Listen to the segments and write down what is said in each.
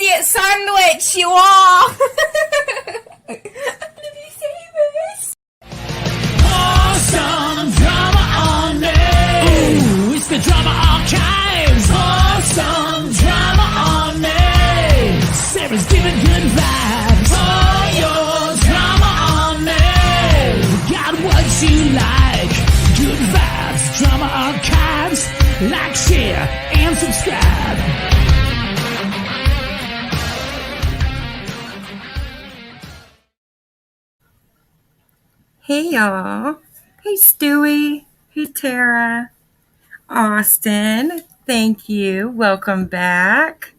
idiot sandwich you are! Awesome drama on me. Ooh, it's the drama archives. Awesome drama on me. Sarah's giving good vibes. All your drama on me. Got what you like. Good vibes. Drama archives. Like, share, and subscribe. Hey y'all. Hey Stewie. Hey Tara. Austin. Thank you. Welcome back.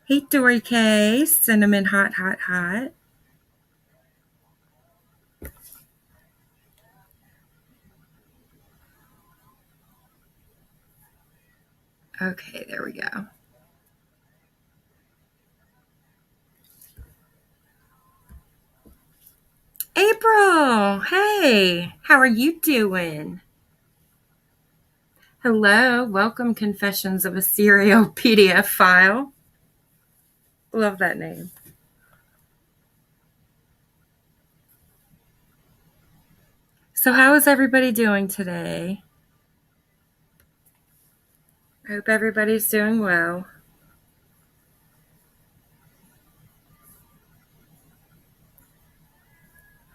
Hey Dory K. Cinnamon hot, hot, hot. Okay, there we go. April, hey, how are you doing? Hello, welcome Confessions of a Serial PDF file. Love that name. So how is everybody doing today? I hope everybody's doing well.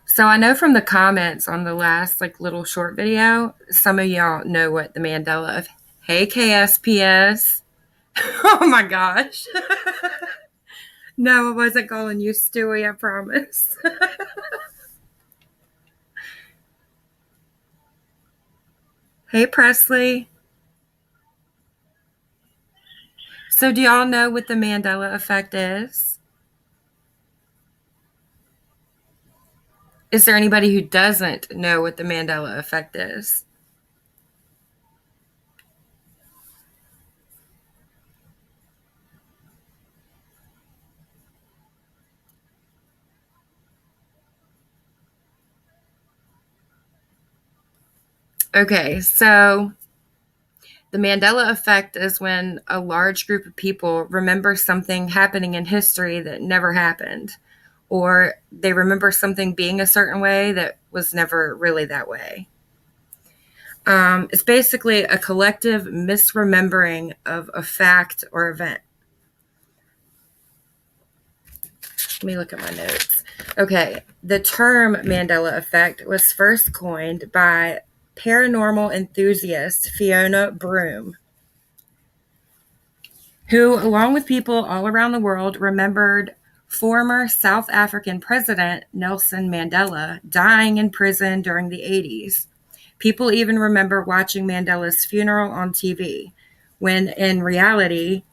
So I know from the comments on the last little short video, some of y'all know what the Mandela. Hey KSPS. Oh my gosh. No, I wasn't calling you Stewie, I promise. Hey Presley. So do y'all know what the Mandela effect is? Is there anybody who doesn't know what the Mandela effect is? Okay, so the Mandela effect is when a large group of people remember something happening in history that never happened, or they remember something being a certain way that was never really that way. It's basically a collective misremembering of a fact or event. Let me look at my notes. Okay, the term Mandela effect was first coined by paranormal enthusiast Fiona Broome, who, along with people all around the world, remembered former South African President Nelson Mandela dying in prison during the 80s. People even remember watching Mandela's funeral on TV, when in reality,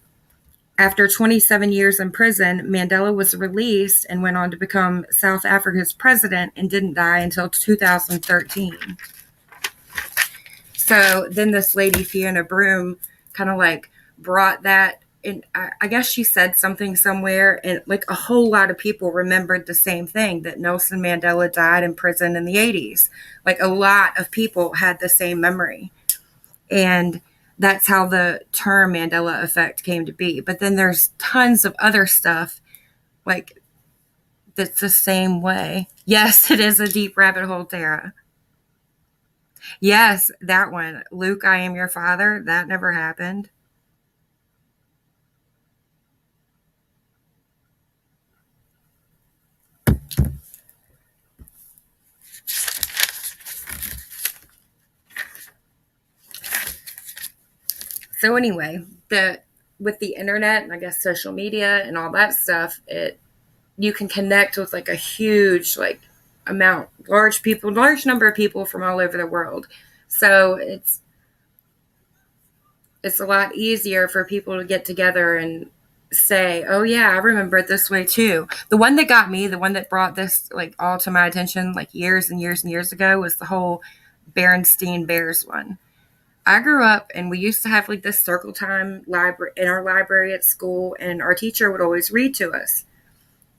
after 27 years in prison, Mandela was released and went on to become South Africa's president and didn't die until 2013. So then this lady, Fiona Broome, kind of brought that in. I guess she said something somewhere, and a whole lot of people remembered the same thing, that Nelson Mandela died in prison in the 80s. A lot of people had the same memory. And that's how the term Mandela effect came to be. But then there's tons of other stuff that's the same way. Yes, it is a deep rabbit hole, Tara. Yes, that one. Luke, I am your father. That never happened. So anyway, with the internet and I guess social media and all that stuff, you can connect with a huge large number of people from all over the world. So it's a lot easier for people to get together and say, oh yeah, I remember it this way too. The one that got me, the one that brought this all to my attention years and years and years ago, was the whole Berenstain Bears one. I grew up and we used to have this circle time library in our library at school, and our teacher would always read to us.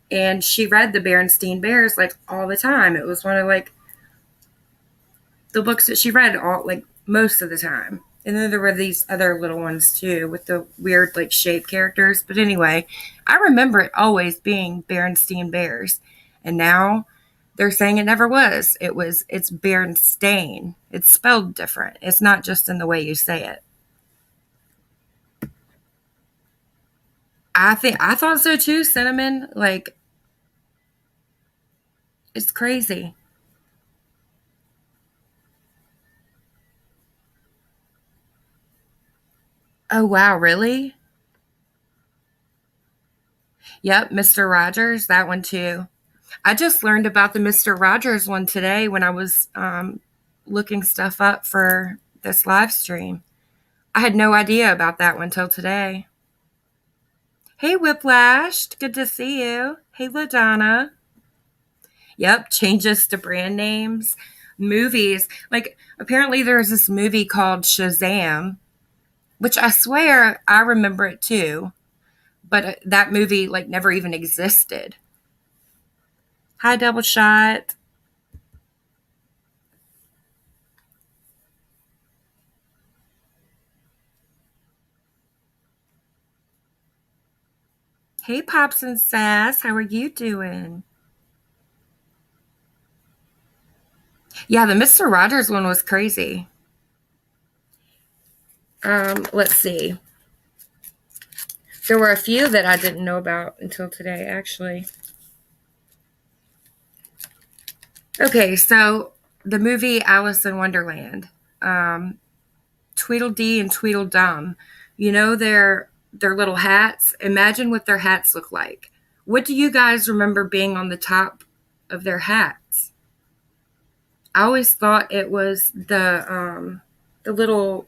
And she read the Berenstain Bears all the time. It was one of the books that she read all like most of the time. And then there were these other little ones too with the weird like shape characters. But anyway, I remember it always being Berenstain Bears. And now they're saying it never was. It's Berenstain. It's spelled different. It's not just in the way you say it. I thought so too, Cinnamon. Like, it's crazy. Oh wow, really? Yep, Mr. Rogers, that one too. I just learned about the Mr. Rogers one today when I was looking stuff up for this live stream. I had no idea about that one till today. Hey, Whiplash. Good to see you. Hey, LaDonna. Yep, changes to brand names. Movies. Like, apparently there's this movie called Shazam, which I swear I remember it too. But that movie, like, never even existed. Hi, Double Shot. Hey, Pops and Sass. How are you doing? Yeah, the Mr. Rogers one was crazy. Let's see. There were a few that I didn't know about until today, actually. Okay, so the movie Alice in Wonderland, Tweedledee and Tweedledum. You know their little hats. Imagine what their hats look like. What do you guys remember being on the top of their hats? I always thought it was the little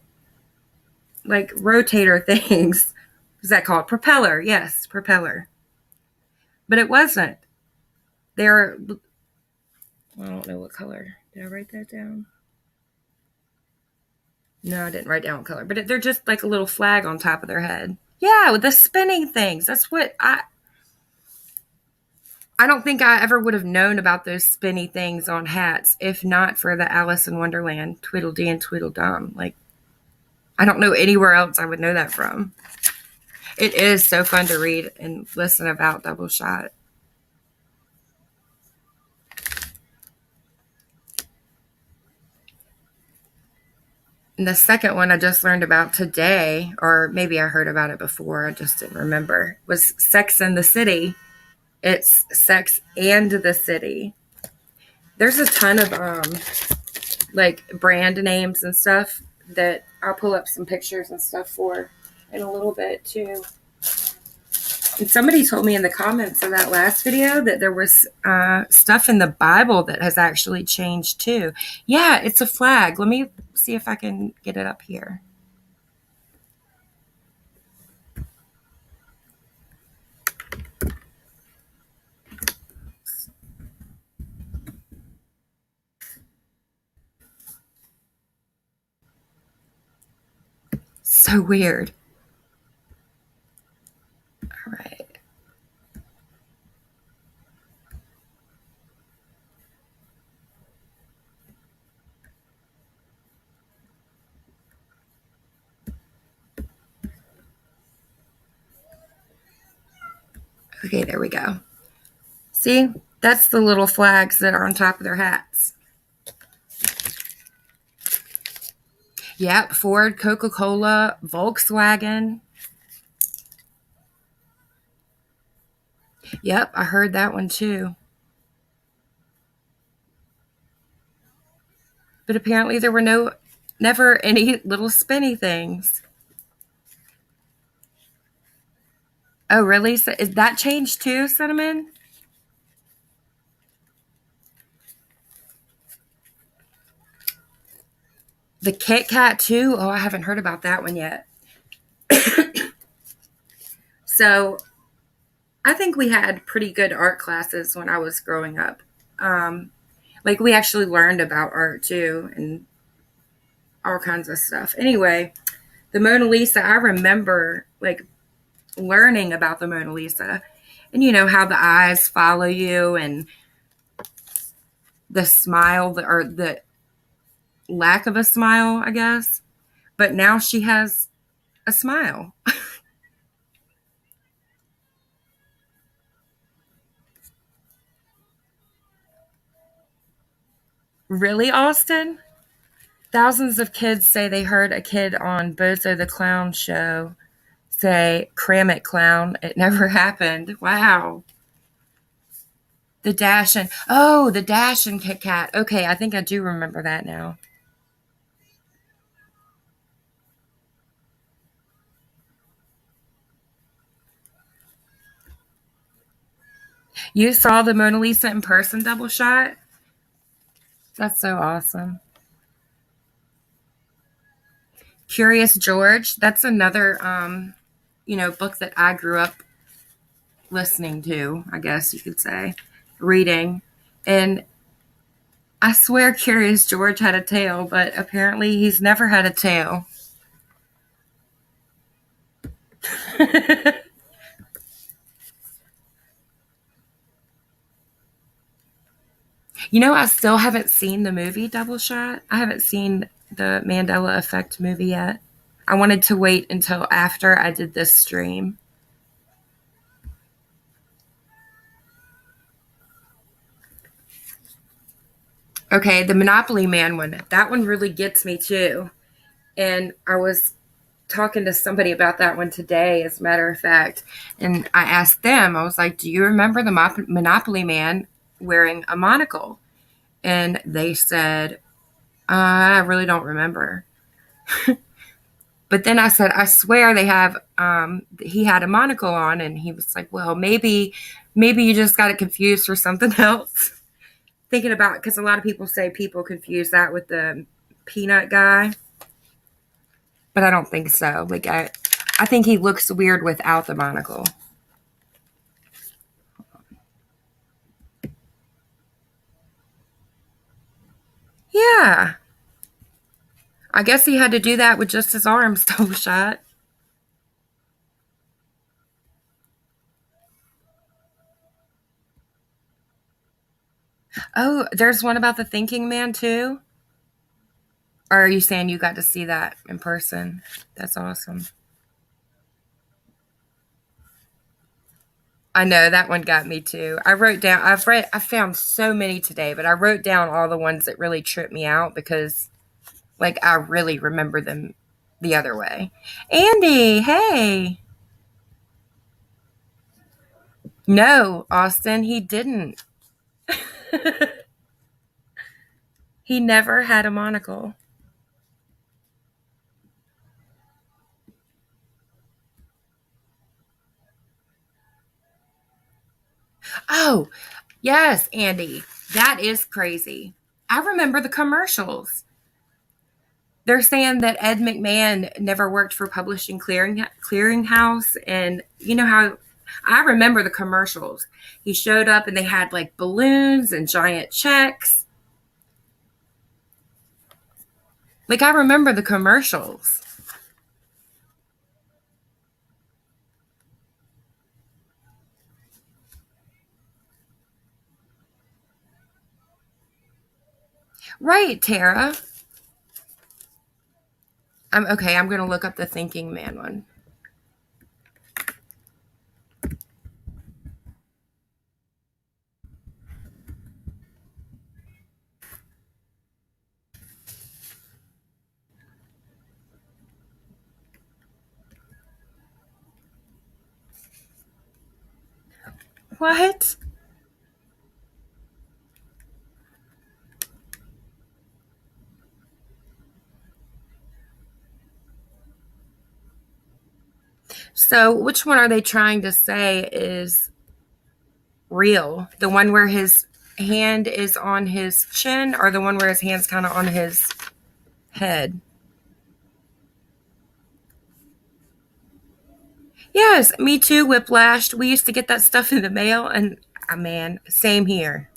like rotator things. What's that called? Propeller. Yes, propeller. But it wasn't. They're I don't know what color. Did I write that down? No, I didn't write down what color. But they're just like a little flag on top of their head. Yeah, with the spinning things. That's what I don't think I ever would have known about those spinny things on hats if not for the Alice in Wonderland Tweedledee and Tweedledum. Like, I don't know anywhere else I would know that from. It is so fun to read and listen about Double Shot. And the second one I just learned about today, or maybe I heard about it before, I just didn't remember, was Sex and the City. It's Sex and the City. There's a ton of like brand names and stuff that I'll pull up some pictures and stuff for in a little bit too. And somebody told me in the comments of that last video that there was stuff in the Bible that has actually changed too. Yeah, it's a flag. Let me see if I can get it up here. So weird. All right. Okay, there we go. See, that's the little flags that are on top of their hats. Yep, Ford, Coca-Cola, Volkswagen. Yep, I heard that one too. But apparently there were never any little spinny things. Oh, really? So is that changed too, Cinnamon? The Kit Kat too? Oh, I haven't heard about that one yet. So I think we had pretty good art classes when I was growing up. Like we actually learned about art too and all kinds of stuff. Anyway, the Mona Lisa, I remember like learning about the Mona Lisa and you know how the eyes follow you and the smile or the lack of a smile, I guess. But now she has a smile. Really, Austin? Thousands of kids say they heard a kid on Bozo the Clown show say, "Cram it, clown." It never happened. Wow. The Dash and oh, the Dash and Kit Kat. Okay, I think I do remember that now. You saw the Mona Lisa in person double shot? That's so awesome. Curious George. That's another book that I grew up listening to, I guess you could say, reading. And I swear Curious George had a tail, but apparently he's never had a tail. I still haven't seen the movie Double Shot. I haven't seen the Mandela Effect movie yet. I wanted to wait until after I did this stream. Okay, the Monopoly Man one. That one really gets me too. And I was talking to somebody about that one today, as a matter of fact. And I asked them, I was like, "Do you remember the Monopoly Man wearing a monocle?" And they said, "I really don't remember." But then I said, "I swear they have." He had a monocle on, and he was like, "Well, maybe you just got it confused for something else." Thinking about, because a lot of people say people confuse that with the peanut guy, but I don't think so. Like I think he looks weird without the monocle. Yeah, I guess he had to do that with just his arm still shut. Oh, there's one about the thinking man too. Or are you saying you got to see that in person? That's awesome. I know that one got me too. I found so many today, but I wrote down all the ones that really tripped me out because, like, I really remember them the other way. Andy, hey. No, Austin, he didn't. He never had a monocle. Oh, yes, Andy. That is crazy. I remember the commercials. They're saying that Ed McMahon never worked for Publishing Clearinghouse, and you know how I remember the commercials. He showed up and they had like balloons and giant checks. Like I remember the commercials. Right, Tara. I'm okay. I'm going to look up the Thinking Man one. What? So, which one are they trying to say is real? The one where his hand is on his chin, or the one where his hand's kind of on his head? Yes, me too, Whiplashed. We used to get that stuff in the mail, and man, same here.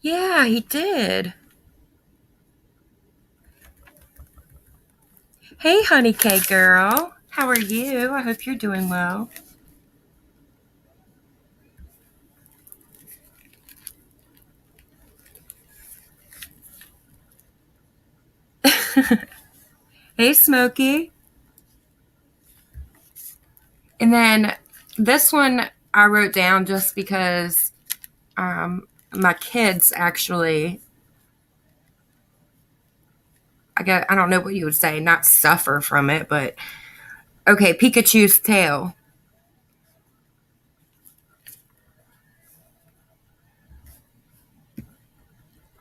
Yeah, he did. Hey, honey cake girl. How are you? I hope you're doing well. Hey, Smokey. And then this one I wrote down just because my kids actually, I don't know what you would say, not suffer from it, but okay, Pikachu's tail.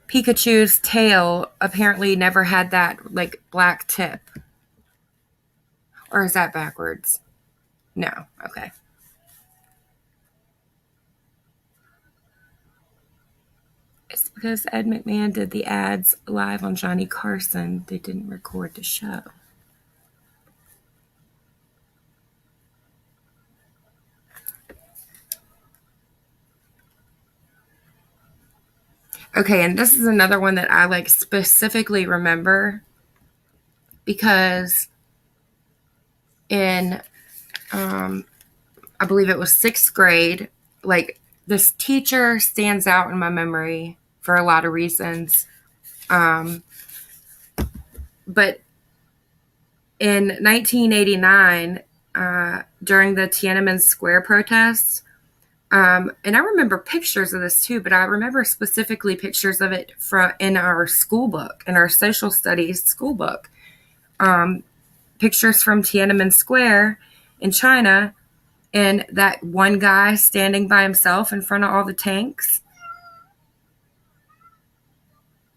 Pikachu's tail apparently never had that like black tip. Or is that backwards? No. Okay. It's because Ed McMahon did the ads live on Johnny Carson. They didn't record the show. Okay, and this is another one that I like specifically remember because in I believe it was 6th grade, like this teacher stands out in my memory for a lot of reasons. But in 1989, during the Tiananmen Square protests, and I remember pictures of this too, but I remember specifically pictures of it in our school book, in our social studies school book. Pictures from Tiananmen Square in China, and that one guy standing by himself in front of all the tanks.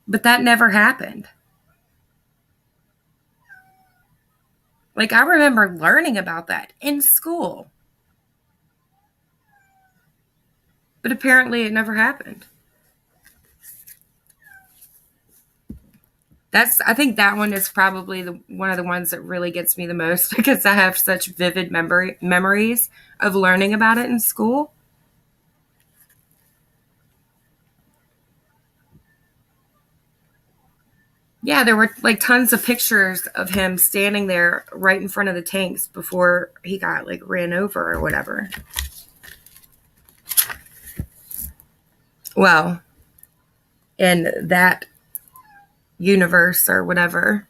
But that never happened. Like, I remember learning about that in school. But apparently it never happened. I think that one is probably one of the ones that really gets me the most because I have such vivid memories of learning about it in school. Yeah, there were like tons of pictures of him standing there right in front of the tanks before he got like ran over or whatever. Well, in that universe or whatever.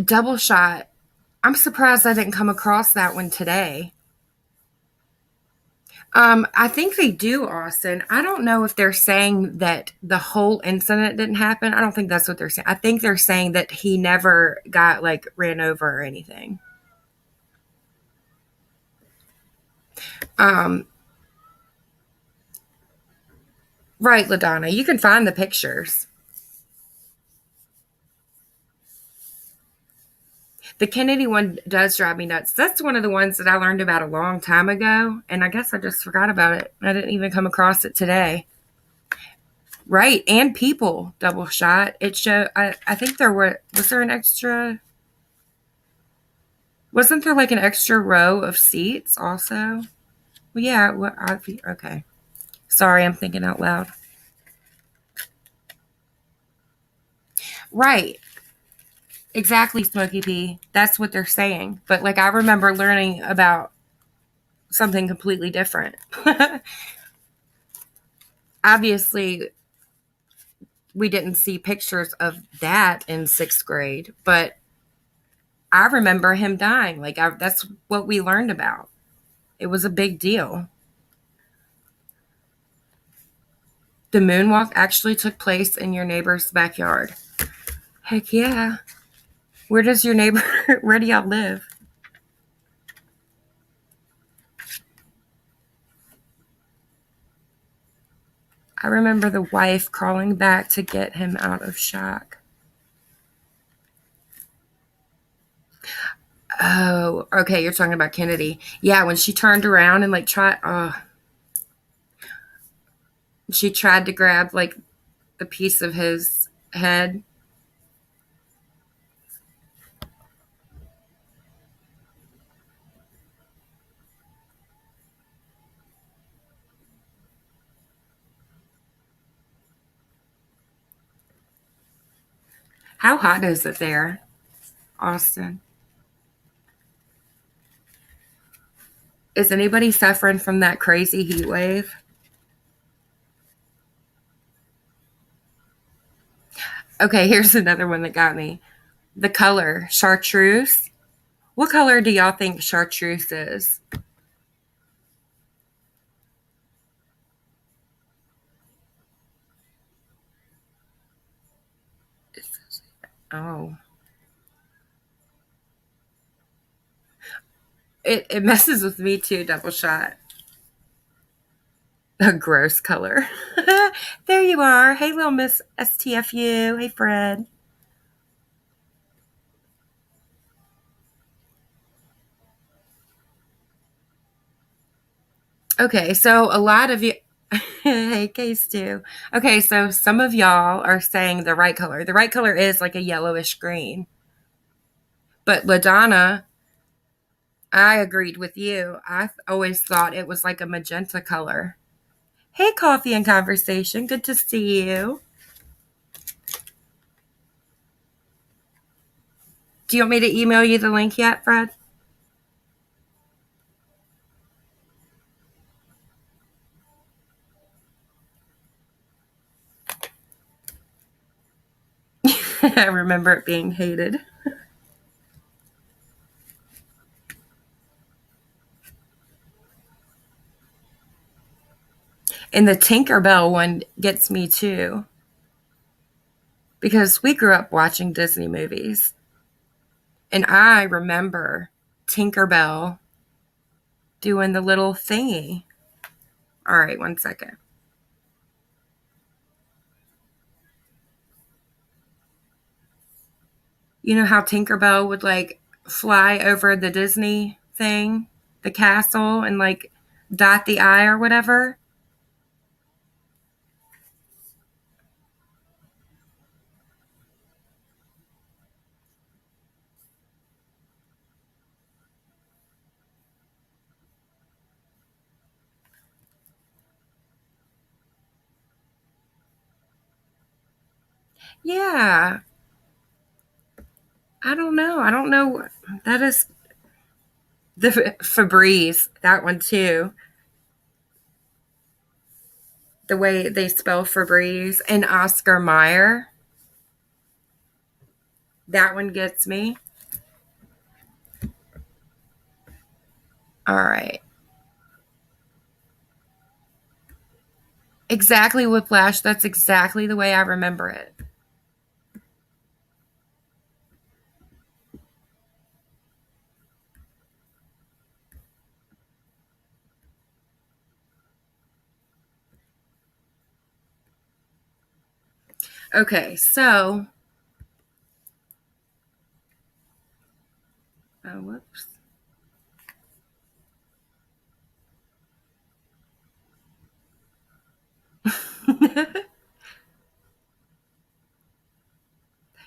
Double shot. I'm surprised I didn't come across that one today. I think they do, Austin. I don't know if they're saying that the whole incident didn't happen. I don't think that's what they're saying. I think they're saying that he never got like ran over or anything. Um, right, LaDonna. You can find the pictures. The Kennedy one does drive me nuts. That's one of the ones that I learned about a long time ago, and I guess I just forgot about it. I didn't even come across it today. Right, and people double shot. It showed. I think was there an extra. Wasn't there like an extra row of seats also? Well, yeah. Okay. Sorry, I'm thinking out loud. Right. Exactly, Smokey P. That's what they're saying. But like I remember learning about something completely different. Obviously, we didn't see pictures of that in 6th grade, but I remember him dying. That's what we learned about. It was a big deal. The moonwalk actually took place in your neighbor's backyard. Heck yeah. Where does your neighbor, where do y'all live? I remember the wife crawling back to get him out of shock. Oh, okay. You're talking about Kennedy. Yeah, when she turned around and like she tried to grab like a piece of his head. How hot is it there, Austin? Is anybody suffering from that crazy heat wave? Okay, here's another one that got me. The color, chartreuse. What color do y'all think chartreuse is? Oh, it messes with me too, double shot. A gross color. There you are. Hey, little Miss STFU. Hey, Fred. Okay, so a lot of you. Hey, Case too. Okay, so some of y'all are saying the right color. The right color is like a yellowish green. But LaDonna, I agreed with you. I always thought it was like a magenta color. Hey, Coffee and Conversation. Good to see you. Do you want me to email you the link yet, Fred? I remember it being hated. And the Tinkerbell one gets me too. Because we grew up watching Disney movies. And I remember Tinkerbell doing the little thingy. All right, 1 second. You know how Tinkerbell would like fly over the Disney thing, the castle, and like dot the I or whatever? Yeah. I don't know. I don't know. That is the Febreze, that one too. The way they spell Febreze and Oscar Mayer, that one gets me. All right. Exactly, Whiplash. That's exactly the way I remember it. Okay, so. Oh, whoops.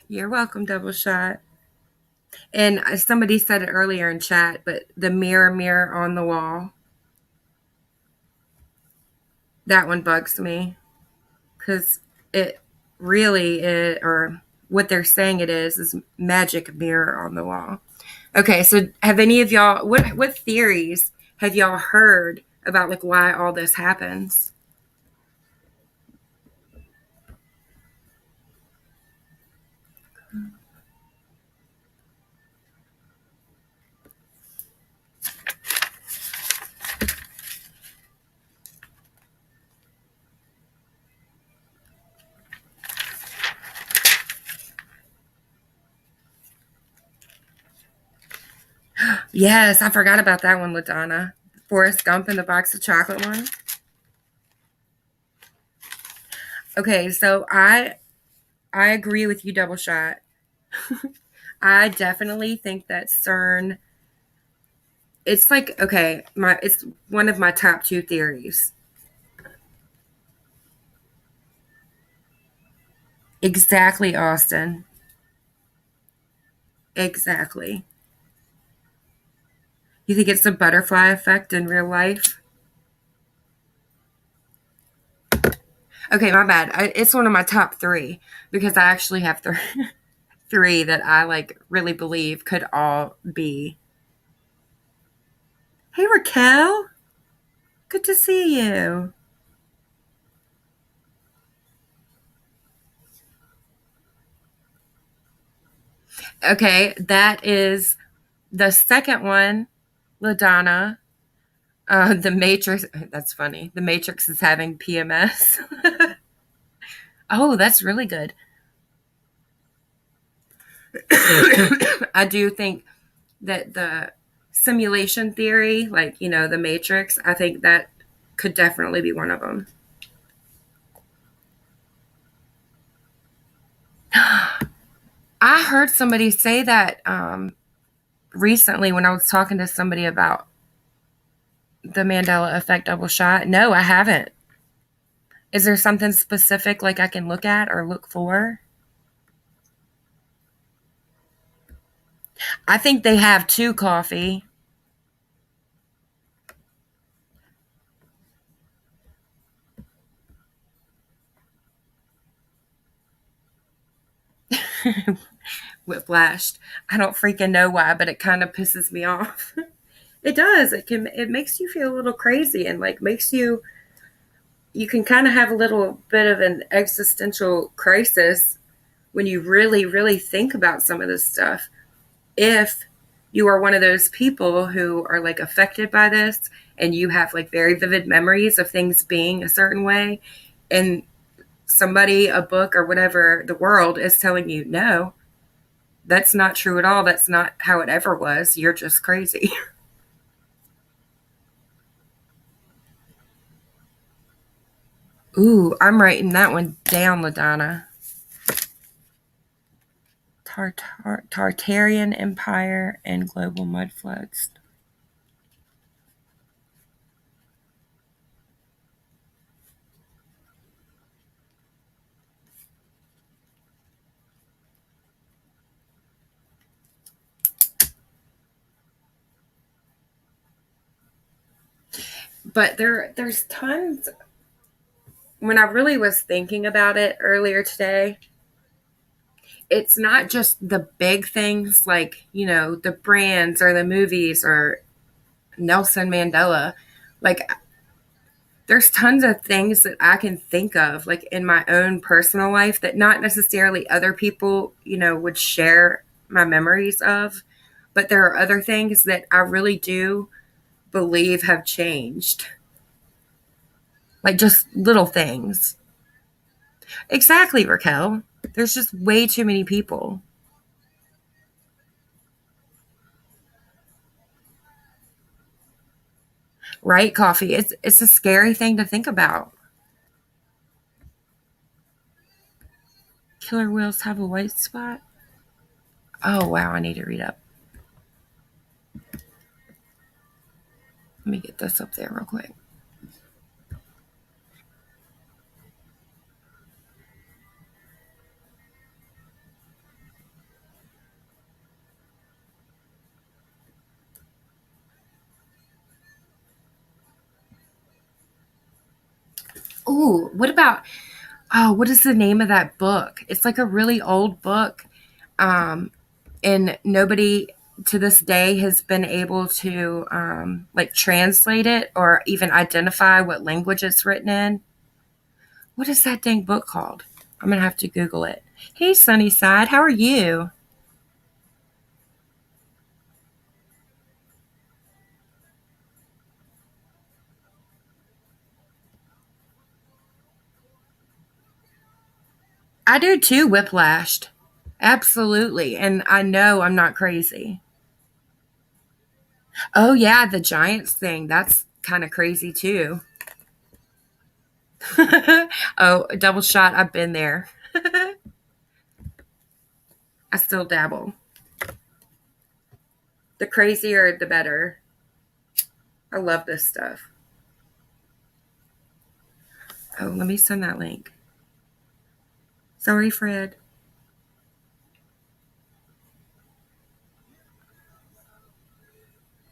You're welcome, double shot. And somebody said it earlier in chat, but the mirror, mirror on the wall, that one bugs me because it really is, or what they're saying it is magic mirror on the wall. Okay, so have any of y'all, what theories have y'all heard about like why all this happens? Yes, I forgot about that one, LaDonna. Forrest Gump and the box of chocolate one. Okay, so I agree with you, double shot. I definitely think that CERN, it's like, okay, it's one of my top two theories. Exactly, Austin. Exactly. You think it's the butterfly effect in real life? Okay, my bad. It's one of my top three because I actually have three that I like really believe could all be. Hey, Raquel. Good to see you. Okay, that is the second one, LaDonna. The Matrix. That's funny. The Matrix is having PMS. Oh, that's really good. I do think that the simulation theory, like, the Matrix, I think that could definitely be one of them. I heard somebody say that recently when I was talking to somebody about the Mandela effect double shot. No, I haven't. Is there something specific like I can look at or look for? I think they have two coffee. Whiplashed. I don't freaking know why, but it kind of pisses me off. It does. It makes you feel a little crazy and like makes you can kind of have a little bit of an existential crisis when you really, really think about some of this stuff. If you are one of those people who are like affected by this and you have like very vivid memories of things being a certain way, and somebody, a book, or whatever, the world is telling you, no, that's not true at all. That's not how it ever was. You're just crazy. Ooh, I'm writing that one down, LaDonna. Tartarian Empire and global mud floods. But there's tons. When I really was thinking about it earlier today, it's not just the big things like, the brands or the movies or Nelson Mandela. Like, there's tons of things that I can think of, like in my own personal life, that not necessarily other people, would share my memories of. But there are other things that I really do believe have changed. Like just little things. Exactly, Raquel. There's just way too many people. Right, coffee. It's a scary thing to think about. Killer whales have a white spot. Oh wow, I need to read up. Let me get this up there real quick. Ooh, what is the name of that book? It's like a really old book. Um, and nobody to this day has been able to like translate it or even identify what language it's written in. What is that dang book called? I'm gonna have to Google it. Hey, Sunnyside, how are you? I do too, whiplashed. Absolutely. And I know I'm not crazy. Oh, yeah, the Giants thing. That's kind of crazy too. Oh, double shot. I've been there. I still dabble. The crazier, the better. I love this stuff. Oh, let me send that link. Sorry, Fred.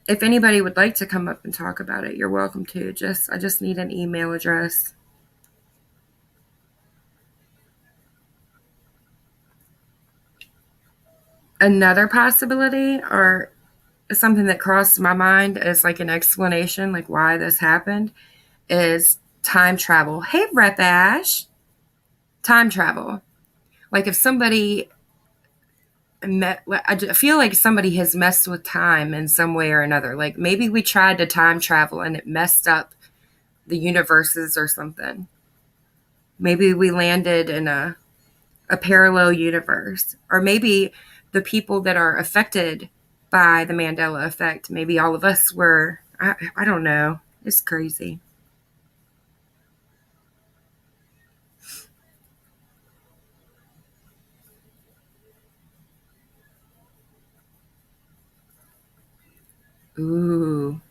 If anybody would like to come up and talk about it, you're welcome to. I just need an email address. Another possibility, or something that crossed my mind as like an explanation, like why this happened, is time travel. Hey, Rep Ash. Time travel. Like if somebody I feel like somebody has messed with time in some way or another. Like maybe we tried to time travel and it messed up the universes or something. Maybe we landed in a parallel universe. Or maybe the people that are affected by the Mandela effect, maybe all of us were, I don't know. It's crazy. Ooh.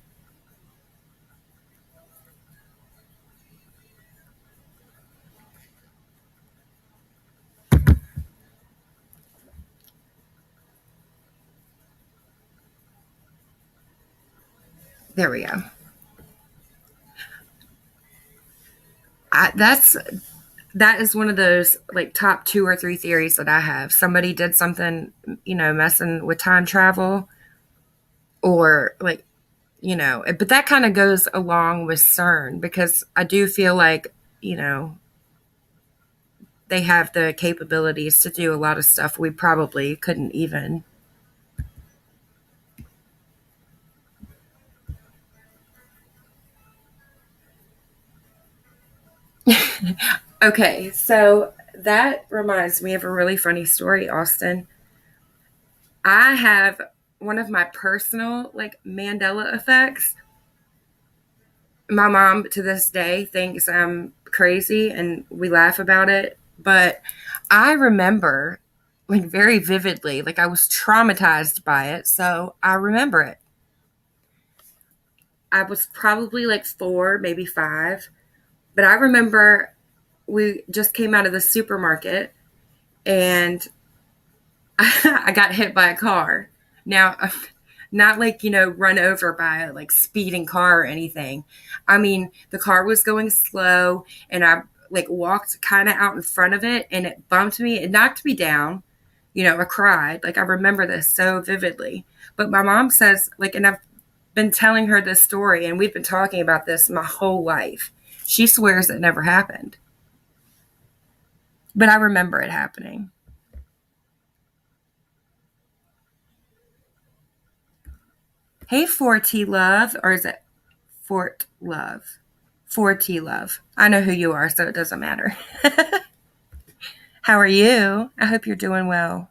There we go. That is one of those like top two or three theories that I have. Somebody did something, messing with time travel, or like, but that kind of goes along with CERN because I do feel like, they have the capabilities to do a lot of stuff we probably couldn't even. Okay, so that reminds me of a really funny story, Austin. I have one of my personal like Mandela effects. My mom to this day thinks I'm crazy and we laugh about it, but I remember like very vividly, like I was traumatized by it, so I remember it. I was probably like 4, maybe 5, but I remember we just came out of the supermarket and I got hit by a car. Now, not like, run over by a like speeding car or anything. I mean, the car was going slow and I like walked kind of out in front of it and it bumped me. It knocked me down. I cried. Like I remember this so vividly. But my mom says, like, and I've been telling her this story and we've been talking about this my whole life. She swears it never happened. But I remember it happening. Hey, Forty Love, or is it Fort Love? Forty Love. I know who you are, so it doesn't matter. How are you? I hope you're doing well.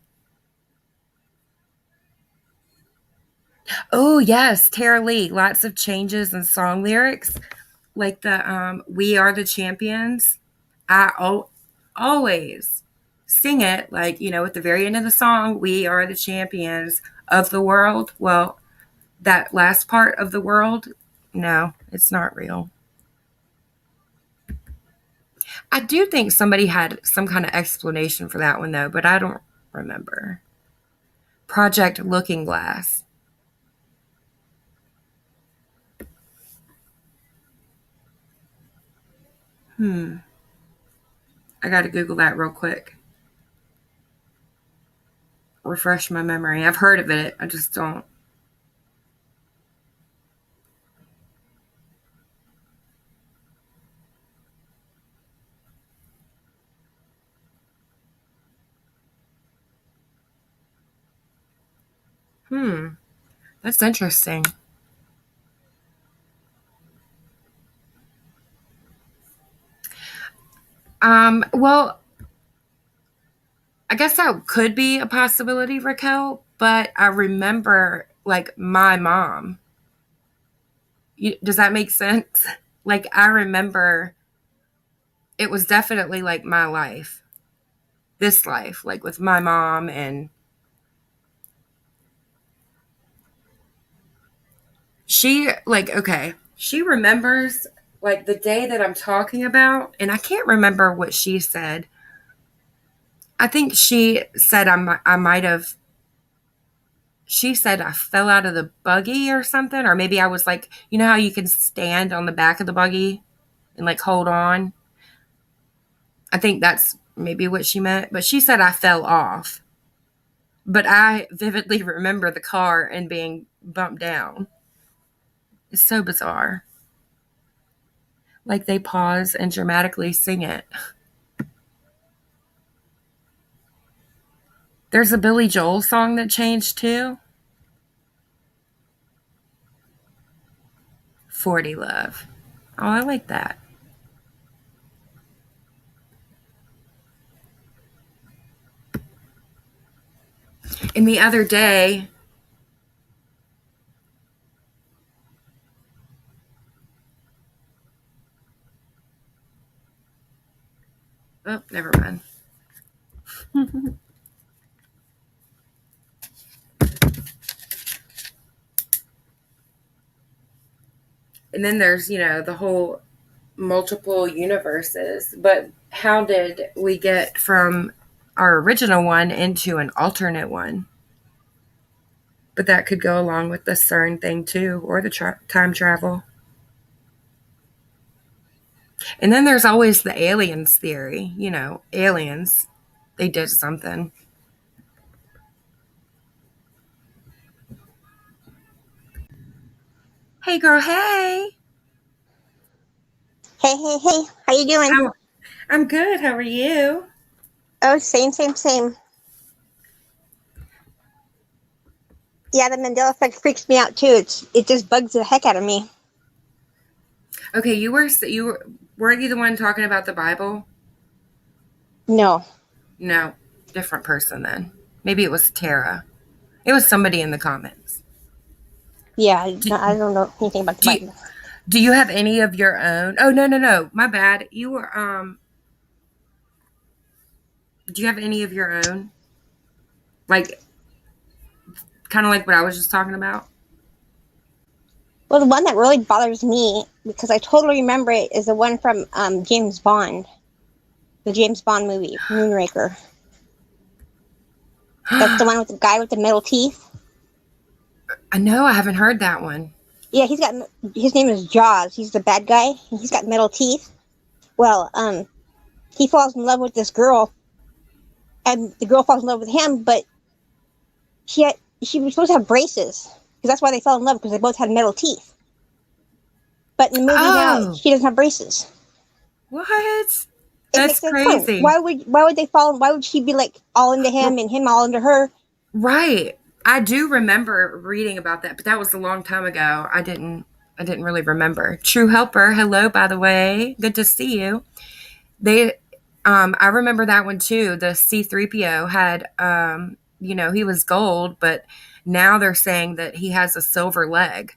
Oh, yes, Tara Lee. Lots of changes in song lyrics, like the We Are the Champions. Always sing it, like, at the very end of the song, We are the champions of the world. Well, that last part of the world, no, it's not real. I do think somebody had some kind of explanation for that one, though, but I don't remember. Project Looking Glass. I got to Google that real quick. Refresh my memory. I've heard of it. I just don't. Hmm. That's interesting. Well, I guess that could be a possibility, Raquel, but I remember like my mom. Does that make sense? Like, I remember it was definitely like my life, this life, like with my mom and She, like, okay, she remembers, like, the day that I'm talking about, and I can't remember what she said. I think she said I might have, she said I fell out of the buggy or something, or maybe I was like, you know how you can stand on the back of the buggy and like hold on? I think that's maybe what she meant, but she said I fell off. But I vividly remember the car and being bumped down. It's so bizarre. Like they pause and dramatically sing it. There's a Billy Joel song that changed too. 40 Love. Oh, I like that. And the other day, oh, never mind. And then there's, the whole multiple universes. But how did we get from our original one into an alternate one? But that could go along with the CERN thing too, or the time travel. And then there's always the aliens theory. Aliens, they did something. Hey, girl, hey. Hey. How you doing? I'm good. How are you? Oh, same. Yeah, the Mandela effect freaks me out too. It just bugs the heck out of me. Okay, weren't you the one talking about the Bible? No. No, different person then. Maybe it was Tara. It was somebody in the comments. Yeah, I don't know anything about the Bible. Do you have any of your own? Oh, no. My bad. You were do you have any of your own? Like kind of like what I was just talking about? Well, the one that really bothers me, because I totally remember it, is the one from James Bond. The James Bond movie, Moonraker. That's the one with the guy with the metal teeth. I know, I haven't heard that one. Yeah, his name is Jaws. He's the bad guy. And he's got metal teeth. Well, he falls in love with this girl, and the girl falls in love with him, but she was supposed to have braces, because that's why they fell in love, because they both had metal teeth. But in the movie now, she doesn't have braces. What? That's crazy. Why would they fall? Why would she be like all into him and him all into her? Right. I do remember reading about that, but that was a long time ago. I didn't really remember. True Helper, hello, by the way. Good to see you. I remember that one too. The C-3PO had, he was gold, but now they're saying that he has a silver leg.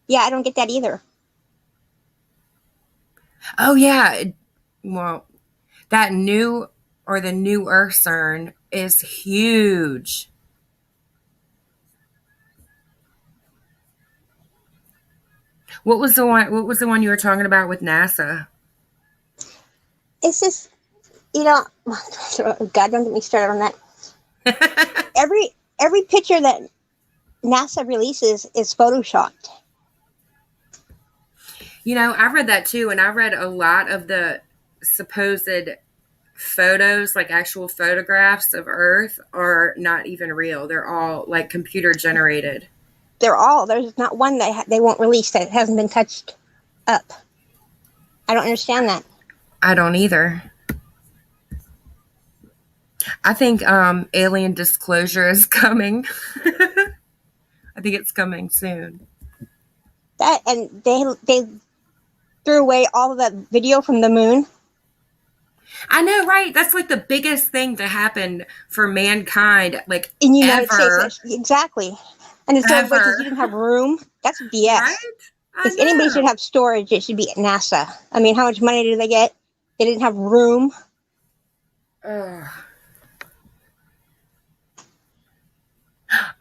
Yeah, I don't get that either. Oh, yeah. Well, that new Earth CERN is huge. What was the one you were talking about with NASA? It's just, God, don't get me started on that. Every picture that NASA releases is photoshopped. I read that too, and I read a lot of the supposed photos, like actual photographs of Earth, are not even real. They're all like computer generated. There's not one that they won't release that hasn't been touched up. I don't understand that. I don't either. I think alien disclosure is coming. I think it's coming soon. That, and they threw away all of that video from the moon. I know, right? That's like the biggest thing to happen for mankind, like in the United ever. States. Exactly. And it's so because you didn't have room. That's BS. Right? If anybody should have storage, it should be at NASA. I mean, how much money do they get? They didn't have room. Ugh.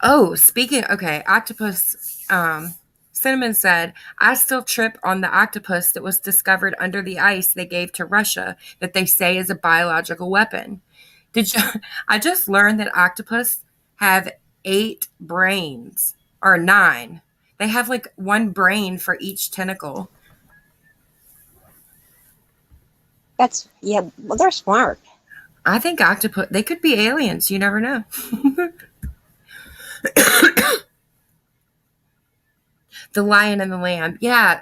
Oh, okay, octopus. Cinnamon said, I still trip on the octopus that was discovered under the ice they gave to Russia that they say is a biological weapon. Did you? I just learned that octopus have 8 brains or 9. They have like one brain for each tentacle. That's yeah. Well, they're smart. I think octopus, they could be aliens. You never know. The Lion and the Lamb. Yeah.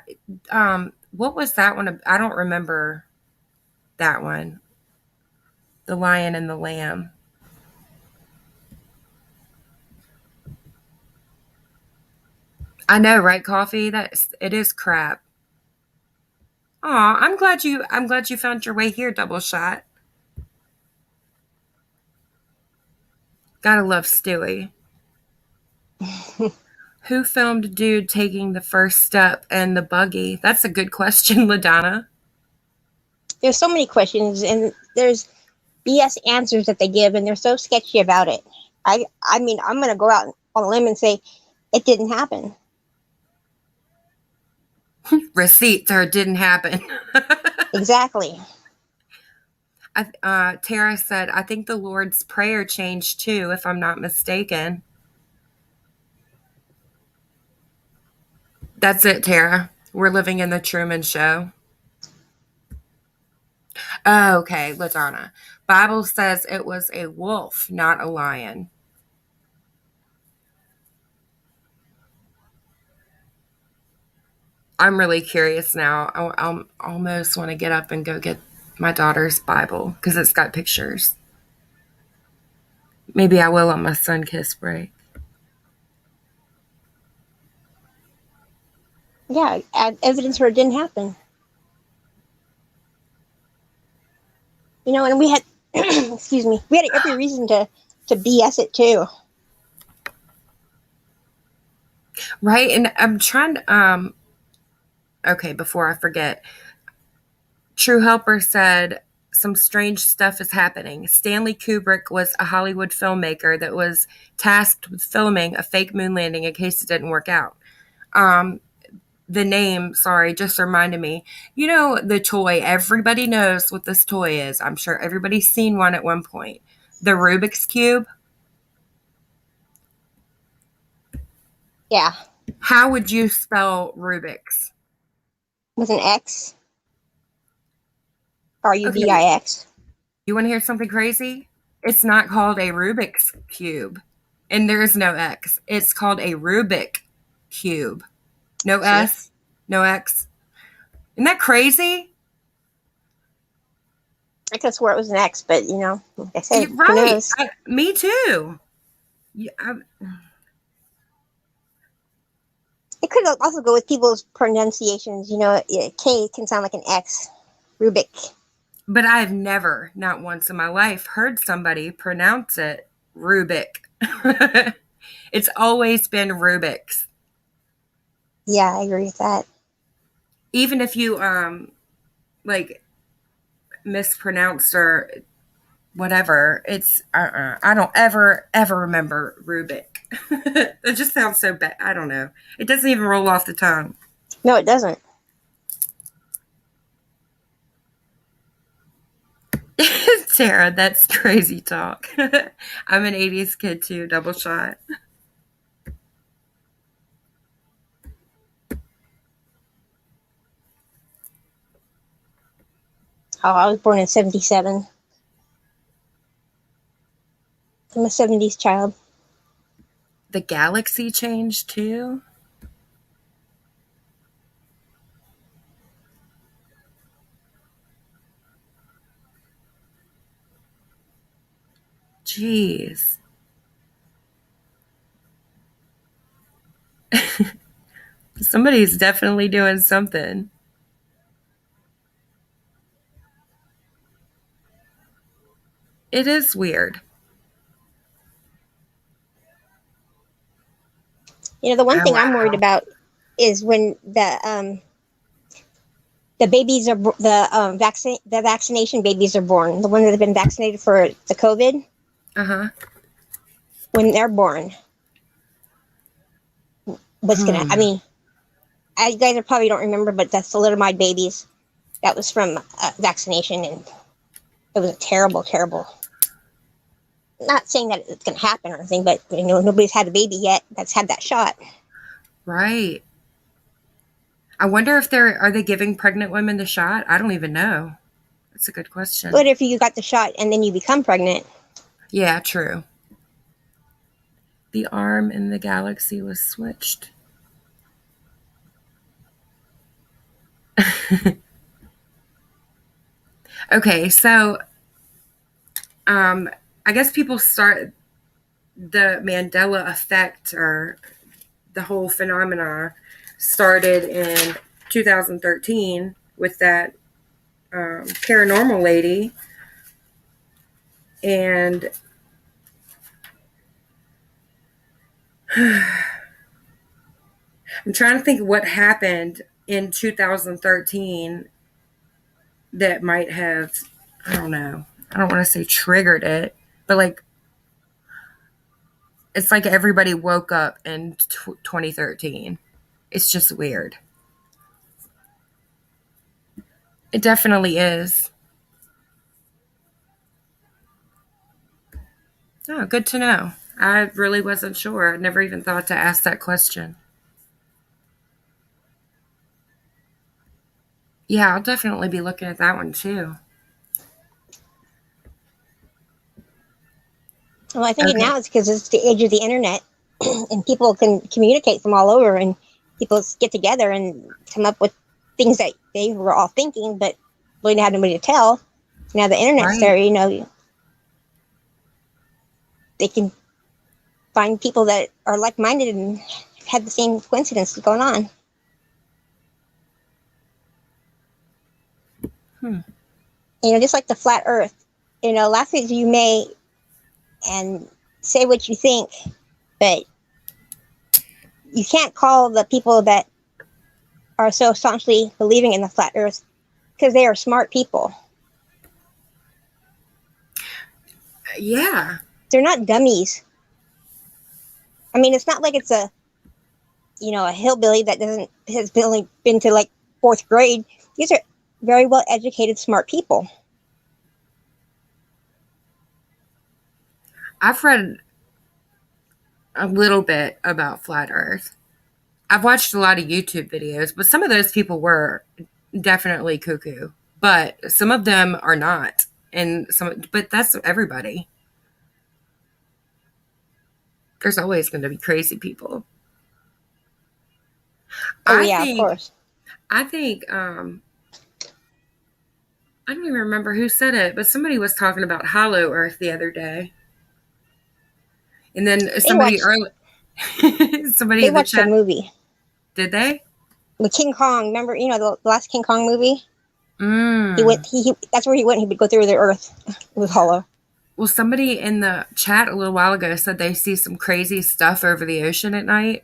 What was that one? I don't remember that one. The Lion and the Lamb. I know, right? Coffee. It is crap. Aw, I'm glad you found your way here, double shot. Gotta love Stewie. Who filmed dude taking the first step in the buggy? That's a good question, LaDonna. There's so many questions, and there's BS answers that they give, and they're so sketchy about it. I mean, I'm gonna go out on a limb and say it didn't happen. Receipts or it didn't happen. Exactly. Tara said, I think the Lord's Prayer changed too, if I'm not mistaken. That's it, Tara. We're living in the Truman Show. Oh, okay, LaDonna. Bible says it was a wolf, not a lion. I'm really curious now. I almost want to get up and go get my daughter's Bible because it's got pictures. Maybe I will on my sun kiss break. Yeah, evidence where it didn't happen. You know, and we had, excuse me, we had every reason to BS it too. Right, and I'm trying to. Okay, before I forget, True Helper said some strange stuff is happening. Stanley Kubrick was a Hollywood filmmaker that was tasked with filming a fake moon landing in case it didn't work out. The name, sorry, just reminded me. You know the toy, everybody knows what this toy is. I'm sure everybody's seen one at one point. The Rubik's Cube. Yeah, How would you spell Rubik's? with an X. Okay, Rubix. you want to hear something crazy? It's not called a Rubik's Cube. And there's no X. It's called a Rubik Cube. No See, S, no X. Isn't that crazy? I could swear it was an X, but you know, like I said, who Right. knows? Me too. Yeah, It could also go with people's pronunciations. You know, K can sound like an X. Rubik. but I've never, not once in my life, heard somebody pronounce it Rubik. It's always been Rubik's. Yeah, I agree with that. Even if you like mispronounced or whatever, it's I don't ever remember Rubik. It just sounds so bad. I don't know. It doesn't even roll off the tongue. No, it doesn't. Sarah, that's crazy talk. I'm an 80s kid too, double shot. Oh, I was born in '77. I'm a '70s child. The galaxy changed too. Jeez. Somebody's definitely doing something. It is weird. You know, the one Oh, thing I'm worried wow. about is when the babies are the vaccination babies are born. The ones that have been vaccinated for the COVID Uh huh. when they're born. what's gonna. I Hmm. mean, you guys probably don't remember, but that's the thalidomide babies. That was from vaccination, and it was a terrible, terrible. Not saying that it's gonna happen or anything, but nobody's had a baby yet that's had that shot. Right. I wonder if are they giving pregnant women the shot? I don't even know. That's a good question. But if you got the shot and then you become pregnant, Yeah, true. The arm in the galaxy was switched. Okay, so um, I guess people start the Mandela effect or the whole phenomena started in 2013 with that paranormal lady, and I'm trying to think what happened in 2013 that might have, I don't know, I don't want to say triggered it, but like it's like everybody woke up in 2013. It's just weird. It definitely is. Oh, good to know. I really wasn't sure. I never even thought to ask that question. Yeah, I'll definitely be looking at that one too. well, I think Okay. now it's because it's the age of the internet, and people can communicate from all over, and people get together and come up with things that they were all thinking, but really had nobody to tell. Now the internet's Right. there, they can find people that are like-minded and had the same coincidence going on. Hmm. Just like the flat Earth. Laugh as you may and say what you think, but you can't call the people that are so staunchly believing in the flat Earth because they are smart people. Yeah. They're not dummies. I mean, it's not like it's a hillbilly that doesn't has only been to like fourth grade. These are very well educated, smart people. I've read a little bit about flat Earth. I've watched a lot of YouTube videos, but some of those people were definitely cuckoo. But some of them are not. And but that's everybody. There's always going to be crazy people. Oh I yeah, of think course. I think I don't even remember who said it, but somebody was talking about Hollow Earth the other day. And then They somebody watched early somebody they in the watched a chat, movie, did they? the King Kong. Remember, the last King Kong movie. He Mm. went. He that's where he went. He would go through the Earth. It was hollow. Well, somebody in the chat a little while ago said they see some crazy stuff over the ocean at night.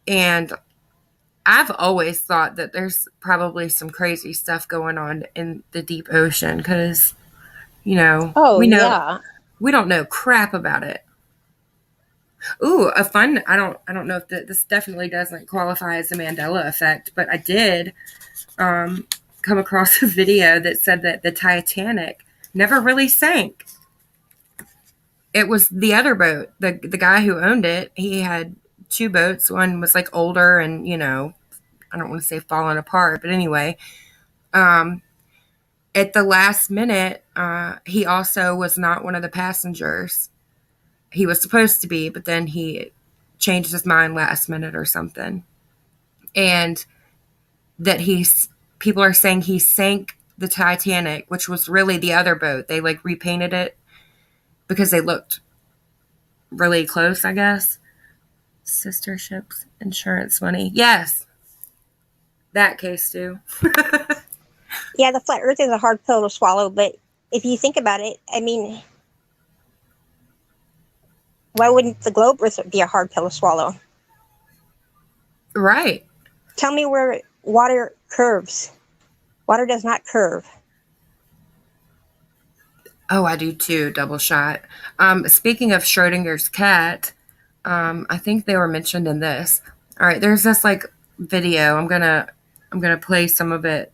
And I've always thought that there's probably some crazy stuff going on in the deep ocean because, Oh yeah. we don't know crap about it. Ooh, I don't know if this definitely doesn't qualify as the Mandela effect, but I did come across a video that said that the Titanic never really sank. It was the other boat. The guy who owned it, he had two boats. One was like older and, I don't want to say falling apart, but anyway, um, at the last minute, he also was not one of the passengers. He was supposed to be, but then he changed his mind last minute or something. And that people are saying he sank the Titanic, which was really the other boat. They like repainted it because they looked really close, I guess. Sister ships, insurance money. Yes, that case too. Yeah, the flat Earth is a hard pill to swallow, but if you think about it, I mean, why wouldn't the globe Earth be a hard pill to swallow? Right. Tell me where water curves. Water does not curve. Oh, I do too. Double shot. Speaking of Schrodinger's cat, I think they were mentioned in this. All right, there's this like video. I'm gonna play some of it.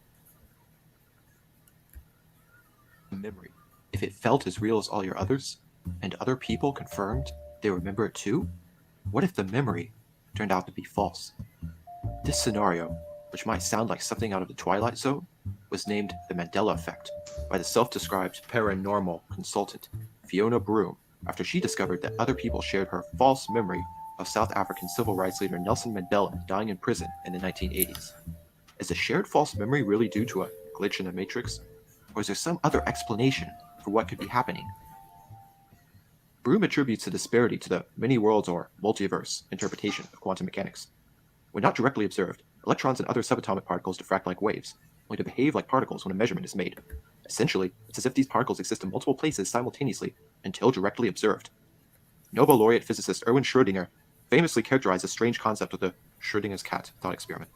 Memory. If it felt as real as all your others, and other people confirmed they remember it too, what if the memory turned out to be false? This scenario, which might sound like something out of the Twilight Zone, was named the Mandela effect by the self-described paranormal consultant Fiona Broom after she discovered that other people shared her false memory of South African civil rights leader Nelson Mandela dying in prison in the 1980s. Is the shared false memory really due to a glitch in the matrix, or is there some other explanation for what could be happening? Broom attributes the disparity to the many worlds or multiverse interpretation of quantum mechanics. When not directly observed, electrons and other subatomic particles diffract like waves, only to behave like particles when a measurement is made. Essentially, it's as if these particles exist in multiple places simultaneously until directly observed. Nobel laureate physicist Erwin Schrödinger famously characterized a strange concept with the Schrödinger's cat thought experiment.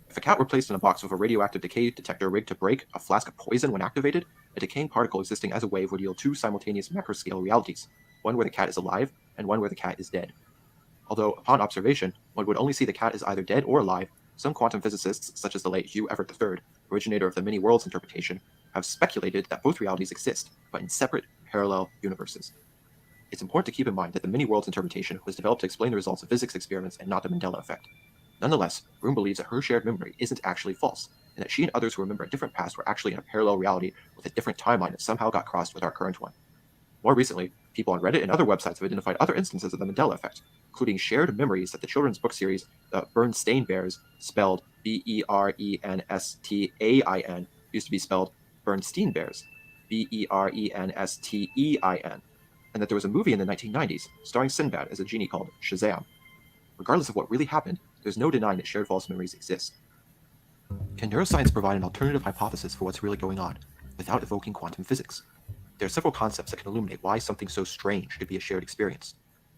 If a cat were placed in a box with a radioactive decay detector rigged to break a flask of poison when activated, a decaying particle existing as a wave would yield two simultaneous macroscale realities, one where the cat is alive and one where the cat is dead. Although, upon observation, one would only see the cat as either dead or alive, some quantum physicists, such as the late Hugh Everett III, originator of the many worlds interpretation, have speculated that both realities exist, but in separate, parallel universes. It's important to keep in mind that the many worlds interpretation was developed to explain the results of physics experiments and not the Mandela effect. Nonetheless, Broom believes that her shared memory isn't actually false, and that she and others who remember a different past were actually in a parallel reality with a different timeline that somehow got crossed with our current one. More recently, people on Reddit and other websites have identified other instances of the Mandela effect, including shared memories that the children's book series The Bernstein Bears, spelled Bernstain, used to be spelled Bernstein Bears, Bernstein, and that there was a movie in the 1990s starring Sinbad as a genie called Shazam. Regardless of what really happened, there's no denying that shared false memories exist. Can neuroscience provide an alternative hypothesis for what's really going on, without evoking quantum physics? There are several concepts that can illuminate why something so strange could be a shared experience.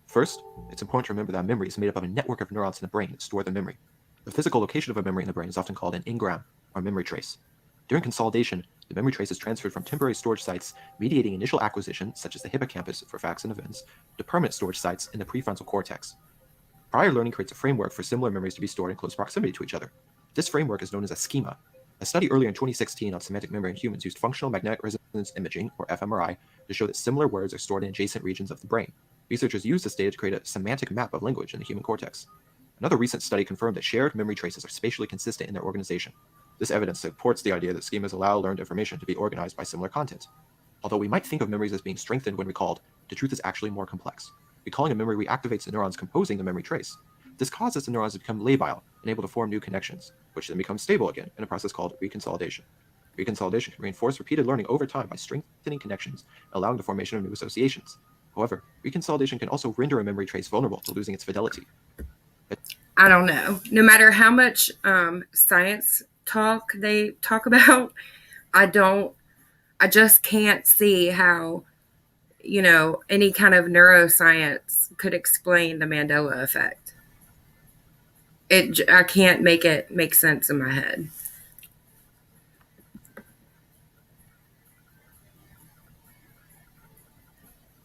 First, it's important to remember that memory is made up of a network of neurons in the brain that store the memory. The physical location of a memory in the brain is often called an engram, or memory trace. During consolidation, the memory trace is transferred from temporary storage sites mediating initial acquisition, such as the hippocampus for facts and events, to permanent storage sites in the prefrontal cortex. Prior learning creates a framework for similar memories to be stored in close proximity to each other. This framework is known as a schema. A study earlier in 2016 on semantic memory in humans used functional magnetic resonance imaging, or fMRI, to show that similar words are stored in adjacent regions of the brain. Researchers used this data to create a semantic map of language in the human cortex. Another recent study confirmed that shared memory traces are spatially consistent in their organization. This evidence supports the idea that schemas allow learned information to be organized by similar content. Although we might think of memories as being strengthened when recalled, the truth is actually more complex. Recalling a memory reactivates the neurons composing the memory trace. This causes the neurons to become labile and able to form new connections, which then become stable again in a process called reconsolidation. Reconsolidation can reinforce repeated learning over time by strengthening connections and allowing the formation of new associations. However, reconsolidation can also render a memory trace vulnerable to losing its fidelity. I don't know. No matter how much science talk they talk about, I just can't see how, any kind of neuroscience could explain the Mandela effect. I can't make it make sense in my head.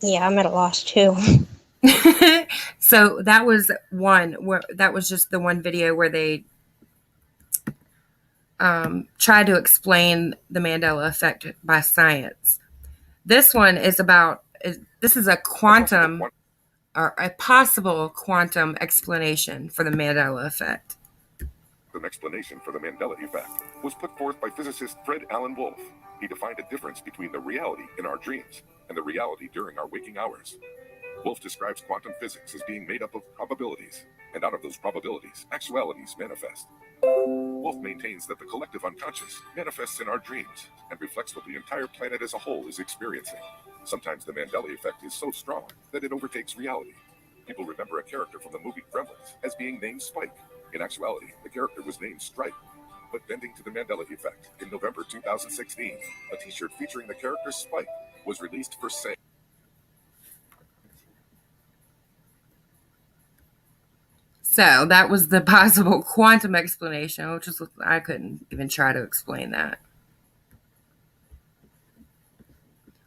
Yeah, I'm at a loss too. So that was that was just the one video where they tried to explain the Mandela effect by science. This one is about, this is a quantum, or a possible quantum explanation for the Mandela effect. An explanation for the Mandela effect was put forth by physicist Fred Alan Wolf. He defined a difference between the reality in our dreams and the reality during our waking hours. Wolf describes quantum physics as being made up of probabilities, and out of those probabilities, actualities manifest. Wolf maintains that the collective unconscious manifests in our dreams and reflects what the entire planet as a whole is experiencing. Sometimes the Mandela effect is so strong that it overtakes reality. People remember a character from the movie Gremlins as being named Spike. In actuality, the character was named Stripe. But bending to the Mandela effect, in November 2016, a t-shirt featuring the character Spike was released for sale. So that was the possible quantum explanation, which was, I couldn't even try to explain that.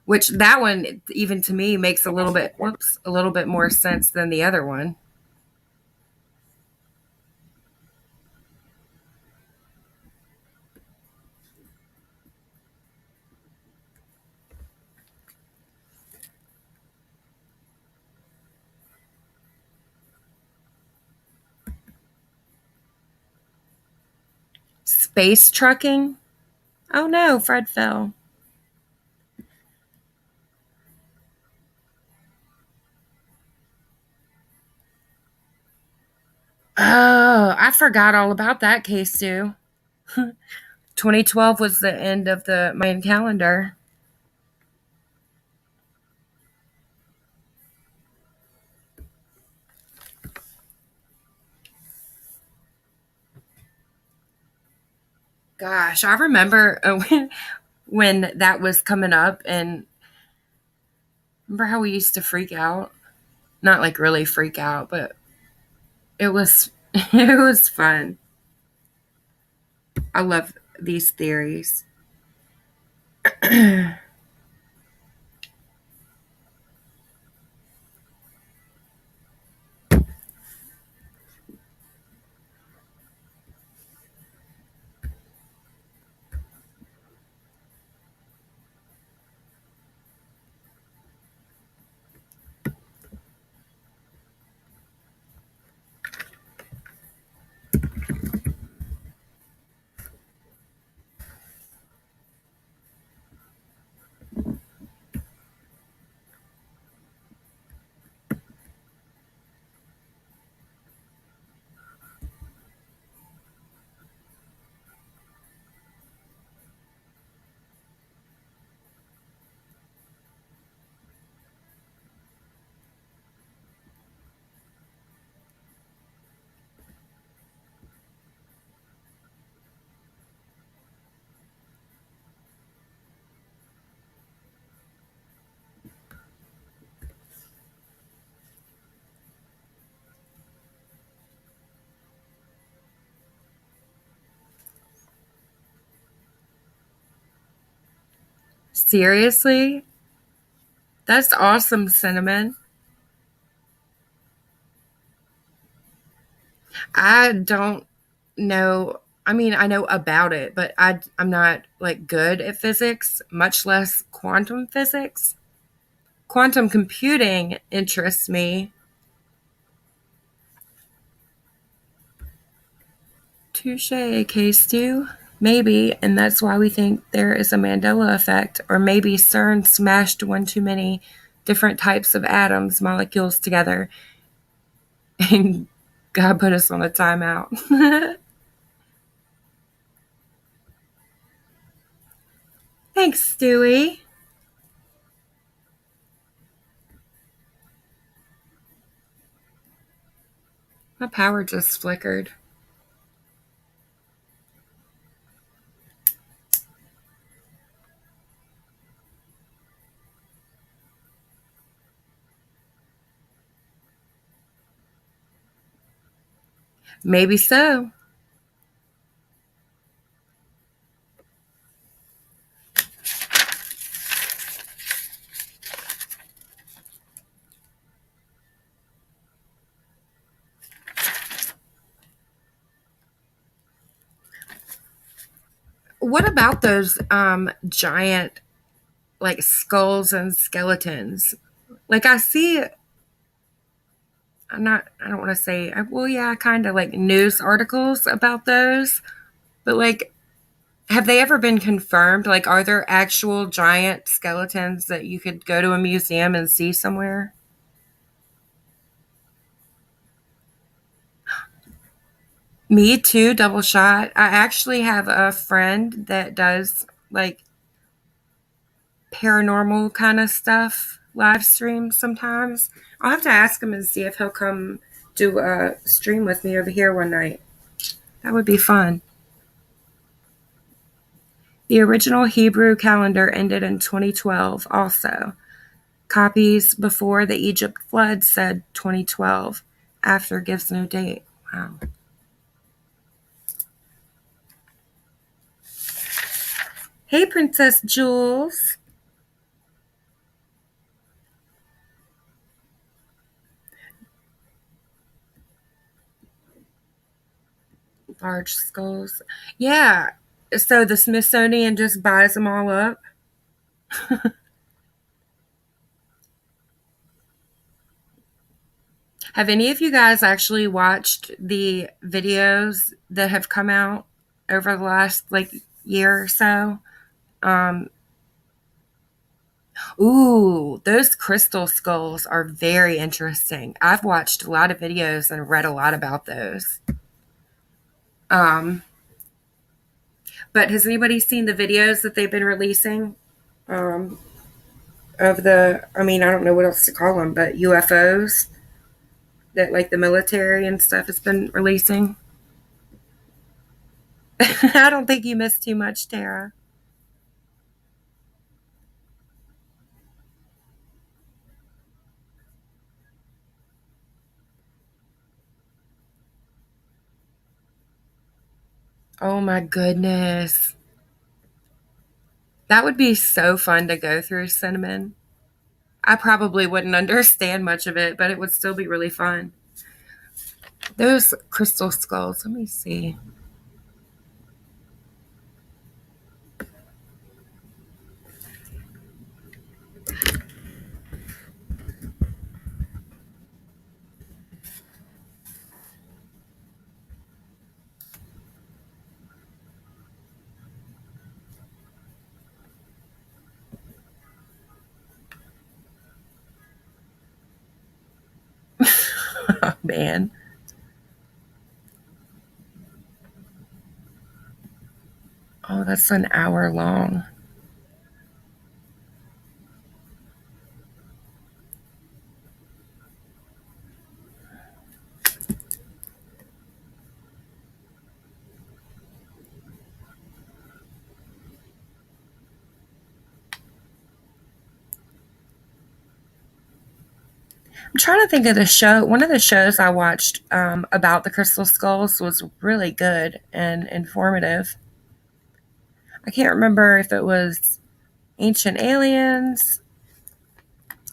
Which that one, even to me, makes a little bit more sense than the other one. Space trucking. Oh no, Fred fell. Oh, I forgot all about that case too. 2012 was the end of the Mayan calendar. Gosh, I remember when that was coming up, and remember how we used to freak out? Not like really freak out, but it was it was fun. I love these theories. Seriously? That's awesome, Cinnamon. I don't know. I mean, I know about it, but I'm not like good at physics, much less quantum physics. Quantum computing interests me. Touche, K-Stew. Maybe, and that's why we think there is a Mandela effect, or maybe CERN smashed one too many different types of atoms, molecules together, and God put us on a timeout. Thanks, Stewie. My power just flickered. Maybe so. What about those giant like skulls and skeletons? Like I see I don't want to say well yeah, kind of like news articles about those, but like have they ever been confirmed? Like are there actual giant skeletons that you could go to a museum and see somewhere? Me too, double shot. I actually have a friend that does like paranormal kind of stuff live stream sometimes. I'll have to ask him and see if he'll come do a stream with me over here one night. That would be fun. The original Hebrew calendar ended in 2012 also. Copies before the Egypt flood said 2012. After gives no date. Wow. Hey, Princess Jules. Large skulls. Yeah. So the Smithsonian just buys them all up. Have any of you guys actually watched the videos that have come out over the last like year or so. Ooh, those crystal skulls are very interesting. I've watched a lot of videos and read a lot about those. Um, but has anybody seen the videos that they've been releasing um, of the? I mean, I don't know what else to call them, but UFOs that like the military and stuff has been releasing. I don't think you missed too much, Tara. Oh my goodness. That would be so fun to go through, Cinnamon. I probably wouldn't understand much of it, but it would still be really fun. Those crystal skulls, let me see. Oh, man. Oh, that's an hour long. I'm trying to think of the show. One of the shows I watched about the crystal skulls was really good and informative. I can't remember if it was Ancient Aliens.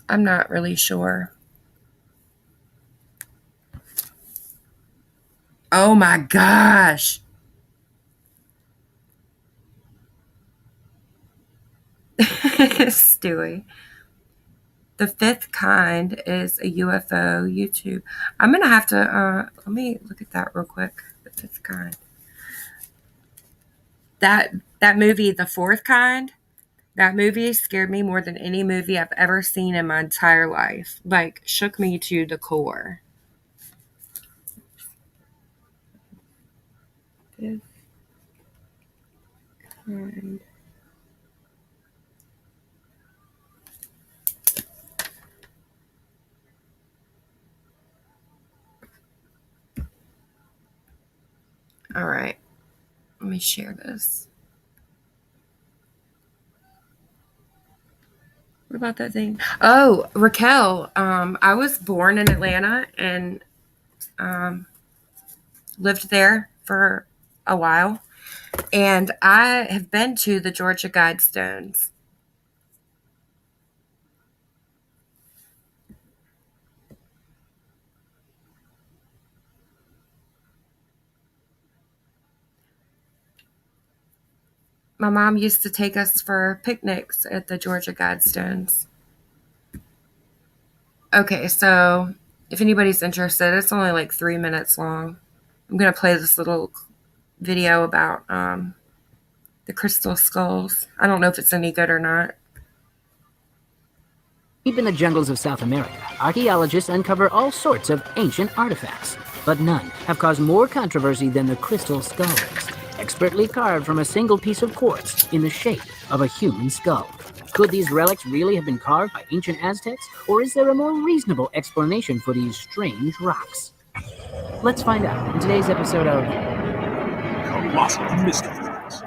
I'm not really sure. Oh my gosh. Stewie. The fifth kind is a UFO YouTube. I'm gonna have to let me look at that real quick. The fifth kind. That movie, The Fourth Kind, that movie scared me more than any movie I've ever seen in my entire life. Like shook me to the core. Fifth kind. All right. Let me share this. What about that thing? Oh, Raquel. I was born in Atlanta and lived there for a while. And I have been to the Georgia Guidestones. My mom used to take us for picnics at the Georgia Guidestones. Okay, so if anybody's interested, it's only like 3 minutes long. I'm going to play this little video about the crystal skulls. I don't know if it's any good or not. Deep in the jungles of South America, archaeologists uncover all sorts of ancient artifacts, but none have caused more controversy than the crystal skulls, expertly carved from a single piece of quartz in the shape of a human skull. Could these relics really have been carved by ancient Aztecs, or is there a more reasonable explanation for these strange rocks? Let's find out in today's episode of Colossal Mysteries.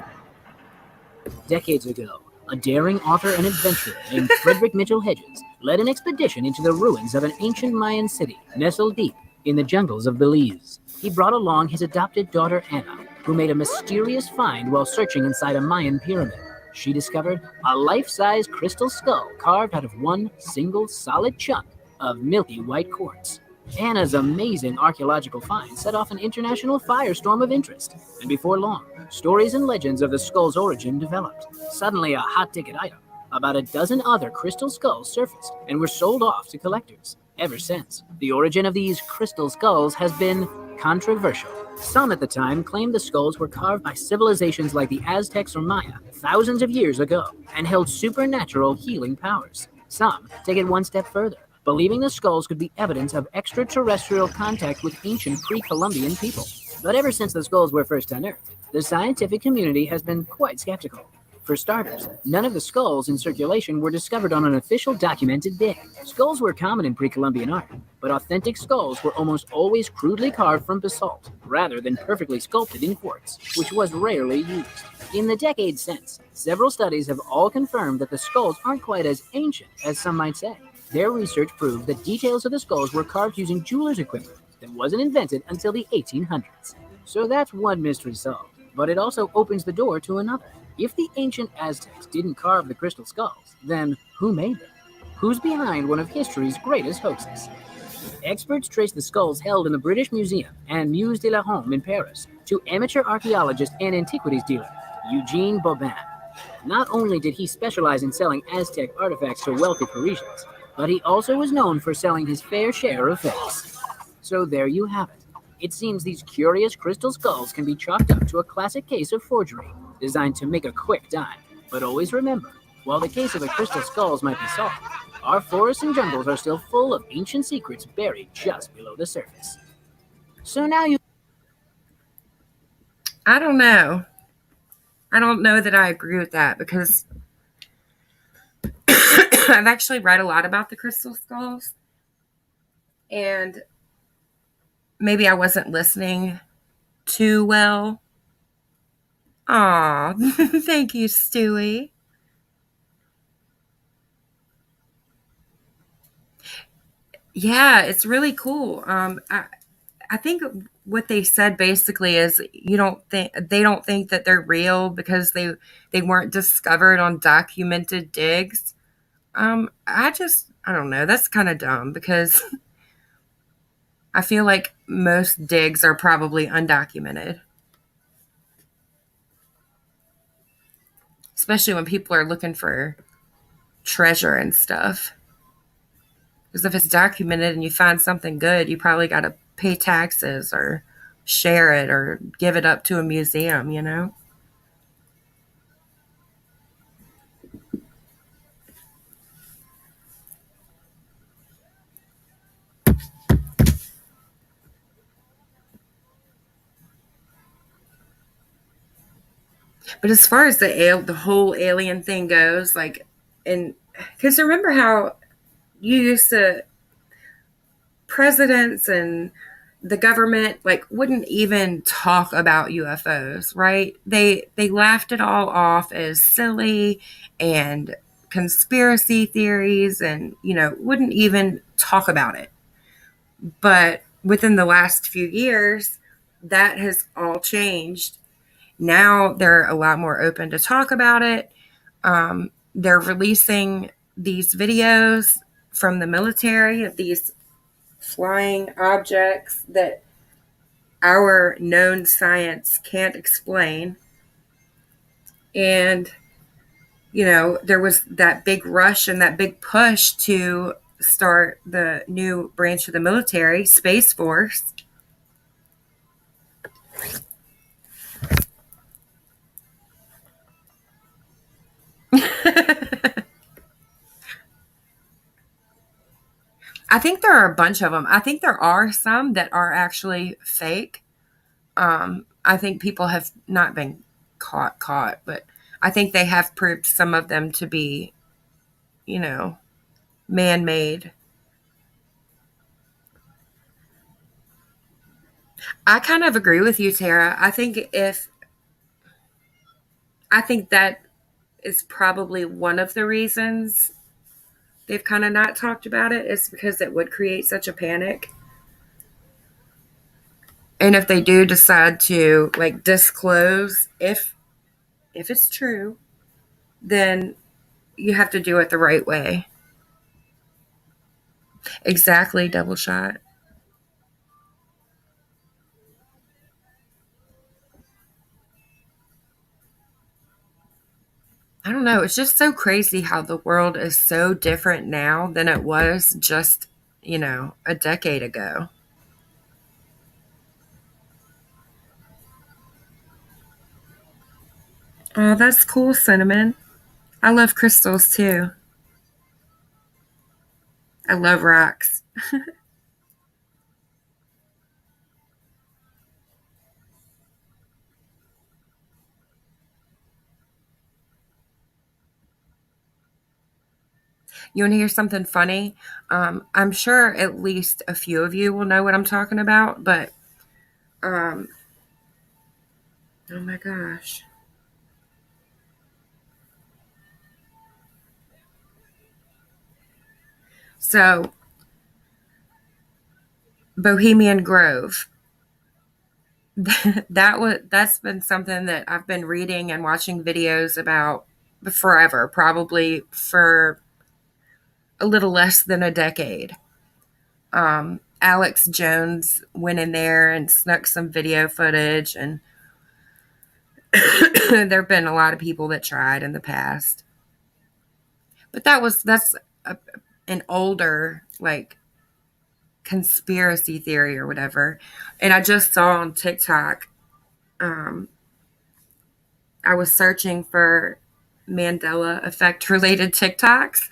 Decades ago, a daring author and adventurer named Frederick Mitchell Hedges led an expedition into the ruins of an ancient Mayan city nestled deep in the jungles of Belize. He brought along his adopted daughter Anna, who made a mysterious find while searching inside a Mayan pyramid. She discovered a life-size crystal skull carved out of one single solid chunk of milky white quartz. Anna's amazing archaeological find set off an international firestorm of interest, and before long, stories and legends of the skull's origin developed. Suddenly, a hot-ticket item, about a dozen other crystal skulls surfaced and were sold off to collectors. Ever since, the origin of these crystal skulls has been controversial. Some at the time claimed the skulls were carved by civilizations like the Aztecs or Maya thousands of years ago and held supernatural healing powers. Some take it one step further, believing the skulls could be evidence of extraterrestrial contact with ancient pre-Columbian people. But ever since the skulls were first unearthed, the scientific community has been quite skeptical. For starters, none of the skulls in circulation were discovered on an official documented dig. Skulls were common in pre-Columbian art, but authentic skulls were almost always crudely carved from basalt, rather than perfectly sculpted in quartz, which was rarely used. In the decades since, several studies have all confirmed that the skulls aren't quite as ancient as some might say. Their research proved that details of the skulls were carved using jeweler's equipment that wasn't invented until the 1800s. So that's one mystery solved, but it also opens the door to another. If the ancient Aztecs didn't carve the crystal skulls, then who made them? Who's behind one of history's greatest hoaxes? Experts trace the skulls held in the British Museum and Musée de la Home in Paris to amateur archaeologist and antiquities dealer Eugene Bobin. Not only did he specialize in selling Aztec artifacts to wealthy Parisians, but he also was known for selling his fair share of fakes. So there you have it. It seems these curious crystal skulls can be chalked up to a classic case of forgery, designed to make a quick dime. But always remember, while the case of the crystal skulls might be solved, our forests and jungles are still full of ancient secrets buried just below the surface. So now you... I don't know. I don't know that I agree with that because I've actually read a lot about the crystal skulls, and maybe I wasn't listening too well. Aw, thank you, Stewie. Yeah, it's really cool. I think what they said basically is they don't think that they're real because they weren't discovered on documented digs. I don't know. That's kind of dumb because I feel like most digs are probably undocumented, especially when people are looking for treasure and stuff. Because if it's documented and you find something good, you probably got to pay taxes or share it or give it up to a museum, you know? But as far as the whole alien thing goes, like, and because remember how you used to presidents and the government like wouldn't even talk about UFOs, right? They laughed it all off as silly and conspiracy theories and, you know, wouldn't even talk about it. But within the last few years, that has all changed. Now they're a lot more open to talk about it. They're releasing these videos from the military of these flying objects that our known science can't explain. And, you know, there was that big rush and that big push to start the new branch of the military, Space Force. I think there are a bunch of them. I think there are some that are actually fake. I think people have not been caught, but I think they have proved some of them to be, you know, man-made. I kind of agree with you, Tara. I think that is probably one of the reasons they've kind of not talked about it is because it would create such a panic. And if they do decide to like disclose if it's true, then you have to do it the right way. Exactly, double shot. I don't know. It's just so crazy how the world is so different now than it was just, you know, a decade ago. Oh, that's cool, Cinnamon. I love crystals too. I love rocks. You want to hear something funny? I'm sure at least a few of you will know what I'm talking about, but um, oh my gosh. So, Bohemian Grove. That's been something that I've been reading and watching videos about forever, probably for a little less than a decade. Alex Jones went in there and snuck some video footage, and there have been a lot of people that tried in the past. But that's a, an older like conspiracy theory or whatever. And I just saw on TikTok. Um, I was searching for Mandela effect related TikToks,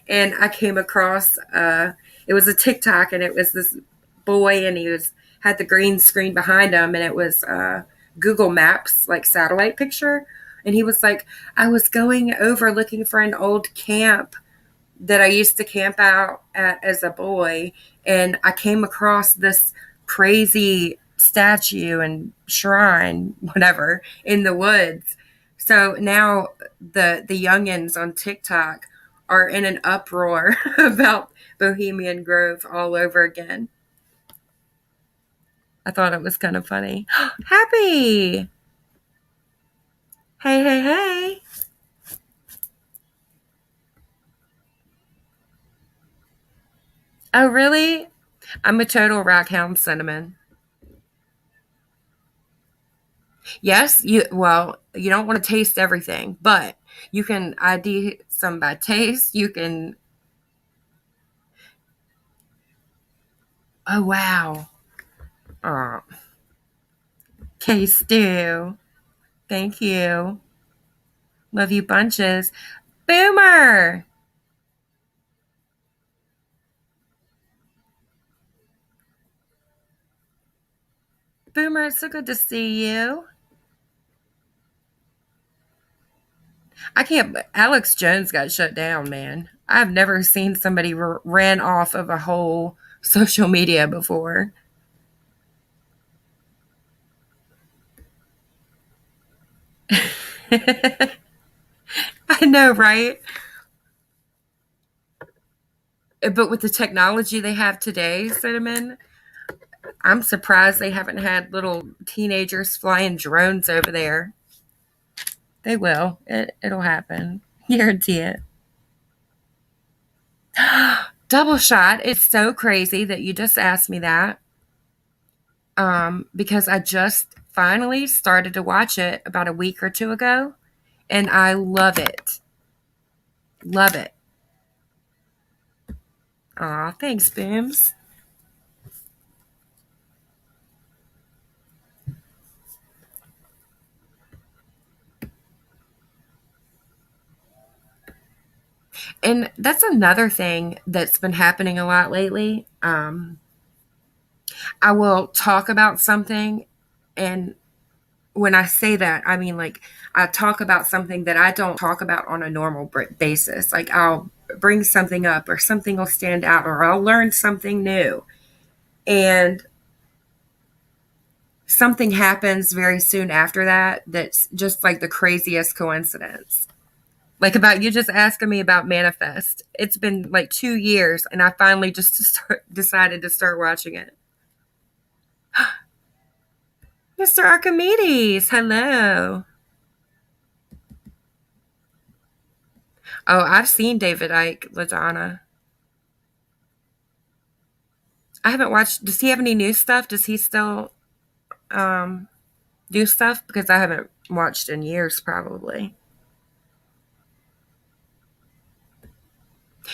and I came across it was a TikTok, and it was this boy, and he was had the green screen behind him, and it was Google Maps like satellite picture, and he was like, I was going over looking for an old camp that I used to camp out at as a boy, and I came across this crazy statue and shrine, whatever, in the woods. So now the youngins on TikTok are in an uproar about Bohemian Grove all over again. I thought it was kind of funny. Happy! Hey, hey, hey! Oh, really? I'm a total rockhound, Cinnamon. Yes, you don't want to taste everything, but you can ID some by taste. You can oh wow. Oh, K stew. Thank you. Love you bunches. Boomer. Boomer, it's so good to see you. I can't Alex Jones got shut down, man. I've never seen somebody ran off of a whole social media before. I know, right? But with the technology they have today, Cinnamon, I'm surprised they haven't had little teenagers flying drones over there. They will. It'll happen. Guarantee it. Double shot. It's so crazy that you just asked me that. Because I just finally started to watch it about a week or two ago, and I love it. Love it. Aw, thanks, Booms. And that's another thing that's been happening a lot lately. I will talk about something, and when I say that, I mean like I talk about something that I don't talk about on a normal basis. Like I'll bring something up, or something will stand out, or I'll learn something new. And something happens very soon after that that's just like the craziest coincidence. Like about you just asking me about Manifest. It's been like 2 years, and I finally just decided to start watching it. Mr. Archimedes, hello. Oh, I've seen David Icke, LaDonna. I haven't watched. Does he have any new stuff? Does he still um, do stuff? Because I haven't watched in years, probably.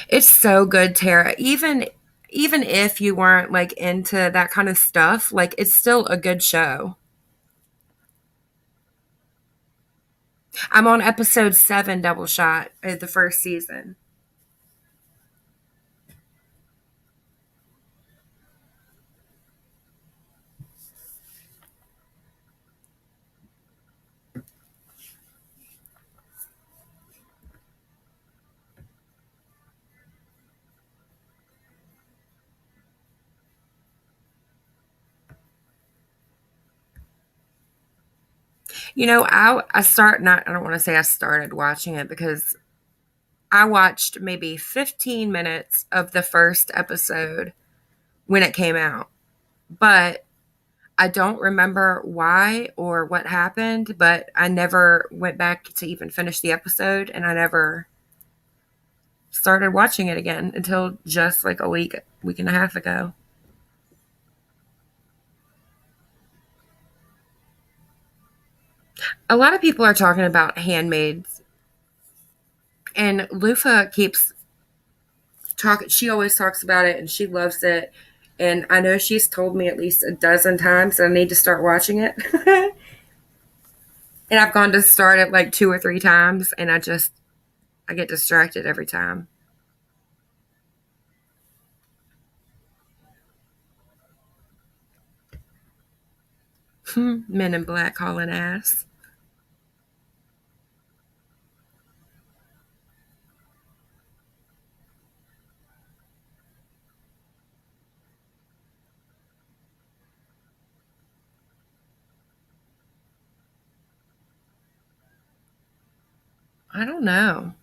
It's so good, Tara. Even if you weren't like into that kind of stuff, like it's still a good show. I'm on episode 7, double shot, of the first season. You know, I don't want to say I started watching it because I watched maybe 15 minutes of the first episode when it came out. But I don't remember why or what happened, but I never went back to even finish the episode, and I never started watching it again until just like a week and a half ago. A lot of people are talking about Handmaids, and Lufa keeps talking. She always talks about it, and she loves it. And I know she's told me at least a dozen times that I need to start watching it. And I've gone to start it like 2 or 3 times, and I get distracted every time. Men in Black hauling ass. I don't know.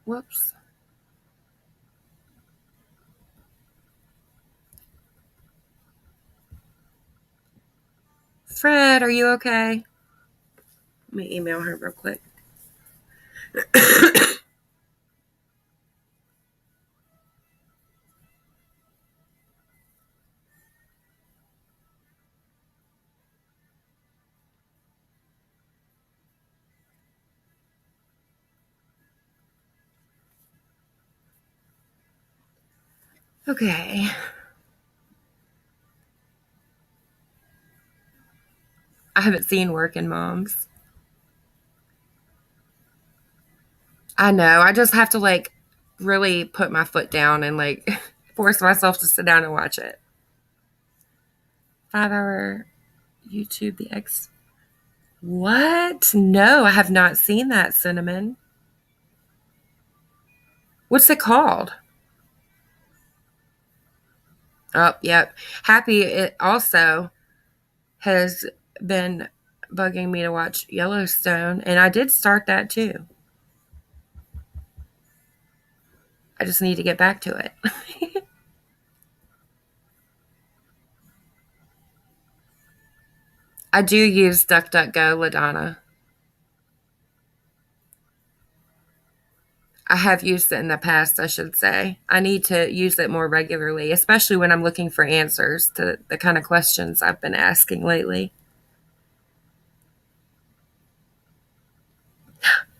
Whoops. Fred, are you okay? Let me email her real quick. Okay. I haven't seen Working Moms. I know. I just have to like really put my foot down and like force myself to sit down and watch it. 5 hour YouTube the X. What? No, I have not seen that, Cinnamon. What's it called? Oh, yep. Happy it also has been bugging me to watch Yellowstone, and I did start that too. I just need to get back to it. I do use DuckDuckGo, LaDonna. I have used it in the past, I should say. I need to use it more regularly, especially when I'm looking for answers to the kind of questions I've been asking lately.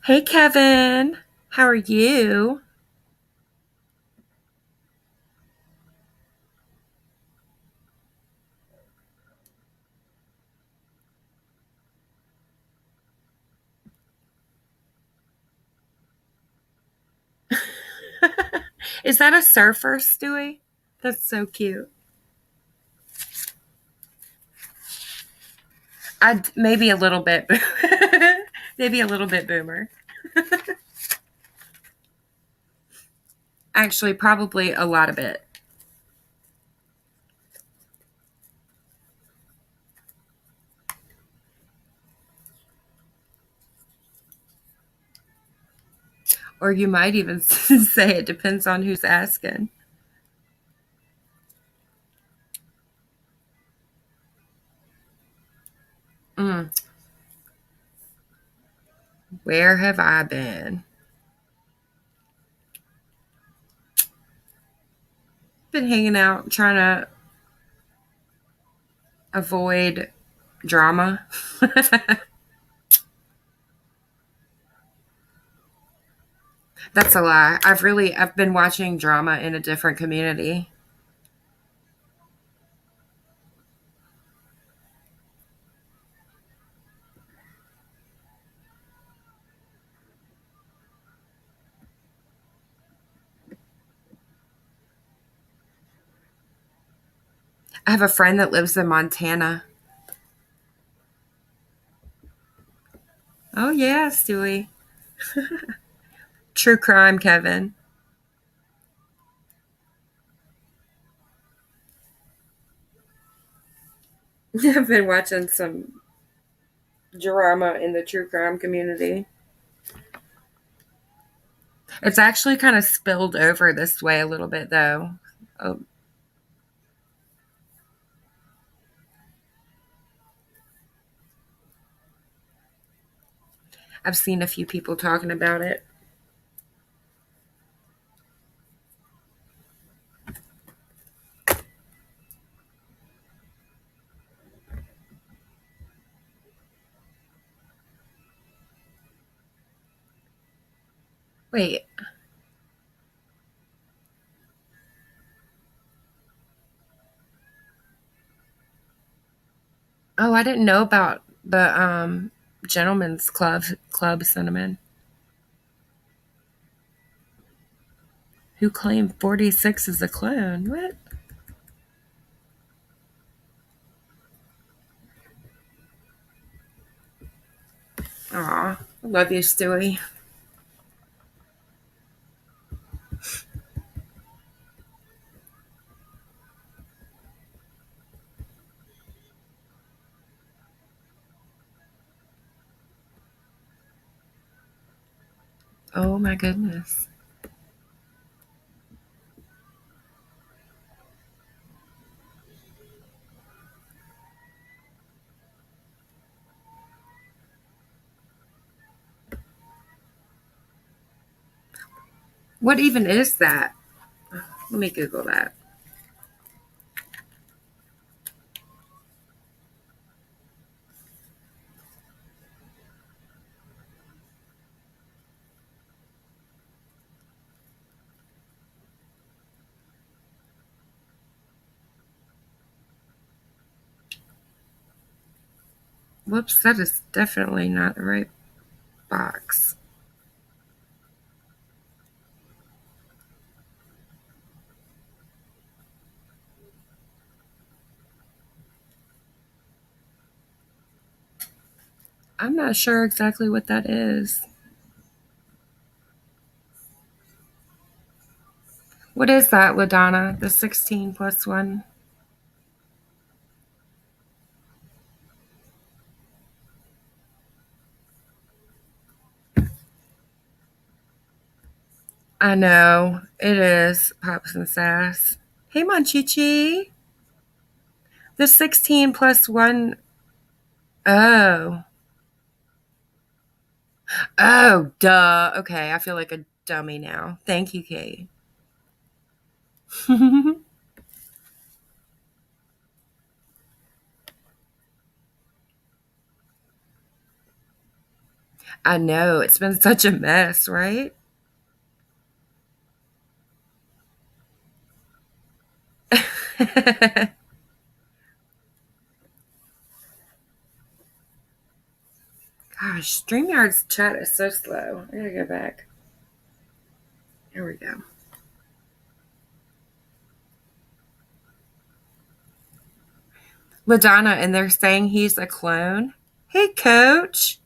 Hey, Kevin. How are you? Is that a surfer, Stewie? That's so cute. Maybe a little bit, maybe a little bit boomer. Actually, probably a lot of it. Or you might even say it depends on who's asking. Where have I been? Been hanging out, trying to avoid drama. That's a lie. I've been watching drama in a different community. I have a friend that lives in Montana. Oh yeah, Stewie. True crime, Kevin. I've been watching some drama in the true crime community. It's actually kind of spilled over this way a little bit, though. Oh, I've seen a few people talking about it. Wait. Oh, I didn't know about the gentleman's club cinnamon. Who claimed 46 is a clone? What? Aw, I love you, Stewie. Oh my goodness. What even is that? Let me Google that. Whoops, that is definitely not the right box. I'm not sure exactly what that is. What is that, LaDonna? The 16 plus 1? I know. It is Pops and Sass. Hey, Monchichi. The 16 plus 1. Oh. Oh, duh. Okay, I feel like a dummy now. Thank you, Kate. I know. It's been such a mess, right? Gosh, StreamYard's chat is so slow. I gotta go back. Here we go. LaDonna, and they're saying he's a clone. Hey, coach.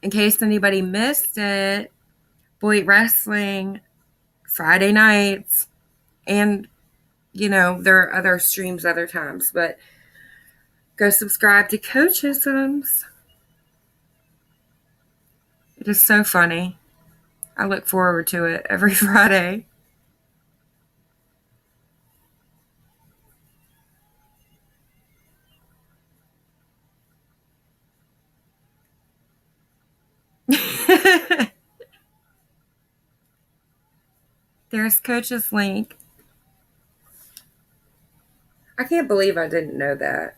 In case anybody missed it, Boyd Wrestling, Friday nights, and, there are other streams other times, but go subscribe to Coachisms. It is so funny. I look forward to it every Friday. There's Coach's link. can't believe I didn't know that.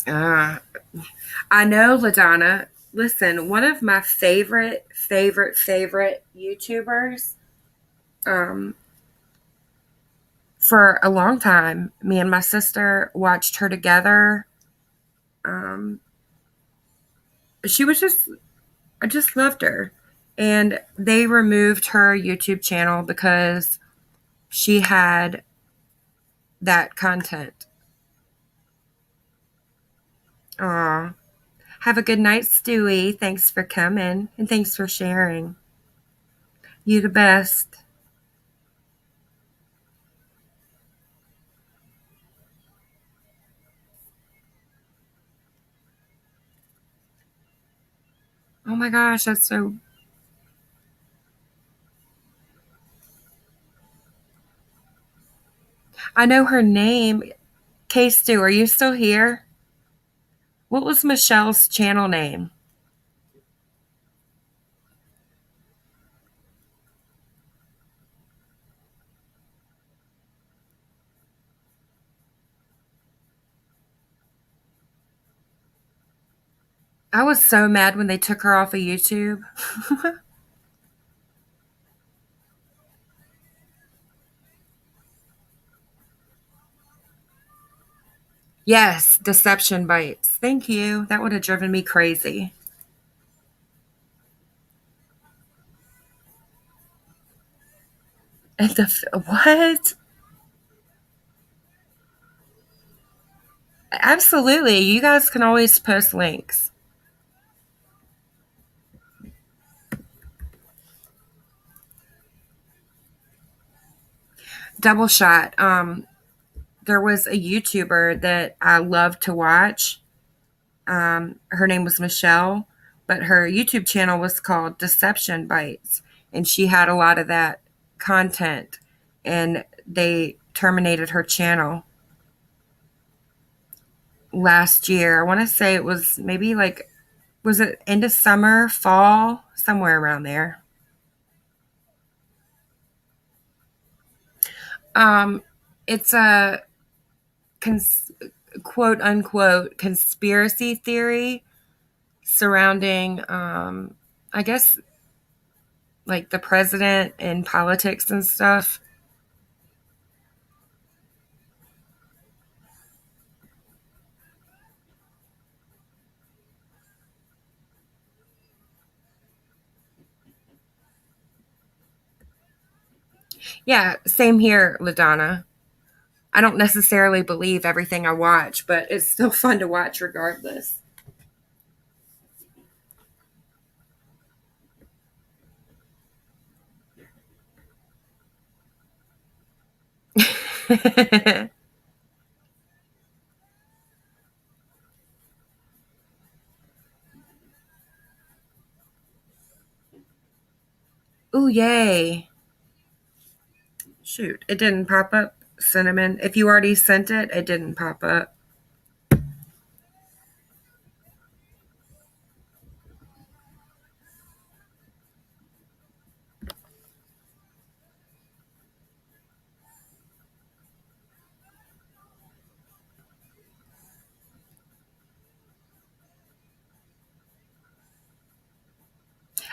Uh, I know, LaDonna. Listen, one of my favorite YouTubers, um, for a long time, me and my sister watched her together. Um, she was just, I just loved her. And they removed her YouTube channel because she had that content. Aw. Have a good night, Stewie. Thanks for coming and thanks for sharing. You the best. Oh my gosh, that's so. I know her name. K Stu, are you still here? What was Michelle's channel name? I was so mad when they took her off of YouTube. Yes, Deception Bites. Thank you. That would have driven me crazy. And what? Absolutely. You guys can always post links. Double shot. There was a YouTuber that I loved to watch. Her name was Michelle, but her YouTube channel was called Deception Bites, and she had a lot of that content, and they terminated her channel last year. I want to say it was maybe like, was it end of summer, fall, somewhere around there. Um, it's a cons- quote unquote conspiracy theory surrounding, I guess, like the president and politics and stuff. Yeah, same here, LaDonna. I don't necessarily believe everything I watch, but it's still fun to watch regardless. Ooh, yay. Shoot, it didn't pop up, Cinnamon. If you already sent it, it didn't pop up.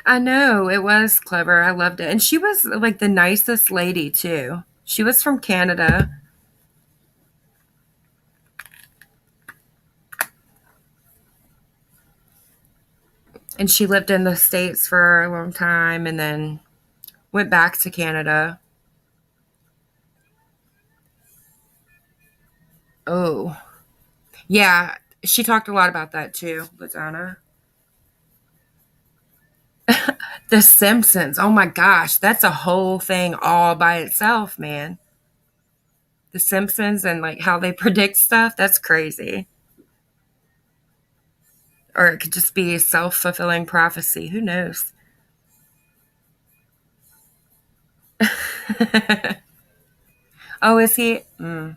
I know, it was clever. I loved it. And she was like the nicest lady, too. She was from Canada and she lived in the States for a long time and then went back to Canada. Oh, yeah. She talked a lot about that, too, Ladonna. The Simpsons. Oh my gosh, that's a whole thing all by itself, man. The Simpsons and like how they predict stuff, that's crazy. Or it could just be a self fulfilling prophecy. Who knows? Oh, is he? Mm.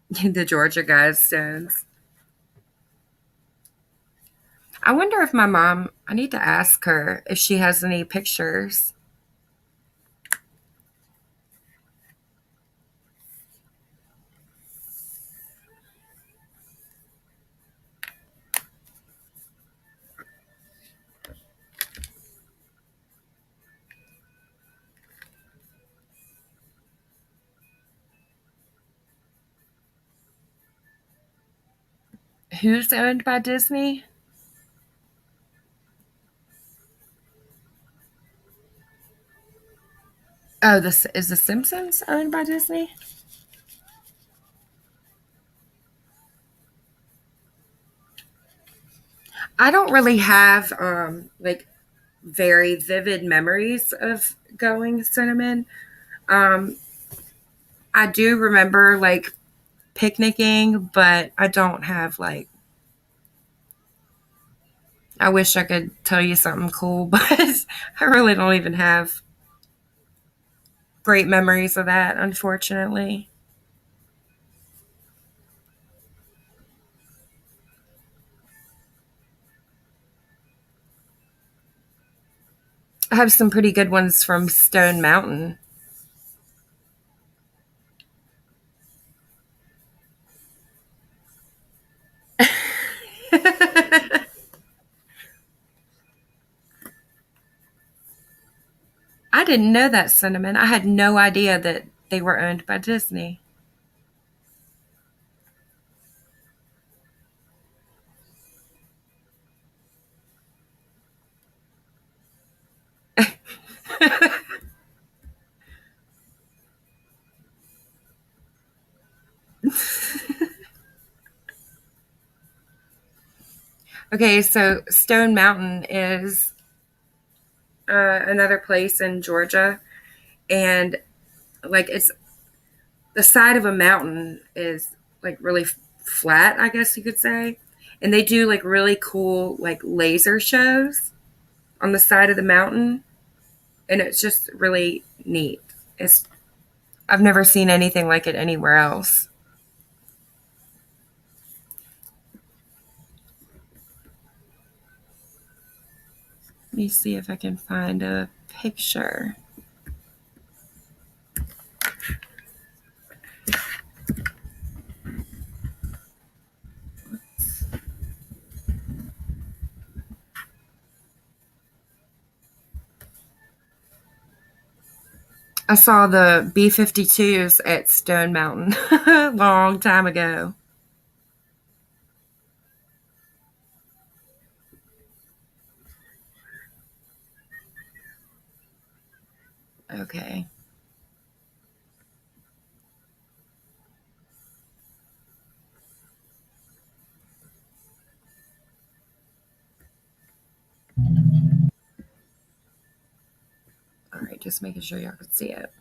The Georgia Guidestones. I wonder if my mom, I need to ask her if she has any pictures. Who's owned by Disney? Oh, this is The Simpsons owned by Disney? I don't really have like very vivid memories of going cinnamon. Um, I do remember like picnicking, but I don't have like. I wish I could tell you something cool, but I really don't even have great memories of that, unfortunately. I have some pretty good ones from Stone Mountain. I didn't know that cinnamon. I had no idea that they were owned by Disney. Okay, so Stone Mountain is another place in Georgia, and like it's the side of a mountain is like really flat, I guess you could say, and they do like really cool like laser shows on the side of the mountain, and it's just really neat. It's I've never seen anything like it anywhere else. Let me see if I can find a picture. I saw the B-52s at Stone Mountain a long time ago. Okay. All right, just making sure y'all can see it.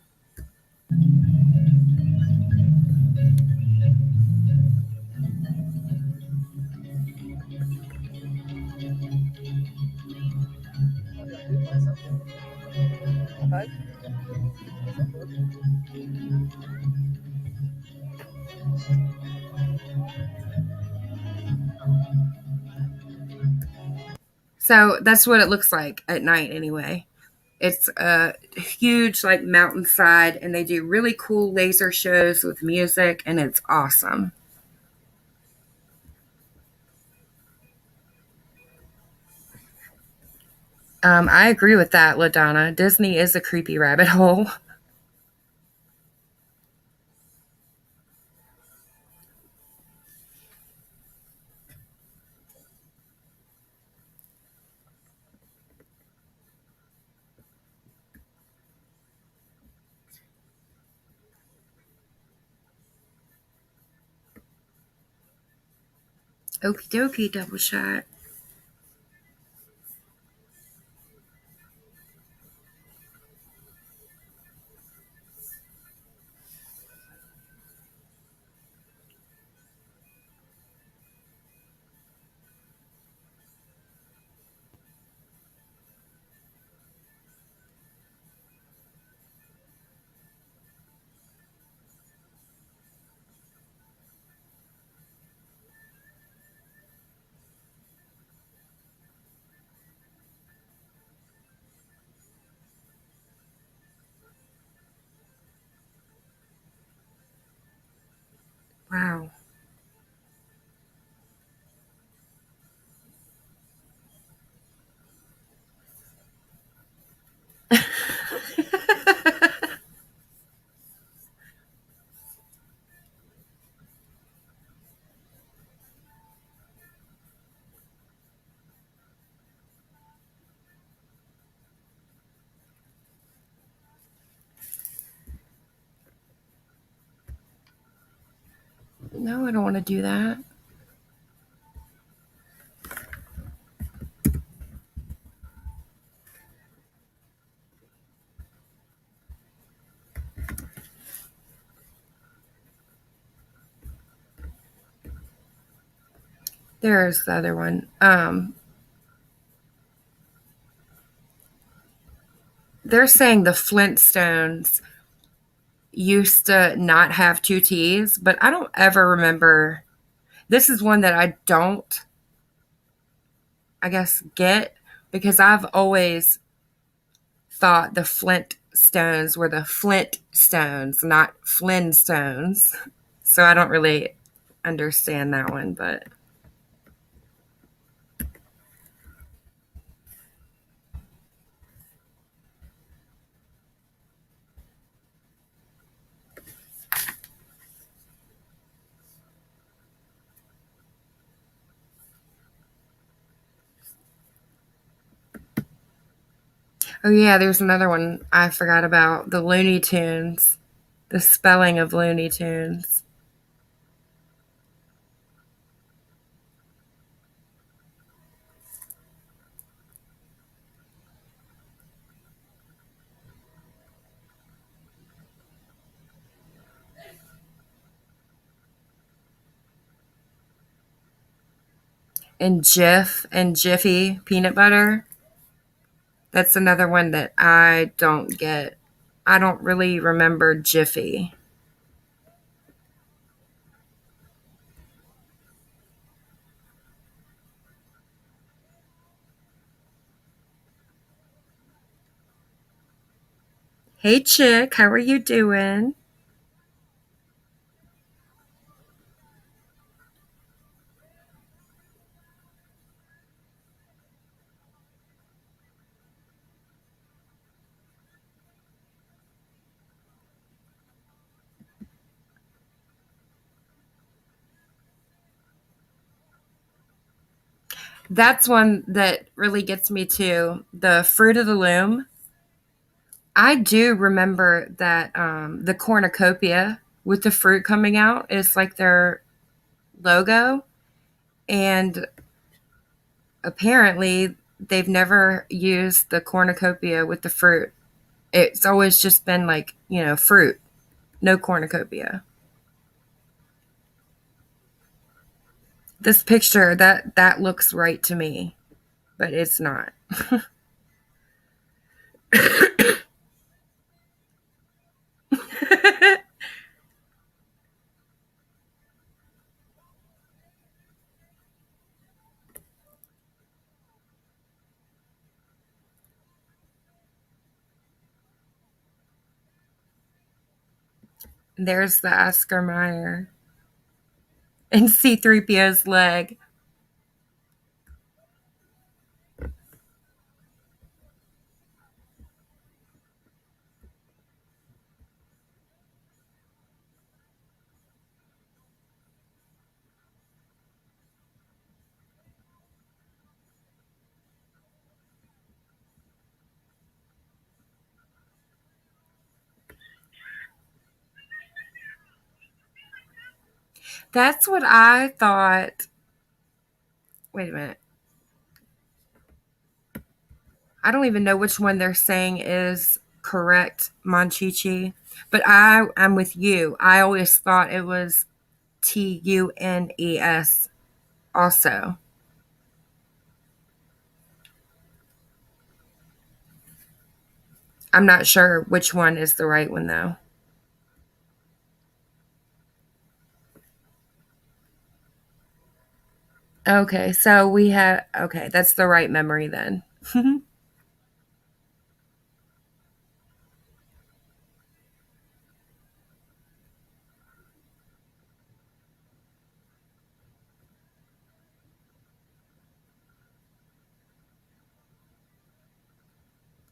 So that's what it looks like at night anyway. It's a huge like mountainside and they do really cool laser shows with music and it's awesome. I agree with that, LaDonna. Disney is a creepy rabbit hole. Okie dokie, double shot. No, I don't want to do that. There's the other one. They're saying the Flintstones used to not have two T's, but I don't ever remember. This is one that I don't, I guess, get because I've always thought the Flintstones were the Flintstones, not Flintstones. So I don't really understand that one, but oh yeah, there's another one I forgot about, the Looney Tunes, the spelling of Looney Tunes. And Jif and Jiffy peanut butter. That's another one that I don't get. I don't really remember Jiffy. Hey, chick, how are you doing? That's one that really gets me too. The Fruit of the Loom. I do remember that the cornucopia with the fruit coming out is like their logo. And apparently, they've never used the cornucopia with the fruit. It's always just been like, fruit, no cornucopia. This picture, that looks right to me, but it's not. There's the Oscar Mayer and C3PO's leg. That's what I thought. Wait a minute. I don't even know which one they're saying is correct, Monchichi. But I'm with you. I always thought it was Tunes also. I'm not sure which one is the right one though. Okay, so we have, okay, that's the right memory then.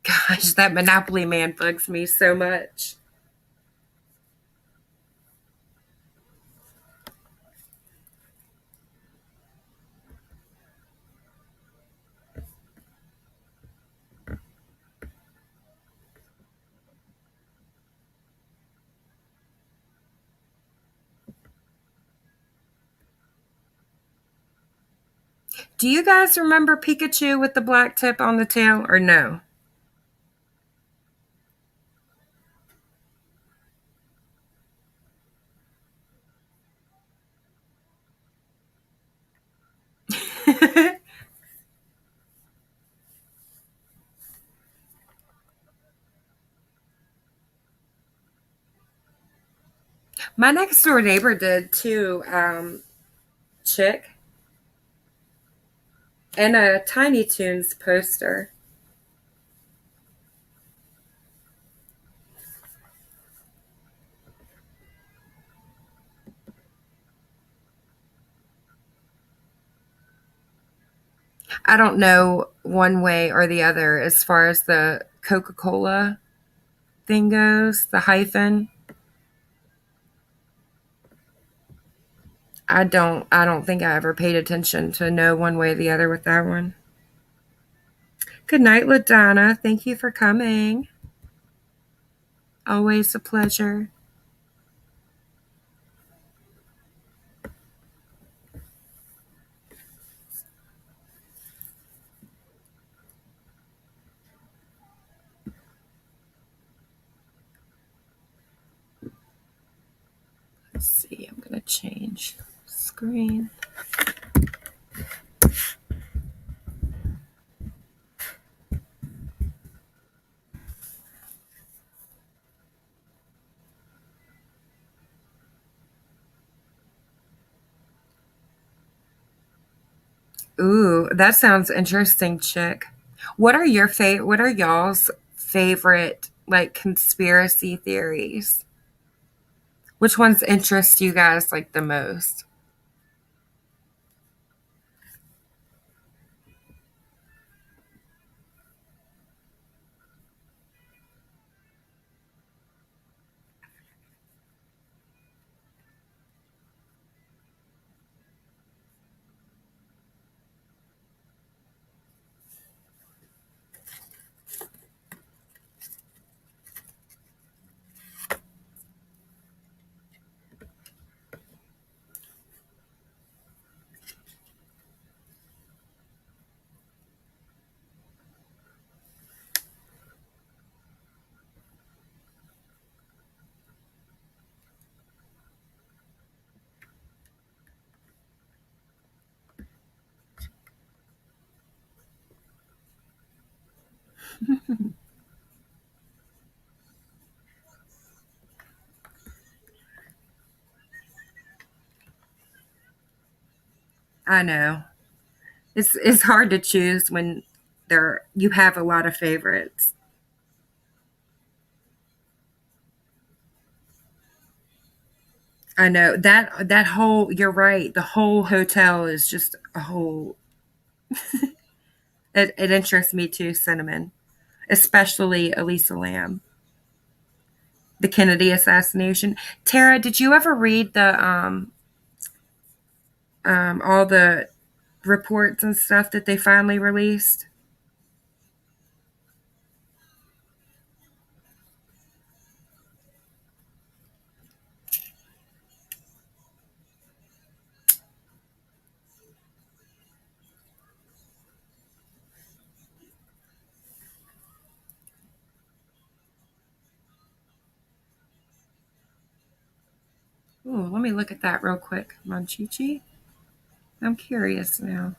Gosh, that Monopoly man bugs me so much. Do you guys remember Pikachu with the black tip on the tail or no? My next door neighbor did too, Chick, and a Tiny Toons poster. I don't know one way or the other as far as the Coca Cola thing goes, the hyphen. I don't think I ever paid attention to know one way or the other with that one. Good night, LaDonna. Thank you for coming. Always a pleasure. Let's see, I'm gonna change screen. Ooh, that sounds interesting, Chick. What are y'all's favorite like conspiracy theories? Which ones interest you guys like the most? I know. It's hard to choose when you have a lot of favorites. I know that whole you're right. The whole hotel is just a whole it interests me too, Cinnamon. Especially Elisa Lamb. The Kennedy assassination. Tara, did you ever read the all the reports and stuff that they finally released? Ooh, let me look at that real quick, Monchichi. I'm curious now.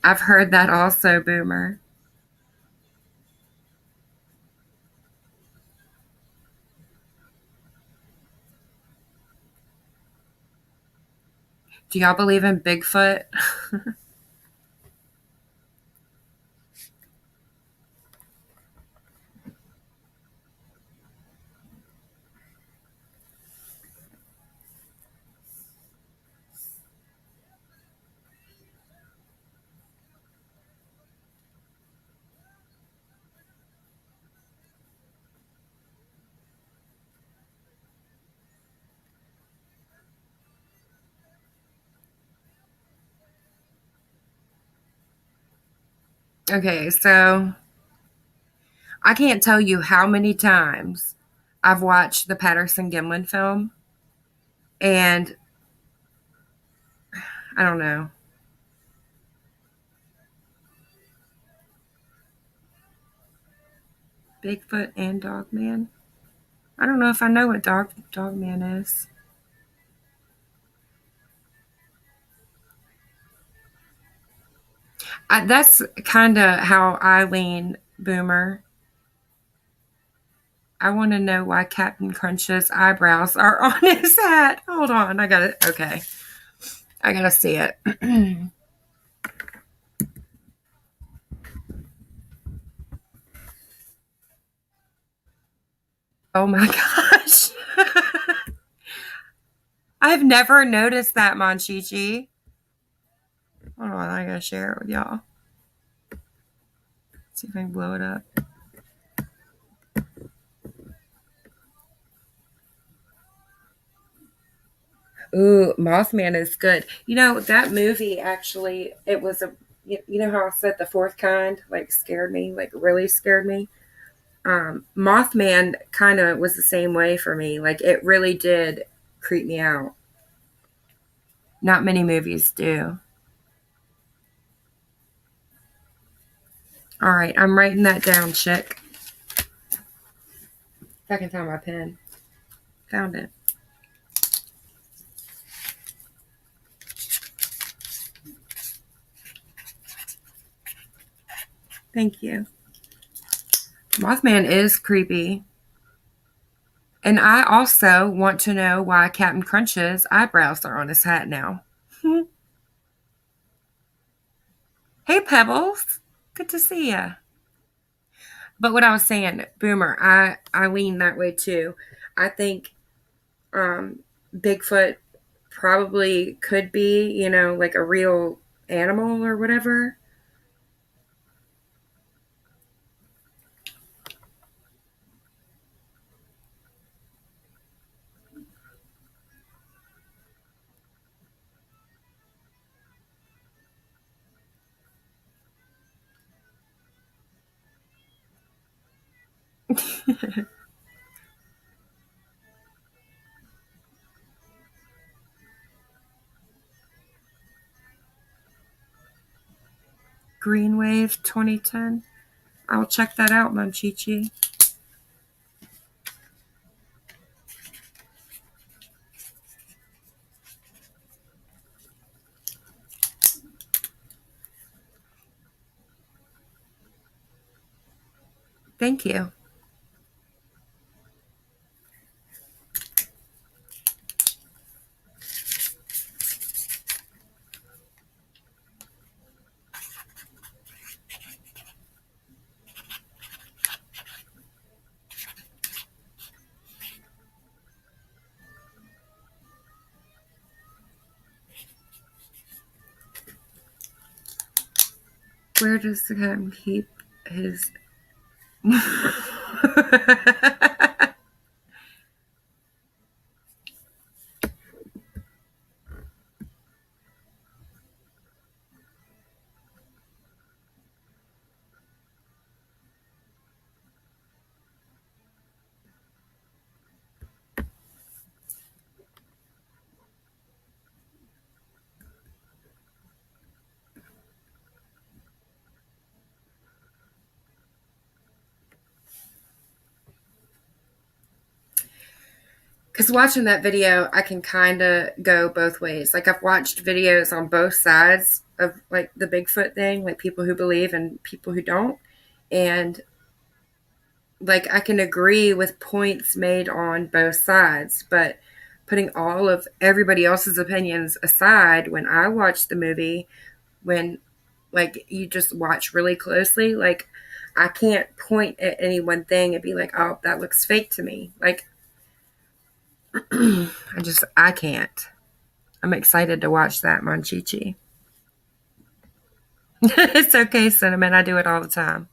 I've heard that also, Boomer. Do y'all believe in Bigfoot? Okay, so I can't tell you how many times I've watched the Patterson Gimlin film, and I don't know. Bigfoot and Dogman. I don't know if I know what Dogman is. That's kind of how I lean, Boomer. I want to know why Captain Crunch's eyebrows are on his hat. Hold on, I got it. Okay, I gotta see it. Oh my gosh. I've never noticed that, Monchichi. Hold on, I gotta share it with y'all. See if I can blow it up. Ooh, Mothman is good. You know, that movie actually, it was a, you know how I said the fourth kind, like scared me, like really scared me? Mothman kind of was the same way for me. Like it really did creep me out. Not many movies do. All right, I'm writing that down, chick. If I can find my pen. Found it. Thank you. Mothman is creepy. And I also want to know why Captain Crunch's eyebrows are on his hat now. Hey, Pebbles. Good to see ya. But what I was saying, Boomer, I lean that way too. I think um, Bigfoot probably could be, you know, like a real animal or whatever. Green Wave 2010. I'll check that out, Monchichi. Thank you. Where does the cat keep his. Because watching that video, I can kind of go both ways. Like, I've watched videos on both sides of, like, the Bigfoot thing, like people who believe and people who don't. And, like, I can agree with points made on both sides. But putting all of everybody else's opinions aside, when I watched the movie, when, like, you just watch really closely, like, I can't point at any one thing and be like, oh, that looks fake to me. Like, I can't. I'm excited to watch that, Monchichi. It's okay, Cinnamon. I do it all the time.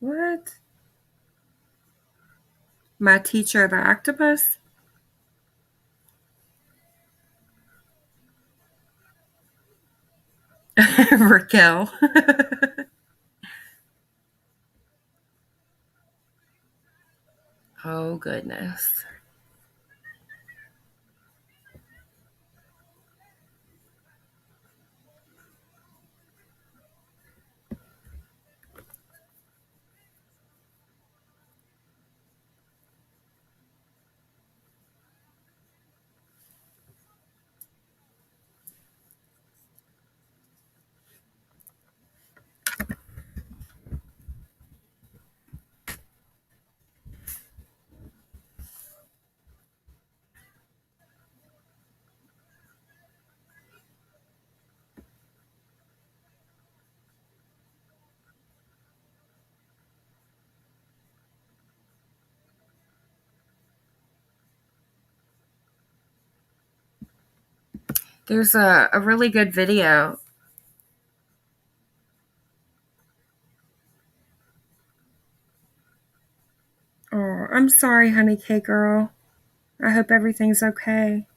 What? My teacher, the octopus? Raquel. Oh, goodness. There's a really good video. Oh, I'm sorry, honey cake girl. I hope everything's okay.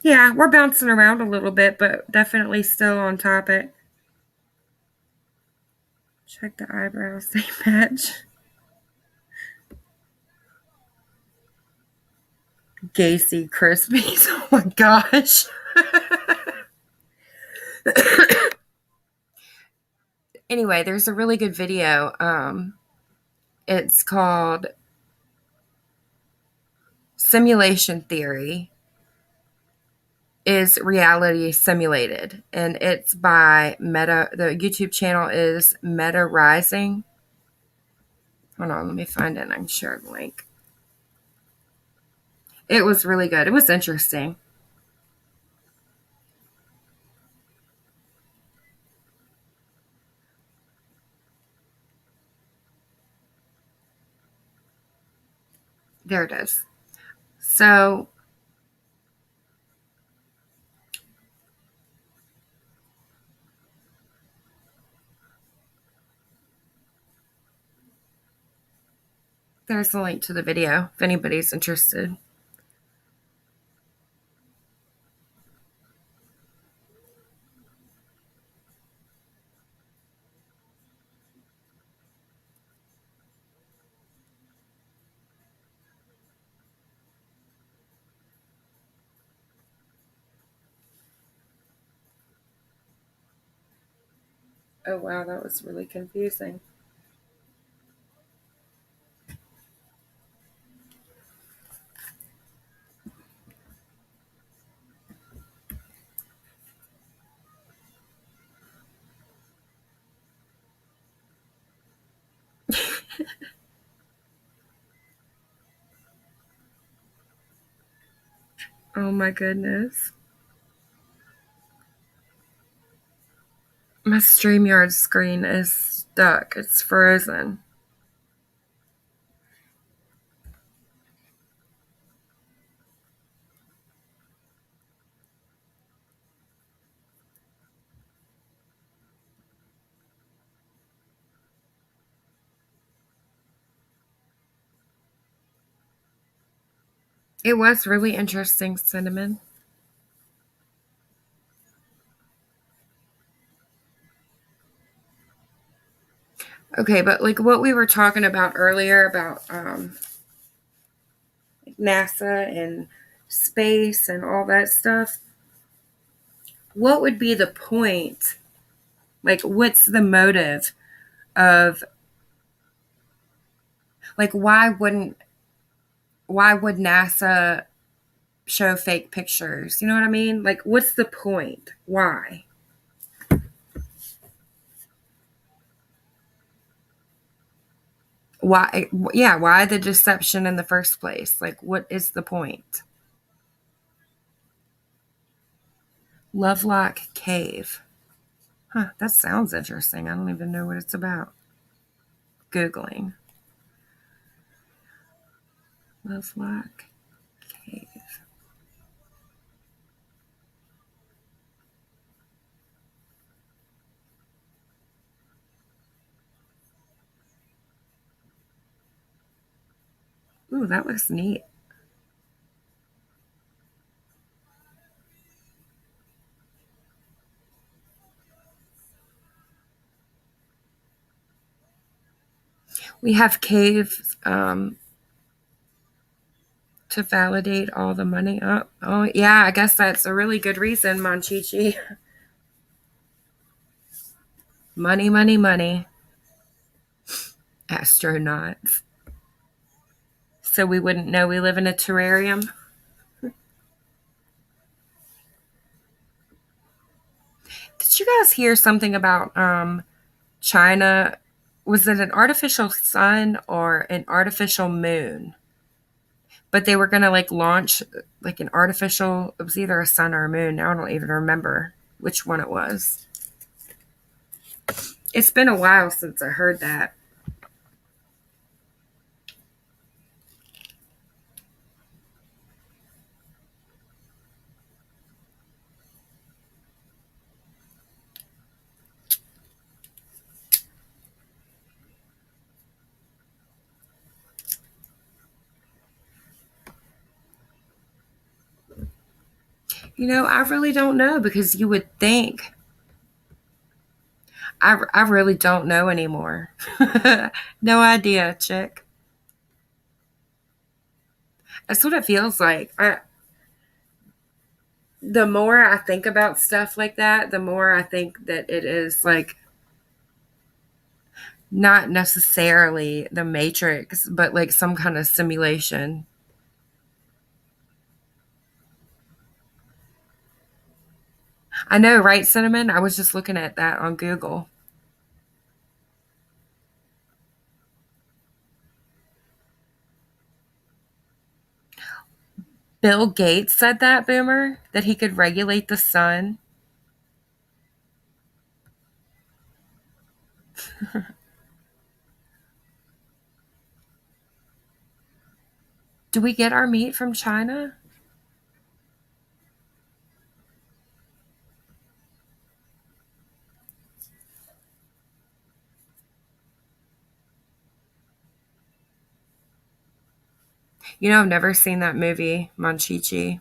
Yeah, we're bouncing around a little bit, but definitely still on topic. Check the eyebrows, they match. Gacy Krispies. Oh my gosh. Anyway, there's a really good video. It's called Simulation Theory is Reality Simulated, and it's by Meta. The YouTube channel is Meta Rising. Hold on, let me find it and I can share the link. It was really good. It was interesting. There it is. So there's the link to the video if anybody's interested. Oh wow, that was really confusing. Oh my goodness. My StreamYard screen is stuck. It's frozen. It was really interesting, Cinnamon. Okay, but like what we were talking about earlier about NASA and space and all that stuff, what would be the point? Like, what's the motive of, like, why would NASA show fake pictures? You know what I mean? Like, what's the point? Why? Why? Yeah, why the deception in the first place? Like, what is the point? Lovelock Cave. Huh, that sounds interesting. I don't even know what it's about. Googling. Lovelock Cave. Oh, that looks neat. We have caves to validate all the money. Oh, yeah, I guess that's a really good reason, Monchichi. Money, money, money. Astronauts. So we wouldn't know we live in a terrarium. Did you guys hear something about China? Was it an artificial sun or an artificial moon? But they were gonna like launch like an artificial. It was either a sun or a moon. Now I don't even remember which one it was. It's been a while since I heard that. I really don't know because you would think. I really don't know anymore. No idea, chick. That's what it feels like. The more I think about stuff like that, the more I think that it is like not necessarily the Matrix, but like some kind of simulation. I know, right, Cinnamon? I was just looking at that on Google. Bill Gates said that, Boomer, that he could regulate the sun. Do we get our meat from China? I've never seen that movie, Monchichi.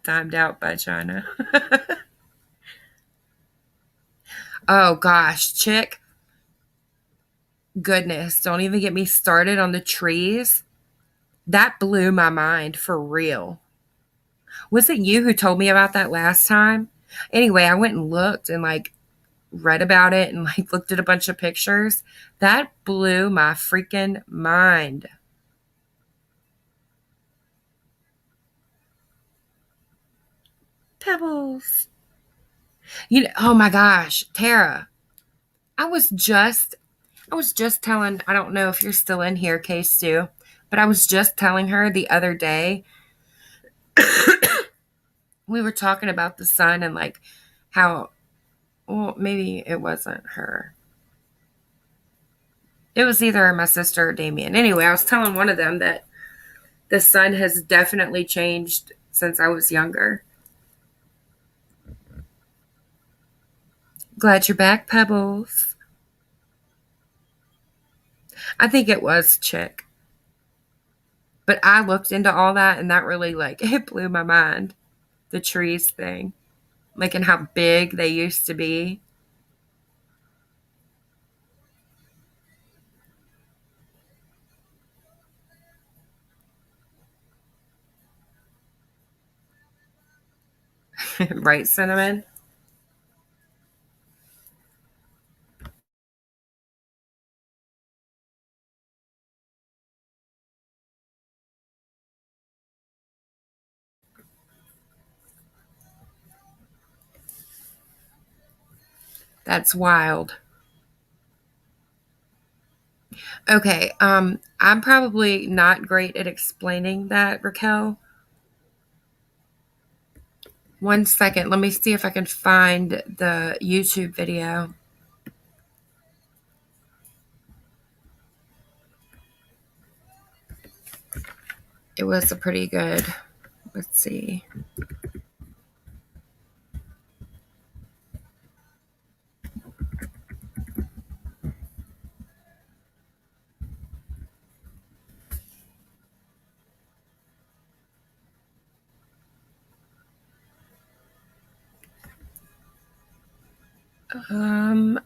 Timed out by China. Oh gosh, chick. Goodness, don't even get me started on the trees. That blew my mind for real. Was it you who told me about that last time? Anyway, I went and looked and like read about it and like looked at a bunch of pictures. That blew my freaking mind. Pebbles. Oh my gosh, Tara. I was just telling, I don't know if you're still in here, K-Stu, but I was just telling her the other day, we were talking about the sun and like how, well, maybe it wasn't her. It was either my sister or Damien. Anyway, I was telling one of them that the sun has definitely changed since I was younger. Glad you're back, Pebbles. I think it was Chick. But I looked into all that and that really like it blew my mind. The trees thing. Like and how big they used to be. Right, Cinnamon? That's wild. Okay, I'm probably not great at explaining that, Raquel. One second, let me see if I can find the YouTube video. It was a pretty good, let's see. Um,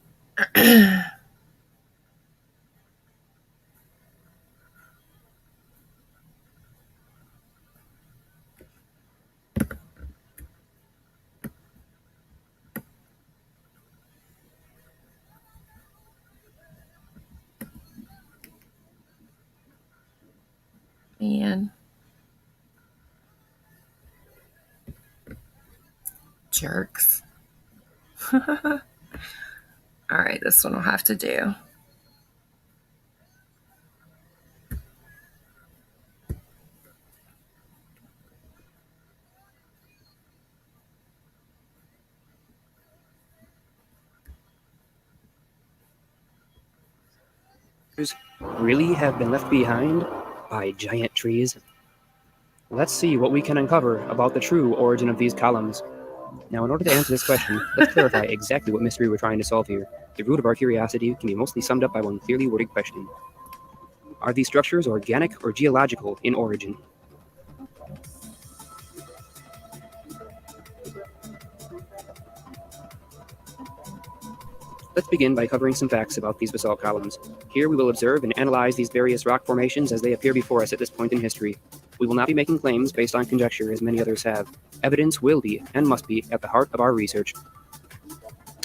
man. Jerks. All right, this one will have to do. Really have been left behind by giant trees? Let's see what we can uncover about the true origin of these columns. Now, in order to answer this question, let's clarify exactly what mystery we're trying to solve here. The root of our curiosity can be mostly summed up by one clearly worded question. Are these structures organic or geological in origin? Let's begin by covering some facts about these basalt columns. Here we will observe and analyze these various rock formations as they appear before us at this point in history. We will not be making claims based on conjecture as many others have. Evidence will be, and must be, at the heart of our research.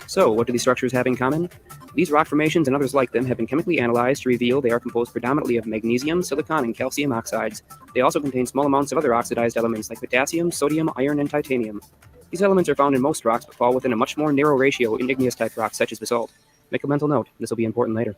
So, what do these structures have in common? These rock formations and others like them have been chemically analyzed to reveal they are composed predominantly of magnesium, silicon, and calcium oxides. They also contain small amounts of other oxidized elements like potassium, sodium, iron, and titanium. These elements are found in most rocks but fall within a much more narrow ratio in igneous-type rocks such as basalt. Make a mental note, this will be important later.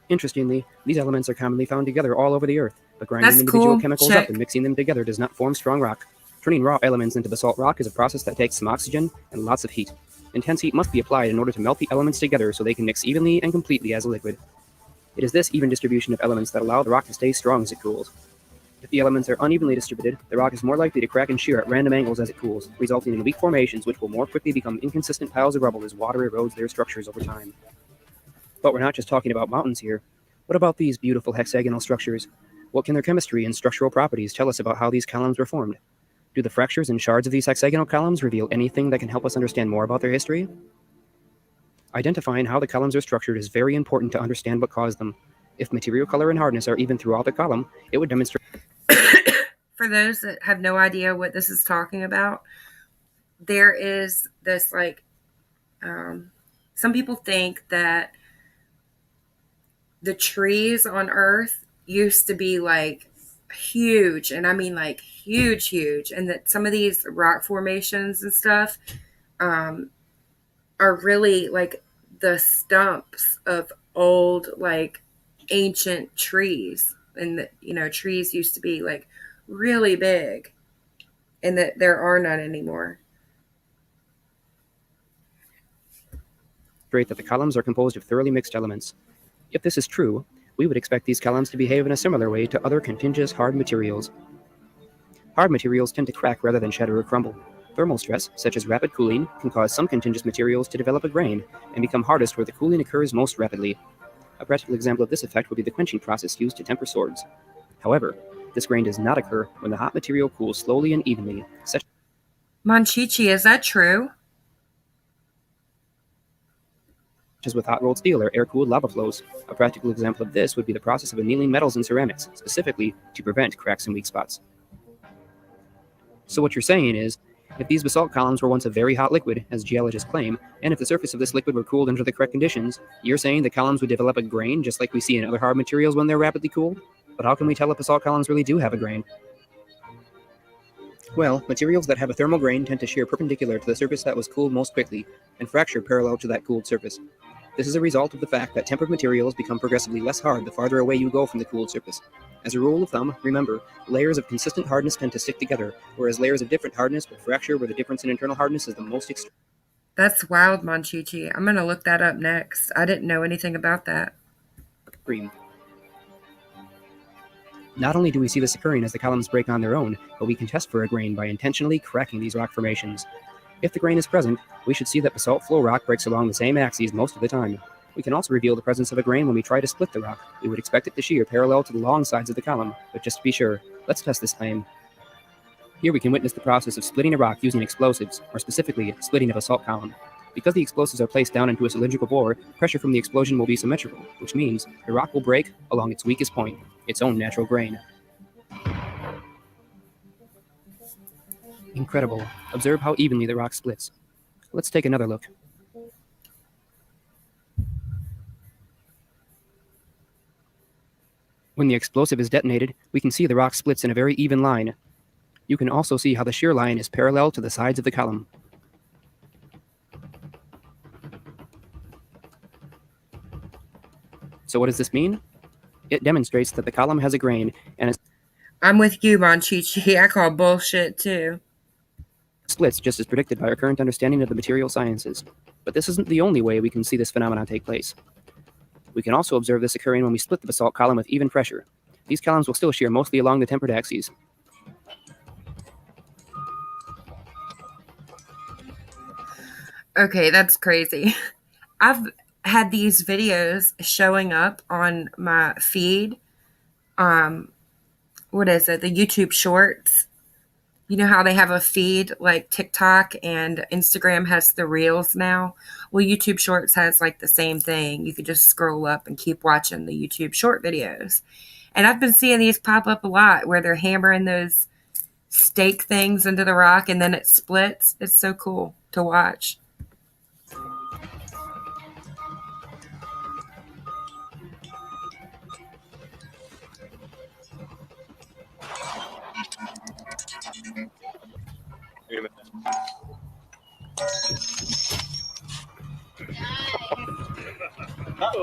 Interestingly, these elements are commonly found together all over the Earth, but grinding That's individual cool. chemicals Check. up and mixing them together does not form strong rock. Turning raw elements into basalt rock is a process that takes some oxygen and lots of heat. Intense heat must be applied in order to melt the elements together so they can mix evenly and completely as a liquid. It is this even distribution of elements that allow the rock to stay strong as it cools. If the elements are unevenly distributed, the rock is more likely to crack and shear at random angles as it cools, resulting in weak formations which will more quickly become inconsistent piles of rubble as water erodes their structures over time. But we're not just talking about mountains here. What about these beautiful hexagonal structures? What can their chemistry and structural properties tell us about how these columns were formed? Do the fractures and shards of these hexagonal columns reveal anything that can help us understand more about their history? Identifying how the columns are structured is very important to understand what caused them. If material color and hardness are even throughout the column, it would demonstrate. For those that have no idea what this is talking about, there is this some people think that the trees on Earth used to be like huge, and I mean like huge, and that some of these rock formations and stuff are really like the stumps of old like ancient trees, and that trees used to be like really big, and that there are none anymore. That the columns are composed of thoroughly mixed elements. If this is true, we would expect these columns to behave in a similar way to other continuous hard materials. Hard materials tend to crack rather than shatter or crumble. Thermal stress, such as rapid cooling, can cause some continuous materials to develop a grain and become hardest where the cooling occurs most rapidly. A practical example of this effect would be the quenching process used to temper swords. However, this grain does not occur when the hot material cools slowly and evenly, such Monchichi, is that true? as with hot rolled steel or air-cooled lava flows. A practical example of this would be the process of annealing metals in ceramics, specifically to prevent cracks and weak spots. So what you're saying is, if these basalt columns were once a very hot liquid, as geologists claim, and if the surface of this liquid were cooled under the correct conditions, you're saying the columns would develop a grain just like we see in other hard materials when they're rapidly cooled? But how can we tell if basalt columns really do have a grain? Well, materials that have a thermal grain tend to shear perpendicular to the surface that was cooled most quickly, and fracture parallel to that cooled surface. This is a result of the fact that tempered materials become progressively less hard the farther away you go from the cooled surface. As a rule of thumb, remember, layers of consistent hardness tend to stick together, whereas layers of different hardness will fracture where the difference in internal hardness is the most extreme. That's wild, Monchichi. I'm going to look that up next. I didn't know anything about that. Not only do we see this occurring as the columns break on their own, but we can test for a grain by intentionally cracking these rock formations. If the grain is present, we should see that basalt flow rock breaks along the same axes most of the time. We can also reveal the presence of a grain when we try to split the rock. We would expect it to shear parallel to the long sides of the column, but just to be sure, let's test this claim. Here we can witness the process of splitting a rock using explosives, or specifically, splitting a basalt column. Because the explosives are placed down into a cylindrical bore, pressure from the explosion will be symmetrical, which means the rock will break along its weakest point, its own natural grain. Incredible. Observe how evenly the rock splits. Let's take another look. When the explosive is detonated, we can see the rock splits in a very even line. You can also see how the shear line is parallel to the sides of the column. So what does this mean? It demonstrates that the column has a grain and is I'm with you, Monchichi. I call bullshit too. splits just as predicted by our current understanding of the material sciences. But this isn't the only way we can see this phenomenon take place. We can also observe this occurring when we split the basalt column with even pressure. These columns will still shear mostly along the tempered axes. Okay, that's crazy. I've had these videos showing up on my feed. What is it? The YouTube Shorts. You know how they have a feed like TikTok and Instagram has the Reels now? Well, YouTube Shorts has like the same thing. You could just scroll up and keep watching the YouTube short videos. And I've been seeing these pop up a lot where they're hammering those stake things into the rock and then it splits. It's so cool to watch.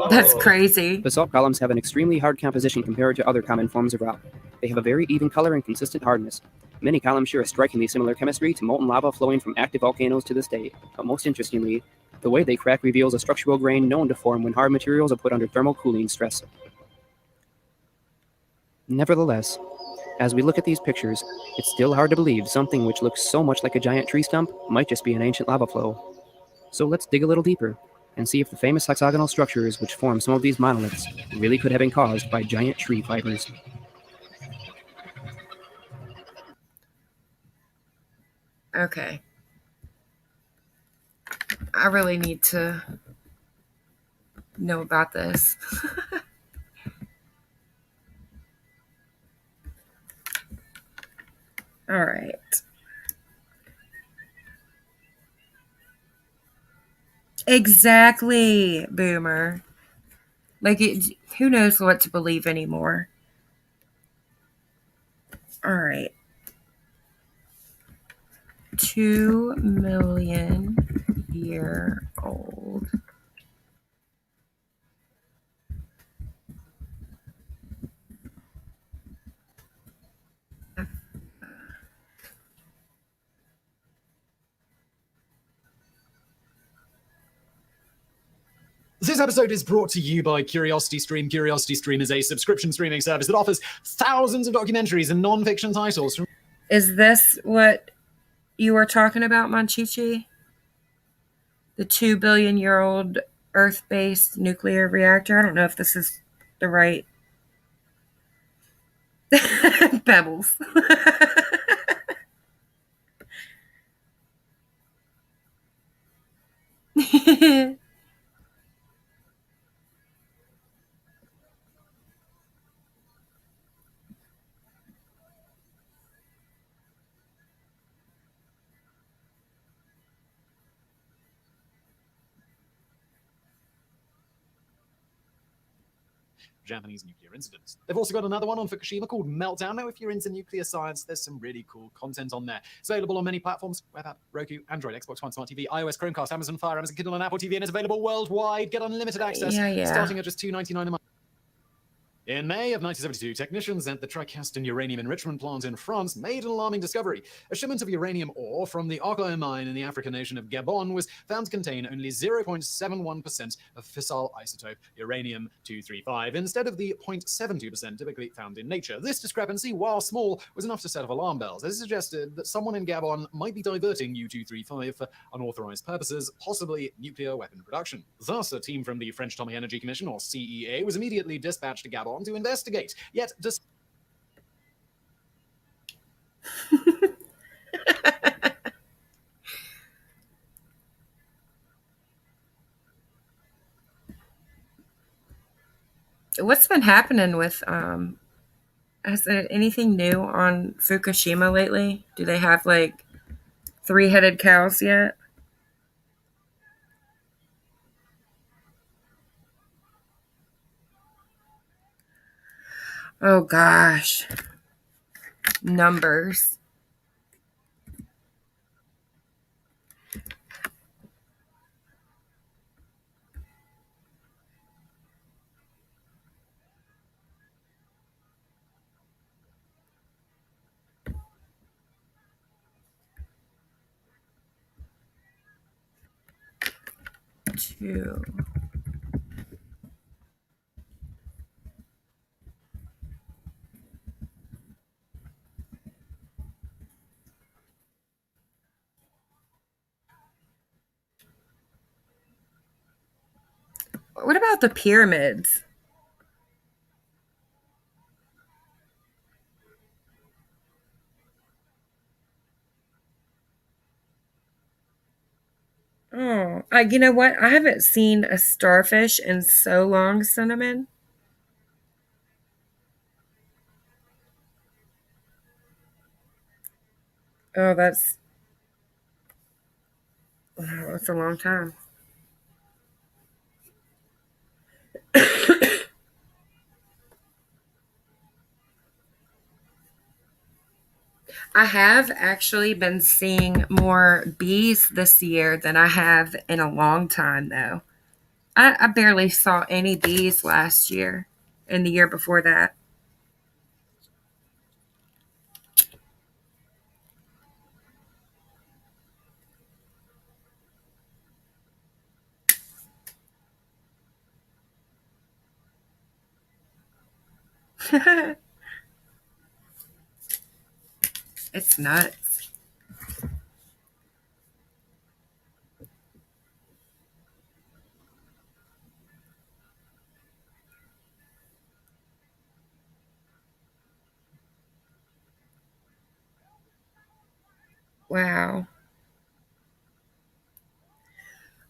That's crazy. Basalt columns have an extremely hard composition compared to other common forms of rock. They have a very even color and consistent hardness. Many columns share a strikingly similar chemistry to molten lava flowing from active volcanoes to this day. But most interestingly, the way they crack reveals a structural grain known to form when hard materials are put under thermal cooling stress. Nevertheless, as we look at these pictures, it's still hard to believe something which looks so much like a giant tree stump might just be an ancient lava flow. So let's dig a little deeper and see if the famous hexagonal structures which form some of these monoliths really could have been caused by giant tree fibers. Okay. I really need to know about this. All right. Exactly, Boomer. Like, who knows what to believe anymore? All right. 2 million year old. This episode is brought to you by CuriosityStream. CuriosityStream is a subscription streaming service that offers thousands of documentaries and non-fiction titles from... Is this what you were talking about, Monchichi? The 2 billion year old Earth-based nuclear reactor? I don't know if this is the right... Pebbles. Japanese nuclear incidents. They've also got another one on Fukushima called Meltdown. Now, if you're into nuclear science, there's some really cool content on there. It's available on many platforms: web app, Roku, Android, Xbox One, Smart TV, iOS, Chromecast, Amazon Fire, Amazon Kindle, and Apple TV, and it's available worldwide. Get unlimited access, starting at just $2.99 a month. In May of 1972, technicians at the Tricastin uranium enrichment plant in France made an alarming discovery. A shipment of uranium ore from the Archaeological mine in the African nation of Gabon was found to contain only 0.71% of fissile isotope uranium-235, instead of the 0.72% typically found in nature. This discrepancy, while small, was enough to set off alarm bells, as it suggested that someone in Gabon might be diverting U-235 for unauthorized purposes, possibly nuclear weapon production. Thus, a team from the French Atomic Energy Commission, or CEA, was immediately dispatched to Gabon to investigate. Yet, What's been happening with has there anything new on Fukushima lately? Do they have like three-headed cows yet? Oh gosh. Numbers. Two. What about the pyramids? Oh, you know what? I haven't seen a starfish in so long, Cinnamon. Oh, that's a long time. I have actually been seeing more bees this year than I have in a long time, though. I barely saw any bees last year and the year before that. It's nuts. Wow.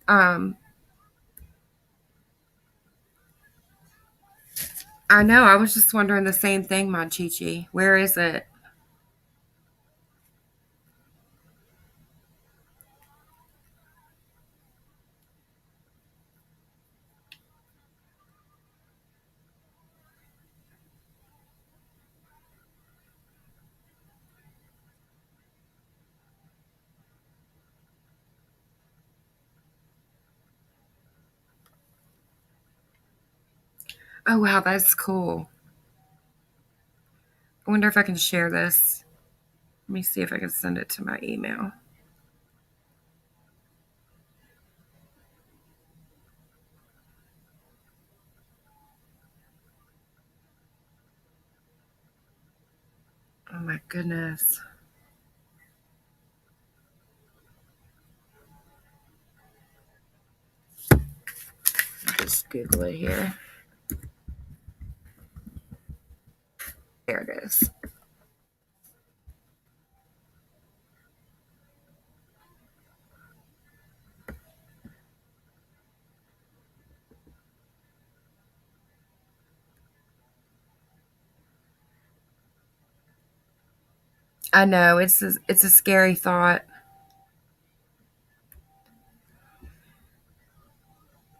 Um, I know. I was just wondering the same thing, Monchichi. Where is it? Oh, wow. That's cool. I wonder if I can share this. Let me see if I can send it to my email. Oh, my goodness. I'll just Google it here. There it is. I know it's a scary thought.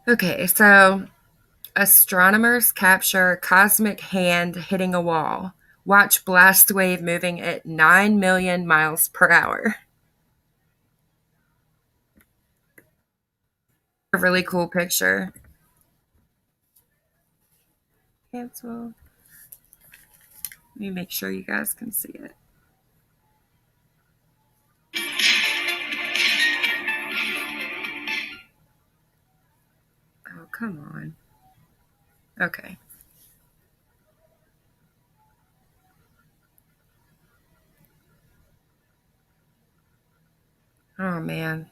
Okay, so astronomers capture cosmic hand hitting a wall. Watch blast wave moving at 9 million miles per hour. A really cool picture. Cancel. Let me make sure you guys can see it. Oh, come on. Okay. Oh, man.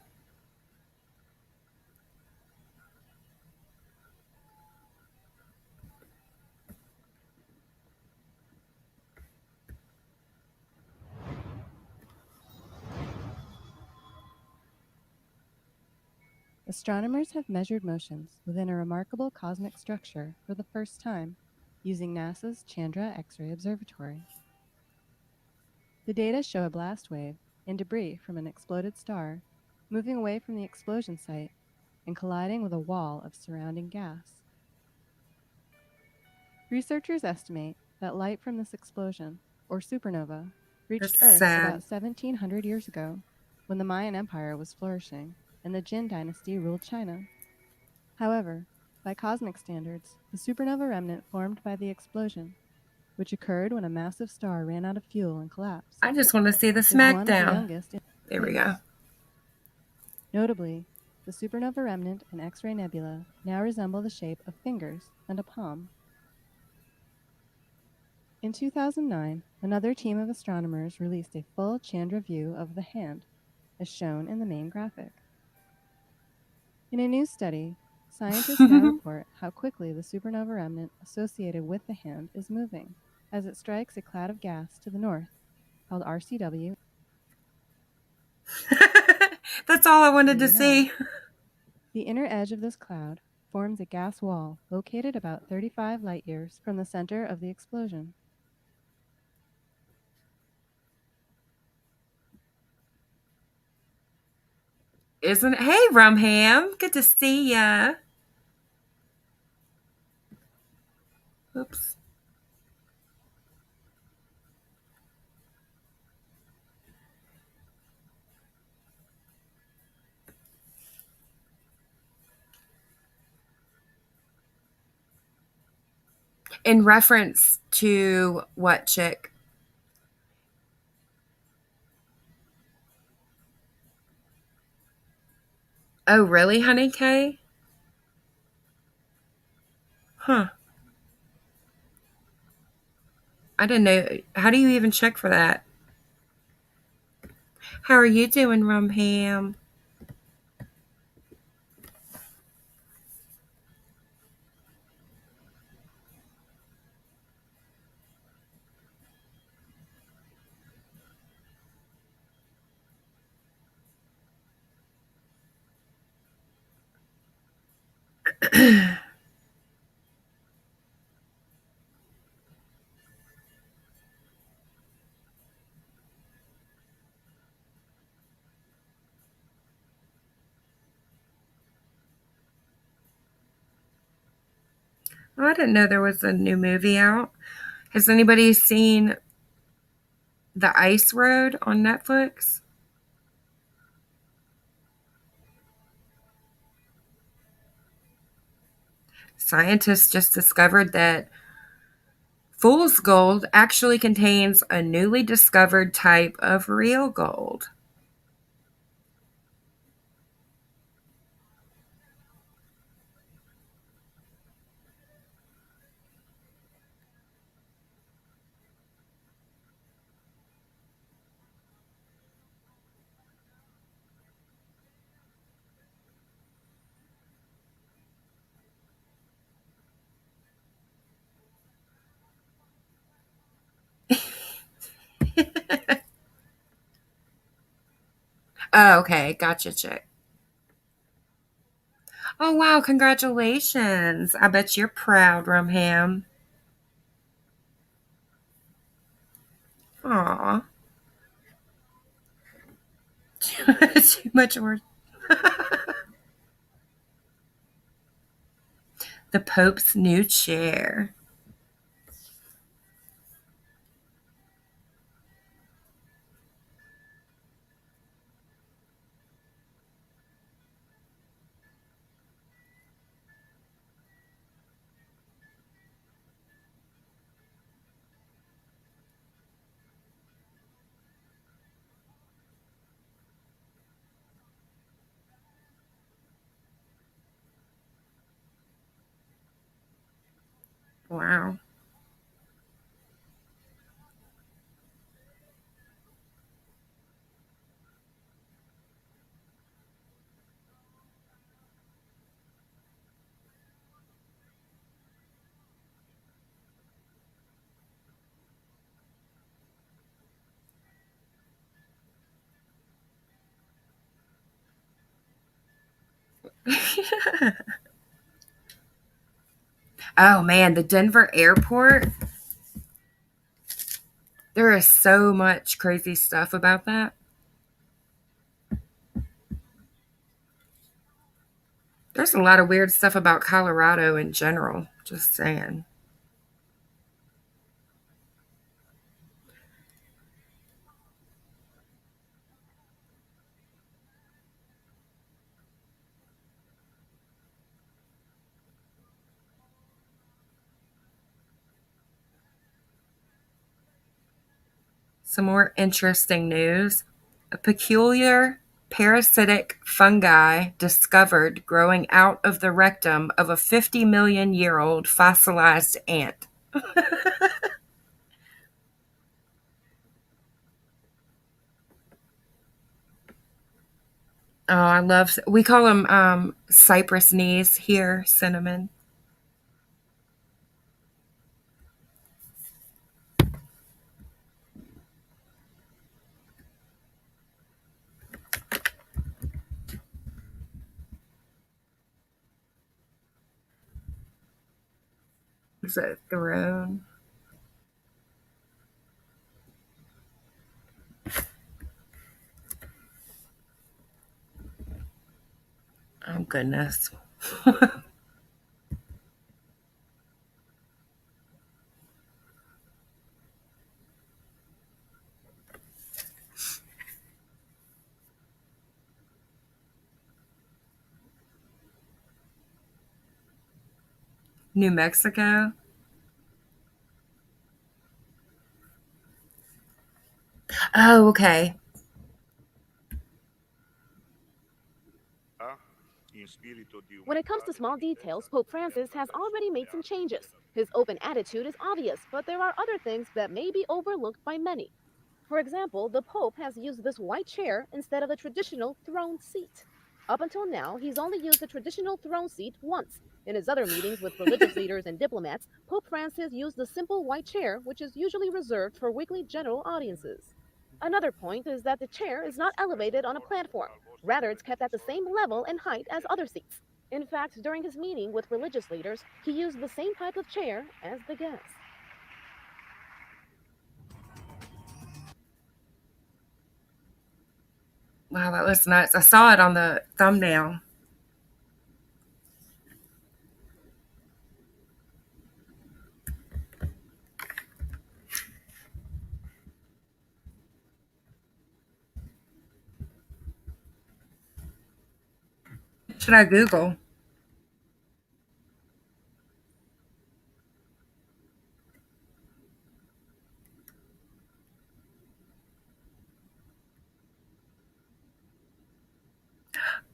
Astronomers have measured motions within a remarkable cosmic structure for the first time using NASA's Chandra X-ray Observatory. The data show a blast wave and debris from an exploded star moving away from the explosion site and colliding with a wall of surrounding gas. Researchers estimate that light from this explosion, or supernova, reached That's Earth sad. about 1700 years ago when the Mayan Empire was flourishing and the Jin dynasty ruled China. However, by cosmic standards, the supernova remnant formed by the explosion, which occurred when a massive star ran out of fuel and collapsed, I just want to see the is one of the SmackDown. youngest in There we space. go. Notably, the supernova remnant and X-ray nebula now resemble the shape of fingers and a palm. In 2009, another team of astronomers released a full Chandra view of the hand, as shown in the main graphic. In a new study, scientists now report how quickly the supernova remnant associated with the hand is moving, as it strikes a cloud of gas to the north, called RCW. That's all I wanted to see. The inner edge of this cloud forms a gas wall located about 35 light years from the center of the explosion. Isn't it? Hey, Rumham. Good to see ya. Oops. In reference to what, chick? Oh, really, Honey K? Huh. I didn't know. How do you even check for that? How are you doing, Rumham? Oh, I didn't know there was a new movie out. Has anybody seen The Ice Road on Netflix? Scientists just discovered that fool's gold actually contains a newly discovered type of real gold. Oh, okay. Gotcha, chick. Oh, wow. Congratulations. I bet you're proud, Rumham. Aw. Too much work. The Pope's new chair. Wow. Oh man, the Denver airport. There is so much crazy stuff about that. There's a lot of weird stuff about Colorado in general. Just saying. Some more interesting news. A peculiar parasitic fungi discovered growing out of the rectum of a 50 million year old fossilized ant. Oh, I love, we call them cypress knees here, cinnamon. Is it throne? Oh, goodness. New Mexico? Oh, okay. When it comes to small details, Pope Francis has already made some changes. His open attitude is obvious, but there are other things that may be overlooked by many. For example, the Pope has used this white chair instead of the traditional throne seat. Up until now, he's only used the traditional throne seat once. In his other meetings with religious leaders and diplomats, Pope Francis used the simple white chair, which is usually reserved for weekly general audiences. Another point is that the chair is not elevated on a platform. Rather, it's kept at the same level and height as other seats. In fact, during his meeting with religious leaders, he used the same type of chair as the guests. Wow, that was nuts. I saw it on the thumbnail. Should I Google?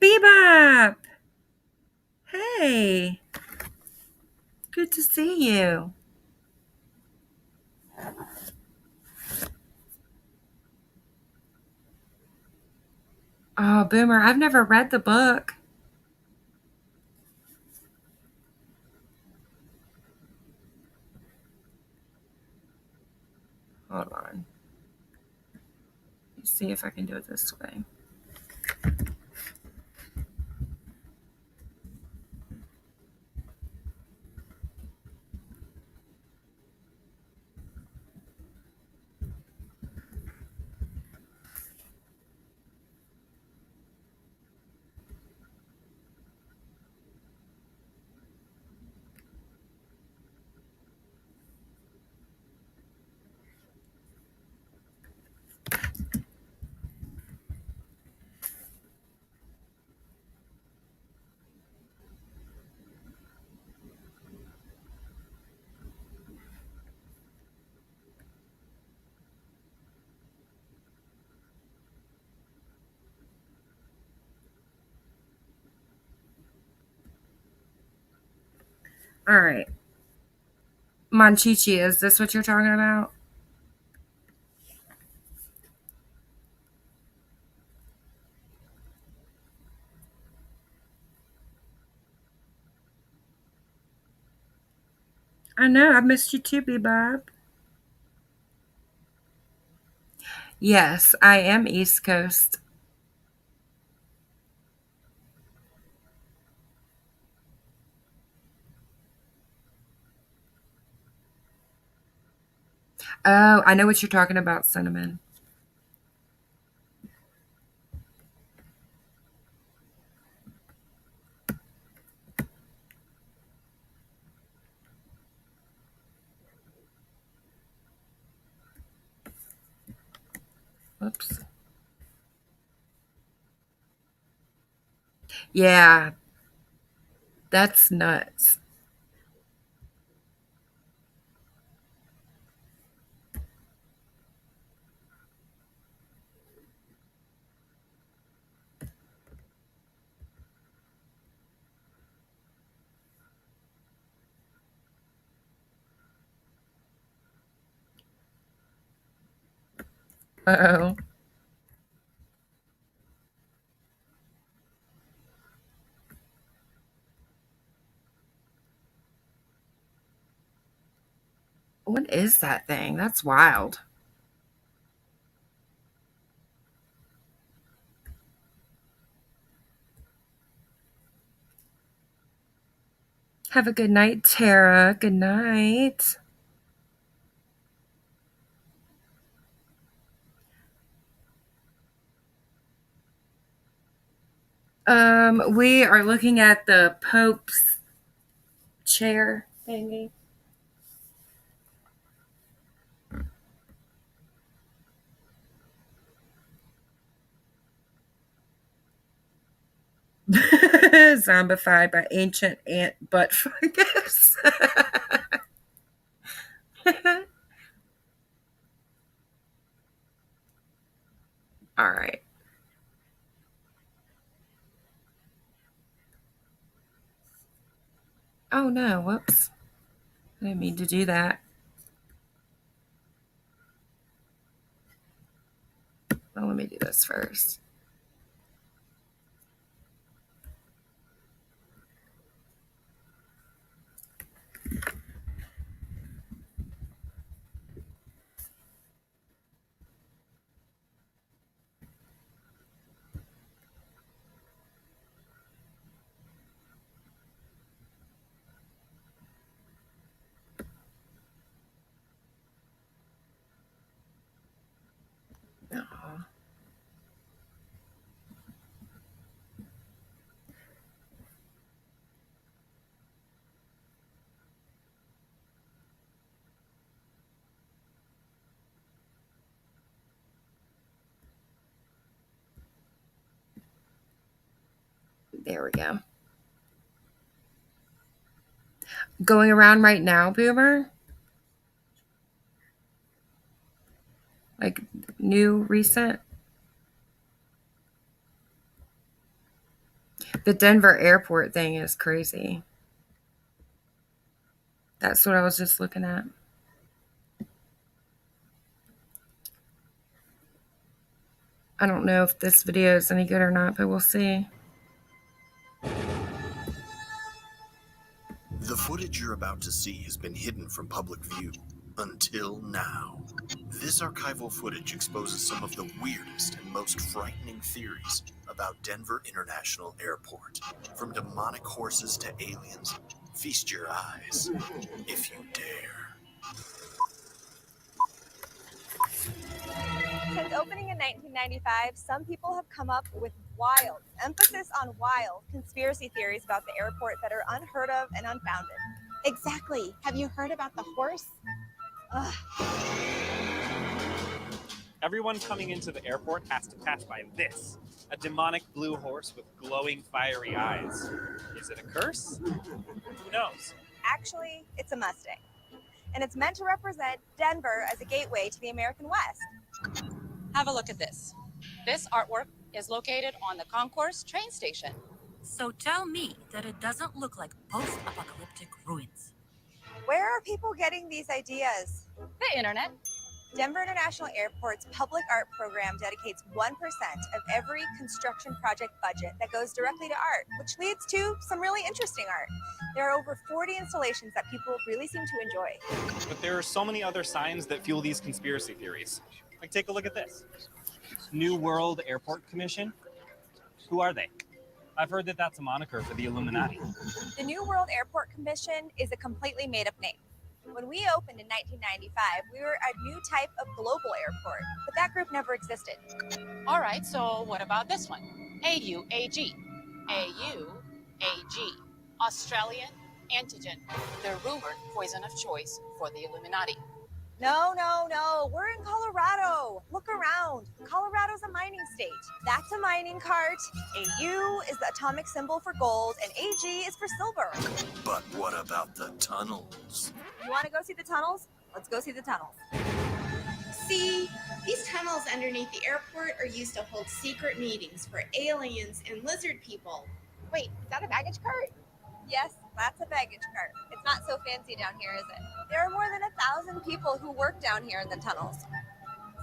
Bebop! Hey, good to see you. Oh, Boomer, I've never read the book. Hold on. Let's see if I can do it this way. All right. Monchichi, is this what you're talking about? I know, I missed you too, Bebop. Yes, I am East Coast. Oh, I know what you're talking about, Cinnamon. Whoops. Yeah, that's nuts. Uh-oh. What is that thing? That's wild. Have a good night, Tara. Good night. We are looking at the Pope's chair thingy. Zombified by ancient ant butt fungus. All right. Oh no, whoops. I didn't mean to do that. Well, let me do this first. Oh. There we go. Going around right now, Boomer? Like new, recent? The Denver airport thing is crazy. That's what I was just looking at. I don't know if this video is any good or not, but we'll see. The footage you're about to see has been hidden from public view until now. This archival footage exposes some of the weirdest and most frightening theories about Denver International Airport. From demonic horses to aliens, feast your eyes, if you dare. Since opening in 1995, some people have come up with wild, emphasis on wild, conspiracy theories about the airport that are unheard of and unfounded. Exactly. Have you heard about the horse? Ugh. Everyone coming into the airport has to pass by this, a demonic blue horse with glowing, fiery eyes. Is it a curse? Who knows? Actually, it's a Mustang. And it's meant to represent Denver as a gateway to the American West. Have a look at this. This artwork is located on the Concourse train station. So tell me that it doesn't look like post-apocalyptic ruins. Where are people getting these ideas? The internet. Denver International Airport's public art program dedicates 1% of every construction project budget that goes directly to art, which leads to some really interesting art. There are over 40 installations that people really seem to enjoy. But there are so many other signs that fuel these conspiracy theories. Like, take a look at this. New World Airport Commission. Who are they? I've heard that that's a moniker for the Illuminati. The New World Airport Commission is a completely made-up name. When we opened in 1995, we were a new type of global airport, but that group never existed. All right, so what about this one? AUAG. AUAG. Australian antigen. The rumored poison of choice for the Illuminati. No. We're in Colorado. Look around. Colorado's a mining state. That's a mining cart. AU is the atomic symbol for gold, and AG is for silver. But what about the tunnels? You want to go see the tunnels? Let's go see the tunnels. See, these tunnels underneath the airport are used to hold secret meetings for aliens and lizard people. Wait, is that a baggage cart? Yes, that's a baggage cart. It's not so fancy down here, is it? There are more than 1,000 people who work down here in the tunnels.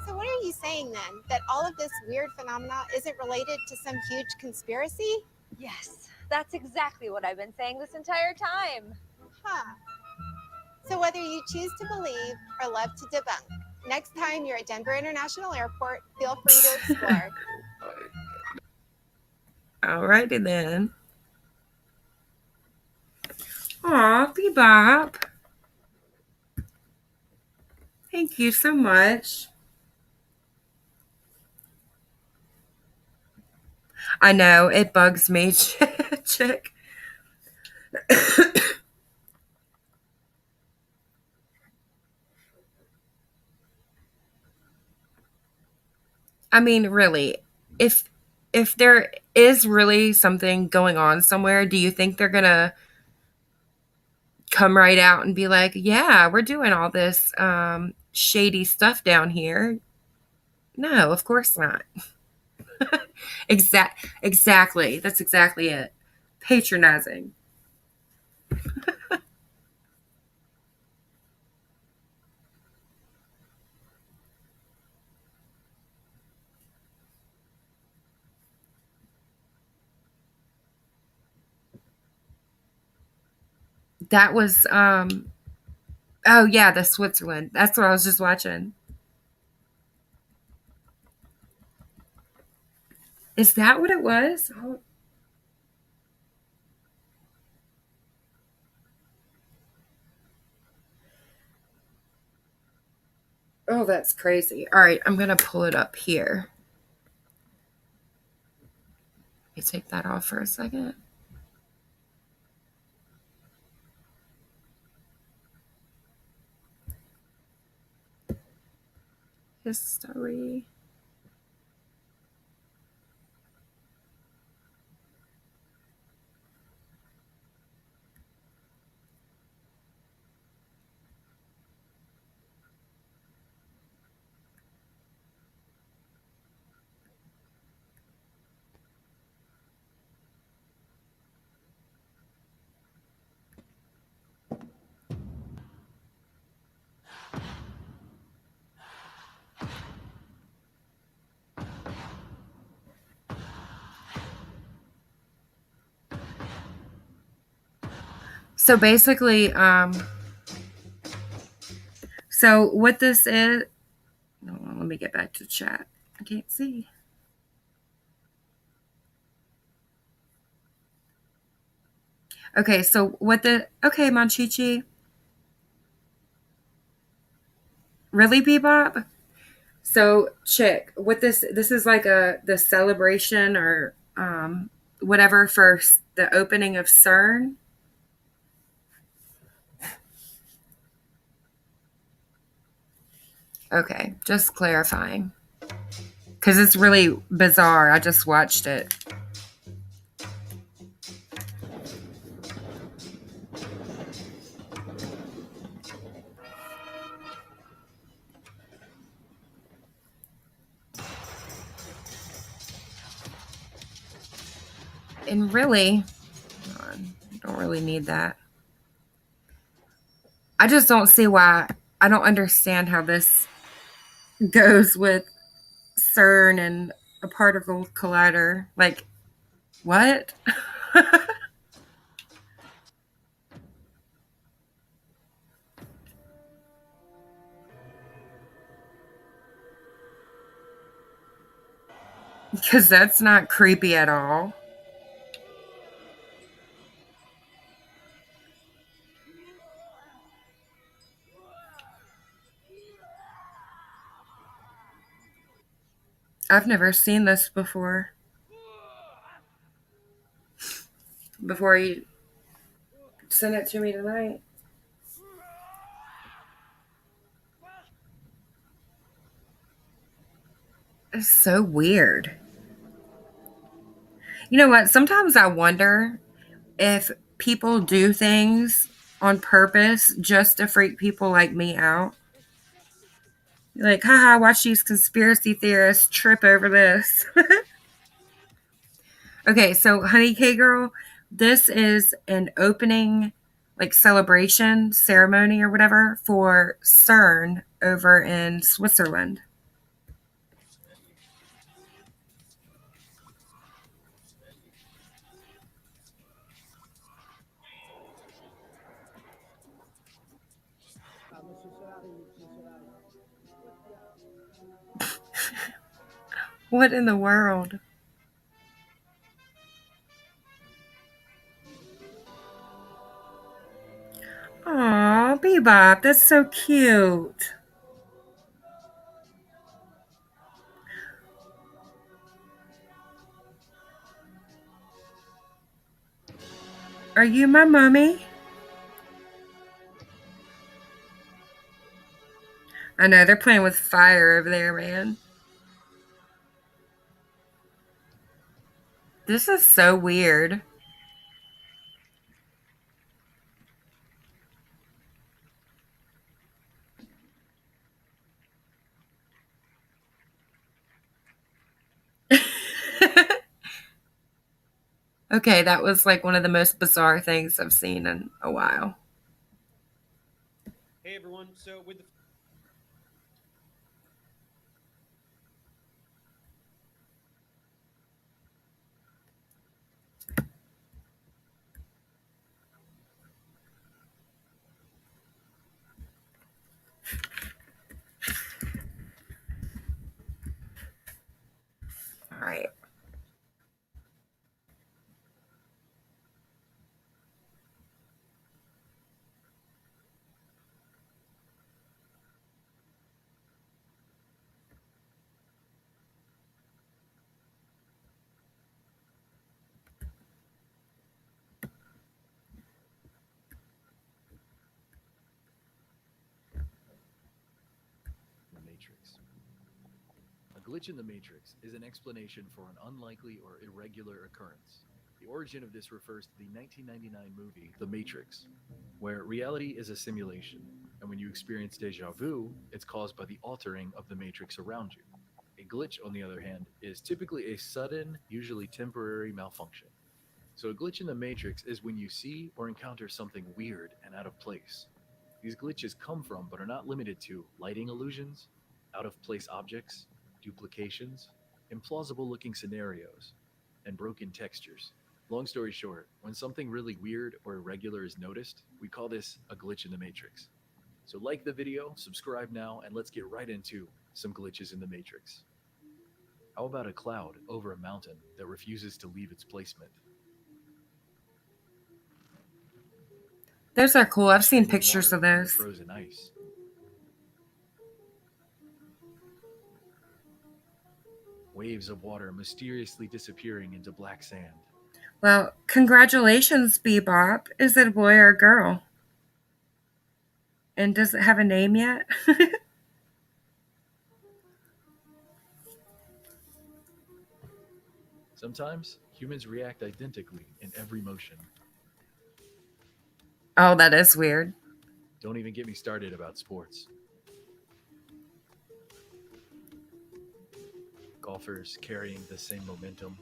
So what are you saying then? That all of this weird phenomena isn't related to some huge conspiracy? Yes, that's exactly what I've been saying this entire time. Huh. So whether you choose to believe or love to debunk, next time you're at Denver International Airport, feel free to explore. Alrighty then. Aw, Bebop. Thank you so much. I know, it bugs me, chick. I mean, really, if there is really something going on somewhere, do you think they're gonna come right out and be like, yeah, we're doing all this shady stuff down here? No, of course not. Exactly. That's exactly it. Patronizing. That was oh yeah, the Switzerland. That's what I was just watching. Is that what it was? Oh, that's crazy. All right, I'm going to pull it up here. Let me take that off for a second. History. So basically, so what this is, hold on, let me get back to chat. I can't see. Okay, so what okay, Monchichi. Really, Bebop? So, chick, what this is like the celebration or whatever for the opening of CERN. Okay, just clarifying. Because it's really bizarre. I just watched it. And really, hold on, I don't really need that. I just don't see why. I don't understand how this goes with CERN and a particle collider. Like, what? Because that's not creepy at all. I've never seen this before. Before you sent it to me tonight. It's so weird. You know what? Sometimes I wonder if people do things on purpose just to freak people like me out. Like, haha, watch these conspiracy theorists trip over this. Okay, so Honey K Girl, this is an opening, like, celebration ceremony or whatever for CERN over in Switzerland. What in the world? Aw, Bebop, that's so cute. Are you my mommy? I know, they're playing with fire over there, man. This is so weird. Okay, that was like one of the most bizarre things I've seen in a while. Hey everyone, so with the All right. Matrix. A glitch in the matrix is an explanation for an unlikely or irregular occurrence. The origin of this refers to the 1999 movie The Matrix, where reality is a simulation, and when you experience deja vu, it's caused by the altering of the matrix around you. A glitch, on the other hand, is typically a sudden, usually temporary malfunction. So a glitch in the matrix is when you see or encounter something weird and out of place. These glitches come from, but are not limited to, lighting illusions, out-of-place objects, duplications, implausible-looking scenarios, and broken textures. Long story short, when something really weird or irregular is noticed, we call this a glitch in the matrix. So like the video, subscribe now, and let's get right into some glitches in the matrix. How about a cloud over a mountain that refuses to leave its placement? Those are cool. I've seen pictures of those. Frozen ice. Waves of water mysteriously disappearing into black sand. Well, congratulations, Bebop. Is it a boy or a girl? And does it have a name yet? Sometimes humans react identically in every motion. Oh, that is weird. Don't even get me started about sports. Golfers carrying the same momentum.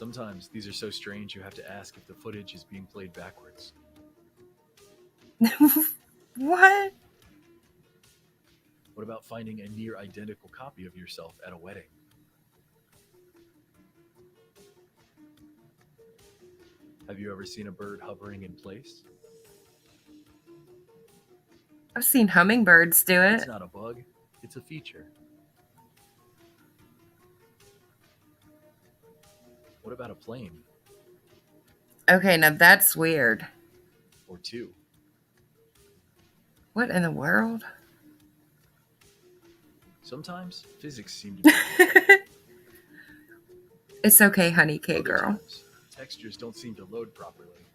Sometimes these are so strange you have to ask if the footage is being played backwards. What? What about finding a near identical copy of yourself at a wedding? Have you ever seen a bird hovering in place? I've seen hummingbirds do It's it. not a bug, it's a feature. What about a plane? Okay, now that's weird. Or two? What in the world? Sometimes physics seem to be It's okay, honey K Other girl. times, textures don't seem to load properly.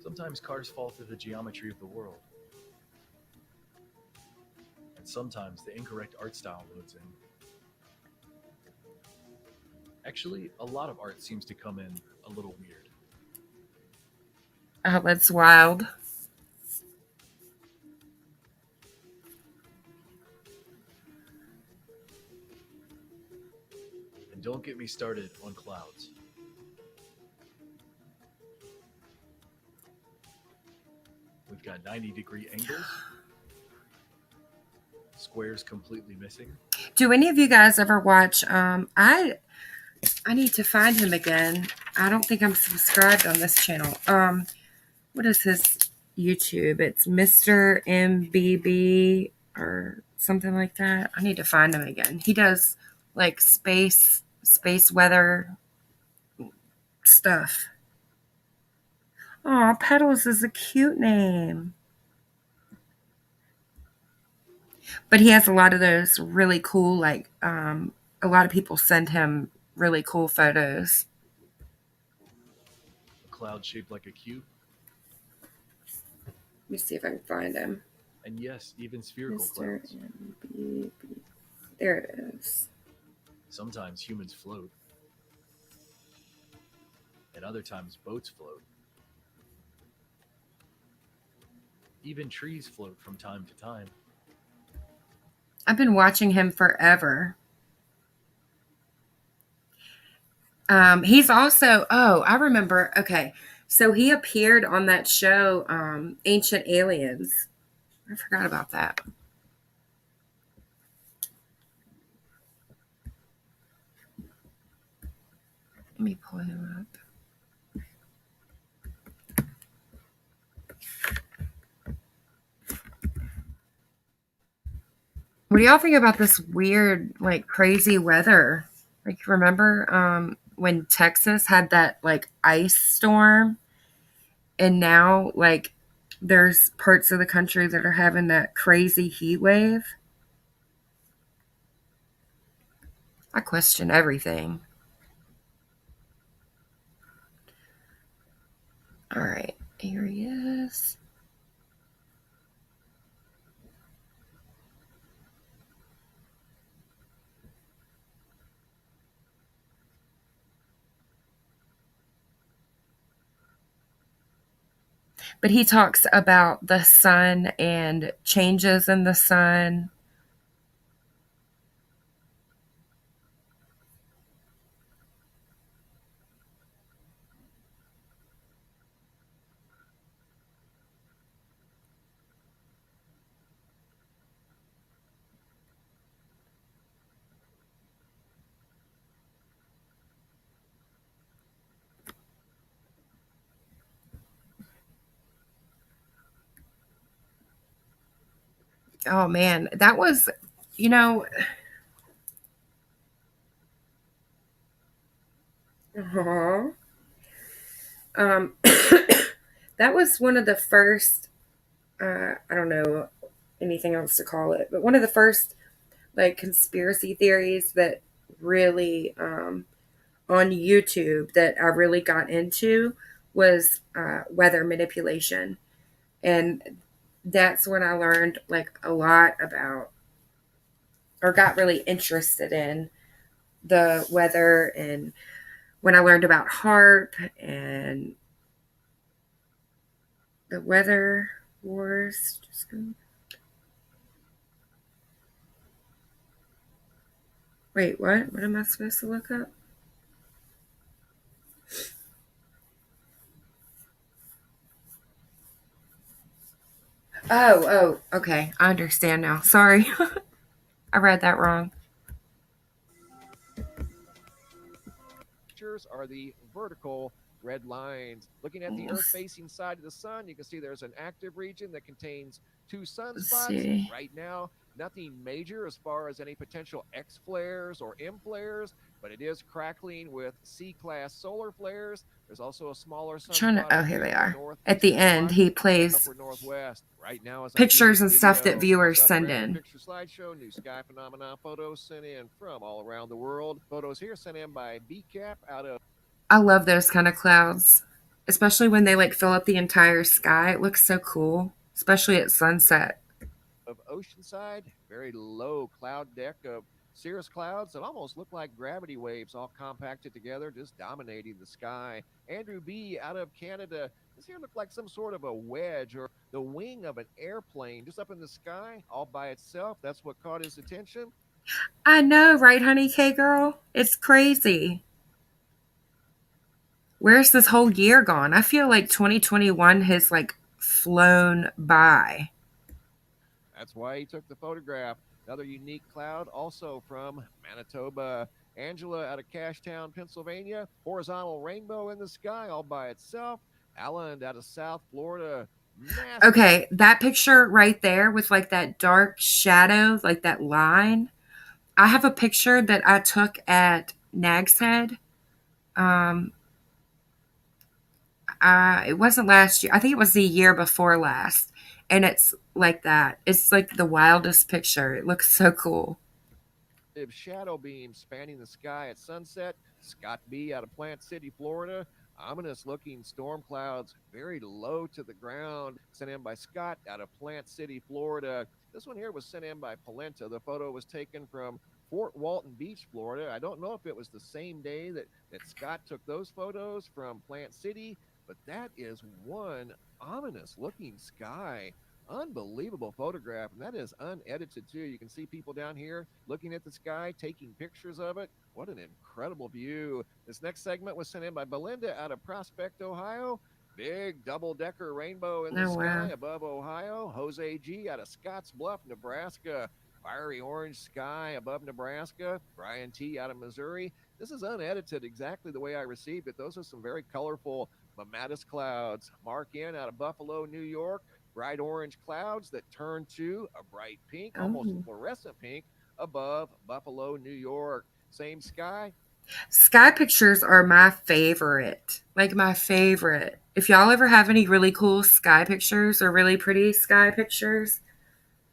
Sometimes cars fall through the geometry of the world. And sometimes the incorrect art style loads in. Actually, a lot of art seems to come in a little weird. Oh, that's wild. And don't get me started on clouds. We've got 90-degree angles, squares completely missing. Do any of you guys ever watch I need to find him again. I don't think I'm subscribed on this channel. What is his YouTube? It's Mr. MBB or something like that. I need to find him again. He does like space weather stuff. Aw, Petals is a cute name. But he has a lot of those really cool, like, a lot of people send him really cool photos. A cloud shaped like a cube. Let me see if I can find him. And yes, even spherical Mr. clouds. MBB. There it is. Sometimes humans float. And other times boats float. Even trees float from time to time. I've been watching him forever. He's also, I remember, okay, so he appeared on that show, Ancient Aliens. I forgot about that. Let me pull him up. What do y'all think about this weird, like, crazy weather? Like, remember when Texas had that, like, ice storm? And now, like, there's parts of the country that are having that crazy heat wave? I question everything. All right, here he is. But he talks about the sun and changes in the sun. Oh man, that was, you know, that was one of the first, I don't know anything else to call it, but one of the first like conspiracy theories that really, on YouTube that I really got into was weather manipulation. And that's when I learned like a lot about, or got really interested in the weather, and when I learned about HARP and the weather wars. Wait, what? What am I supposed to look up? Oh, okay. I understand now. Sorry. I read that wrong. Pictures are the vertical red lines. Looking at the Earth facing side of the sun, you can see there's an active region that contains 2 Let's sunspots. see. Right now, nothing major as far as any potential X flares or M flares, but it is crackling with C-class solar flares. There's also a smaller sunspot Oh, here they are. north At the end, he plays upward northwest. Right now, as I'm pictures viewing and stuff that video, viewers also have a send random in. picture slideshow, new sky phenomena photos sent in from all around the world. Photos here sent in by BCAP out of I love those kind of clouds, especially when they like fill up the entire sky. It looks so cool, especially at sunset. Oceanside, very low cloud deck of cirrus clouds that almost look like gravity waves all compacted together, just dominating the sky. Andrew B. out of Canada, this here looked like some sort of a wedge or the wing of an airplane just up in the sky all by itself. That's what caught his attention. I know, right, honey K girl? It's crazy. Where's this whole year gone? I feel like 2021 has like flown by. That's why he took the photograph. Another unique cloud, also from Manitoba. Angela out of Cashtown, Pennsylvania. Horizontal rainbow in the sky all by itself. Alan out of South Florida. Massive. Okay, that picture right there with like that dark shadow, like that line. I have a picture that I took at Nag's Head. It wasn't last year. I think it was the year before last. And it's like that. It's like the wildest picture. It looks so cool. Shadow beams spanning the sky at sunset. Scott B. out of Plant City, Florida. Ominous looking storm clouds very low to the ground. Sent in by Scott out of Plant City, Florida. This one here was sent in by Polenta. The photo was taken from Fort Walton Beach, Florida. I don't know if it was the same day that Scott took those photos from Plant City, but that is one ominous looking sky. Unbelievable photograph, and that is unedited too. You can see people down here looking at the sky, taking pictures of it. What an incredible view. This next segment was sent in by Belinda out of Prospect, Ohio. Big double-decker rainbow in the sky above Ohio. Jose G out of Scotts Bluff, Nebraska. Fiery orange sky above Nebraska. Brian T out of Missouri. This is unedited exactly the way I received it. Those are some very colorful mammatus clouds. Mark N out of Buffalo, New York. Bright orange clouds that turn to a bright pink, almost fluorescent pink, above Buffalo, New York. Same sky. Sky pictures are my favorite. Like my favorite. If y'all ever have any really cool sky pictures or really pretty sky pictures,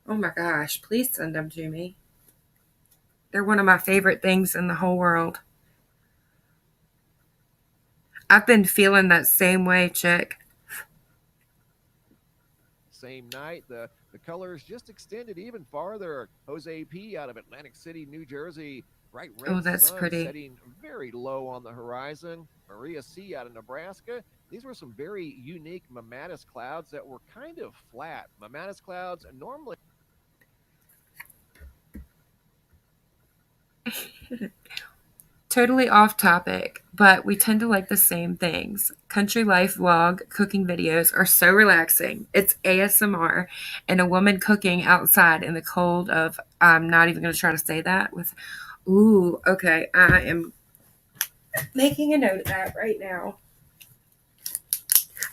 oh my gosh, please send them to me. They're one of my favorite things in the whole world. I've been feeling that same way, chick. Same night, the colors just extended even farther. Jose P out of Atlantic City, New Jersey. Bright red that's sun pretty. setting very low on the horizon. Maria C out of Nebraska. These were some very unique mammatus clouds that were kind of flat. Mammatus clouds normally Totally off topic, but we tend to like the same things. Country life vlog cooking videos are so relaxing. It's ASMR and a woman cooking outside in the cold of, I'm not even going to try to say that with, ooh, okay, I am making a note of that right now.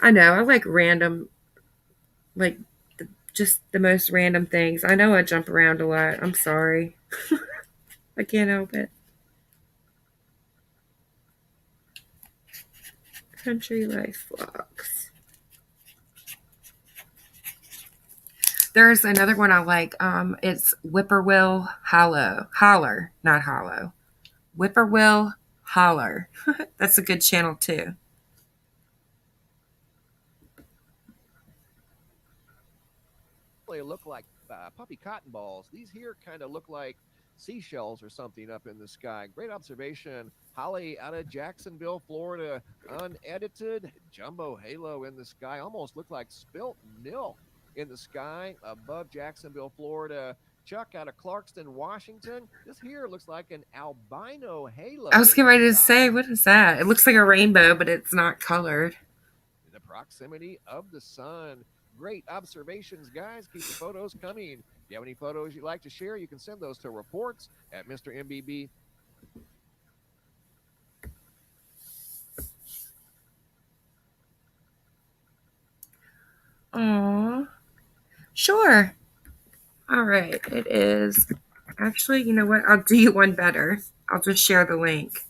I know, I like random, like just the most random things. I know I jump around a lot. I'm sorry. I can't help it. Country life vlogs. There's another one I like. It's Whippoorwill Holler, not Hollow. Whippoorwill Holler. That's a good channel too. look like puppy cotton balls. These here kind of look like seashells or something up in the sky. Great observation. Holly out of Jacksonville, Florida. Unedited jumbo halo in the sky. Almost looked like spilt milk in the sky above Jacksonville, Florida. Chuck out of Clarkston, Washington. This here looks like an albino halo. I was getting ready to say, what is that? It looks like a rainbow, but it's not colored. In the proximity of the sun. Great observations, guys. Keep the photos coming. If you have any photos you'd like to share, you can send those to reports at Mr. MBB. Aww. Sure. All right. It is. Actually, you know what? I'll do you one better. I'll just share the link.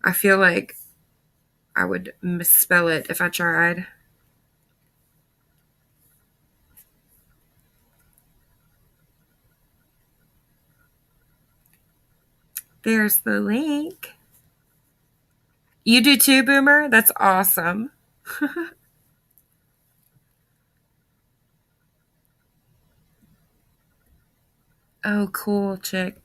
I feel like I would misspell it if I tried. There's the link. You do too, Boomer? That's awesome. Oh, cool, chick.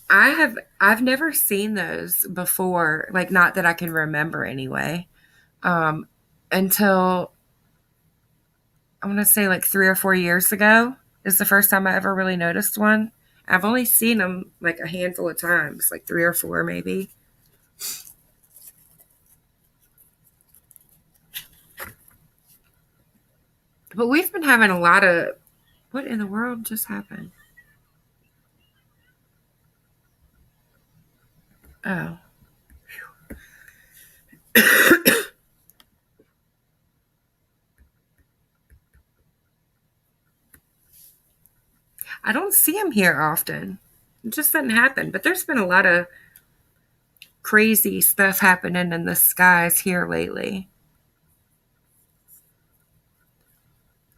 I've never seen those before, like not that I can remember anyway. Um until I want to say like 3 or 4 years ago is the first time I ever really noticed one. I've only seen them like a handful of times, like 3 or 4 maybe. But we've been having a lot of what in the world just happened? Oh. I don't see him here often. It just doesn't happen. But there's been a lot of crazy stuff happening in the skies here lately.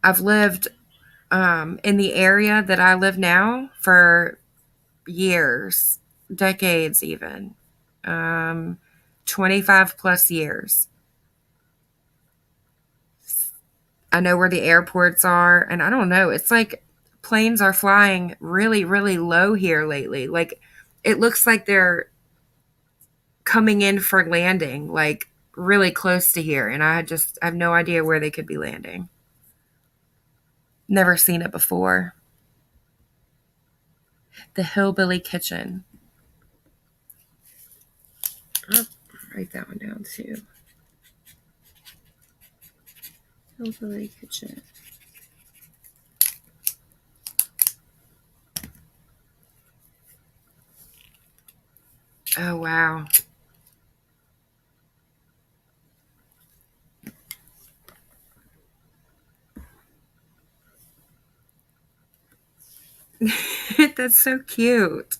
I've lived in the area that I live now for years, decades even, 25 plus years. I know where the airports are, and I don't know. It's like planes are flying really, really low here lately. Like it looks like they're coming in for landing, like really close to here, and I have no idea where they could be landing. Never seen it before. The Hillbilly Kitchen. I'll write that one down too. Hillbilly Kitchen. Oh, wow. That's so cute.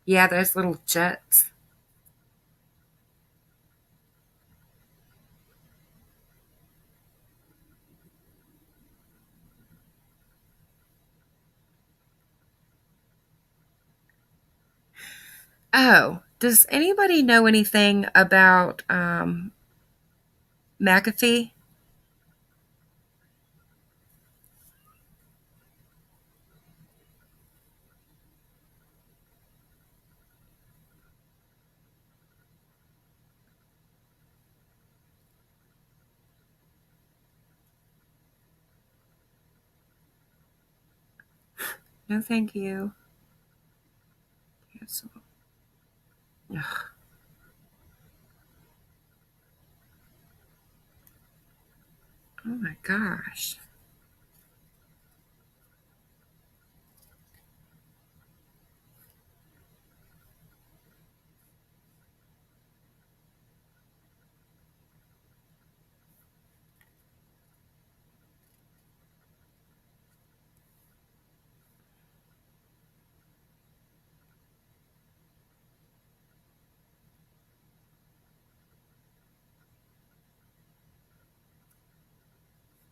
Yeah, those little jets. Oh, does anybody know anything about McAfee? No, thank you. Cancel. Ugh. Oh my gosh.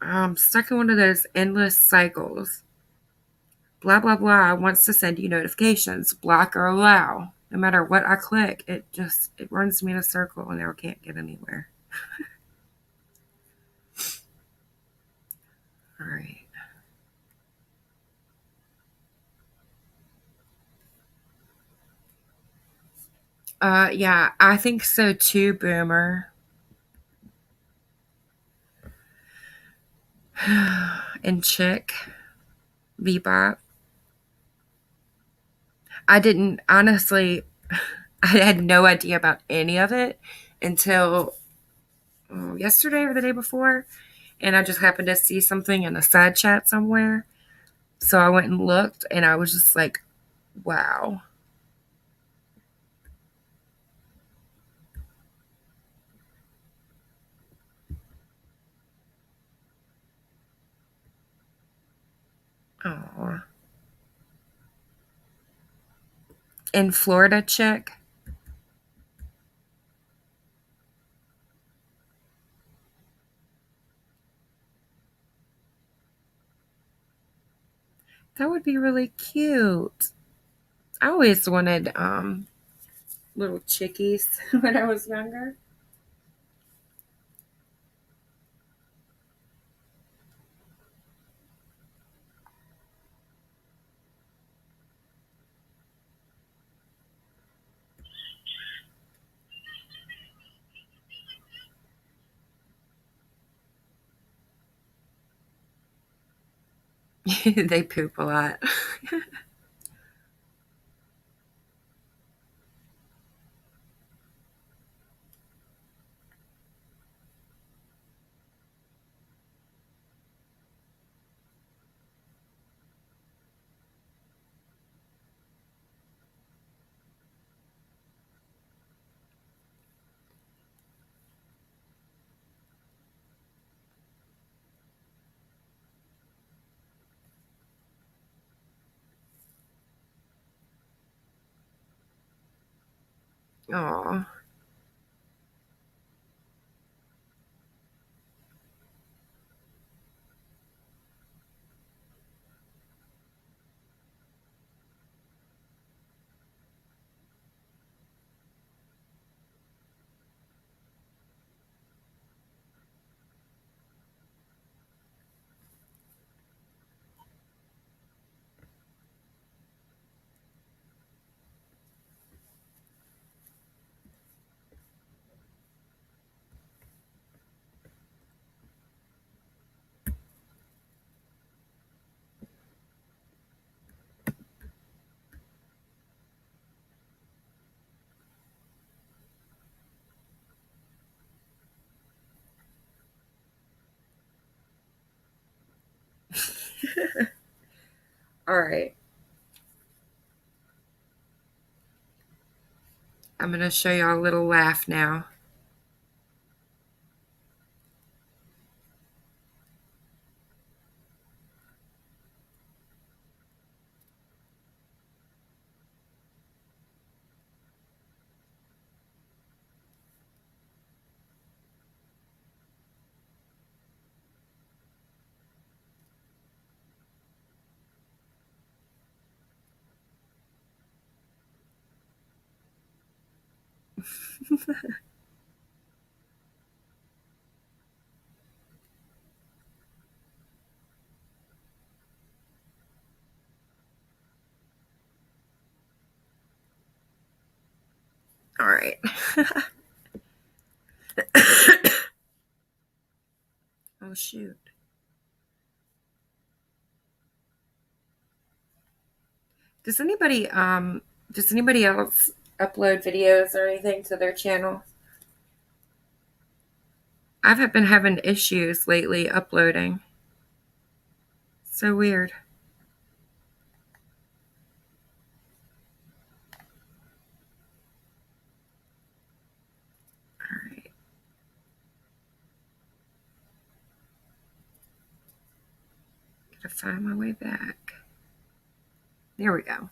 I'm stuck in one of those endless cycles. Blah, blah, blah wants to send you notifications. Block or allow. No matter what I click, it runs me in a circle and I can't get anywhere. All right. Yeah, I think so too, Boomer. And Chick, Bebop. I didn't, honestly, I had no idea about any of it until yesterday or the day before. And I just happened to see something in a side chat somewhere. So I went and looked, and I was just like, wow. Oh. In Florida, Chick. That would be really cute. I always wanted little chickies when I was younger. They poop a lot. Aw. All right. I'm going to show y'all a little laugh now. All right. Oh, shoot. Does anybody else upload videos or anything to their channel? I've been having issues lately uploading. So weird. All right. Gotta find my way back. There we go.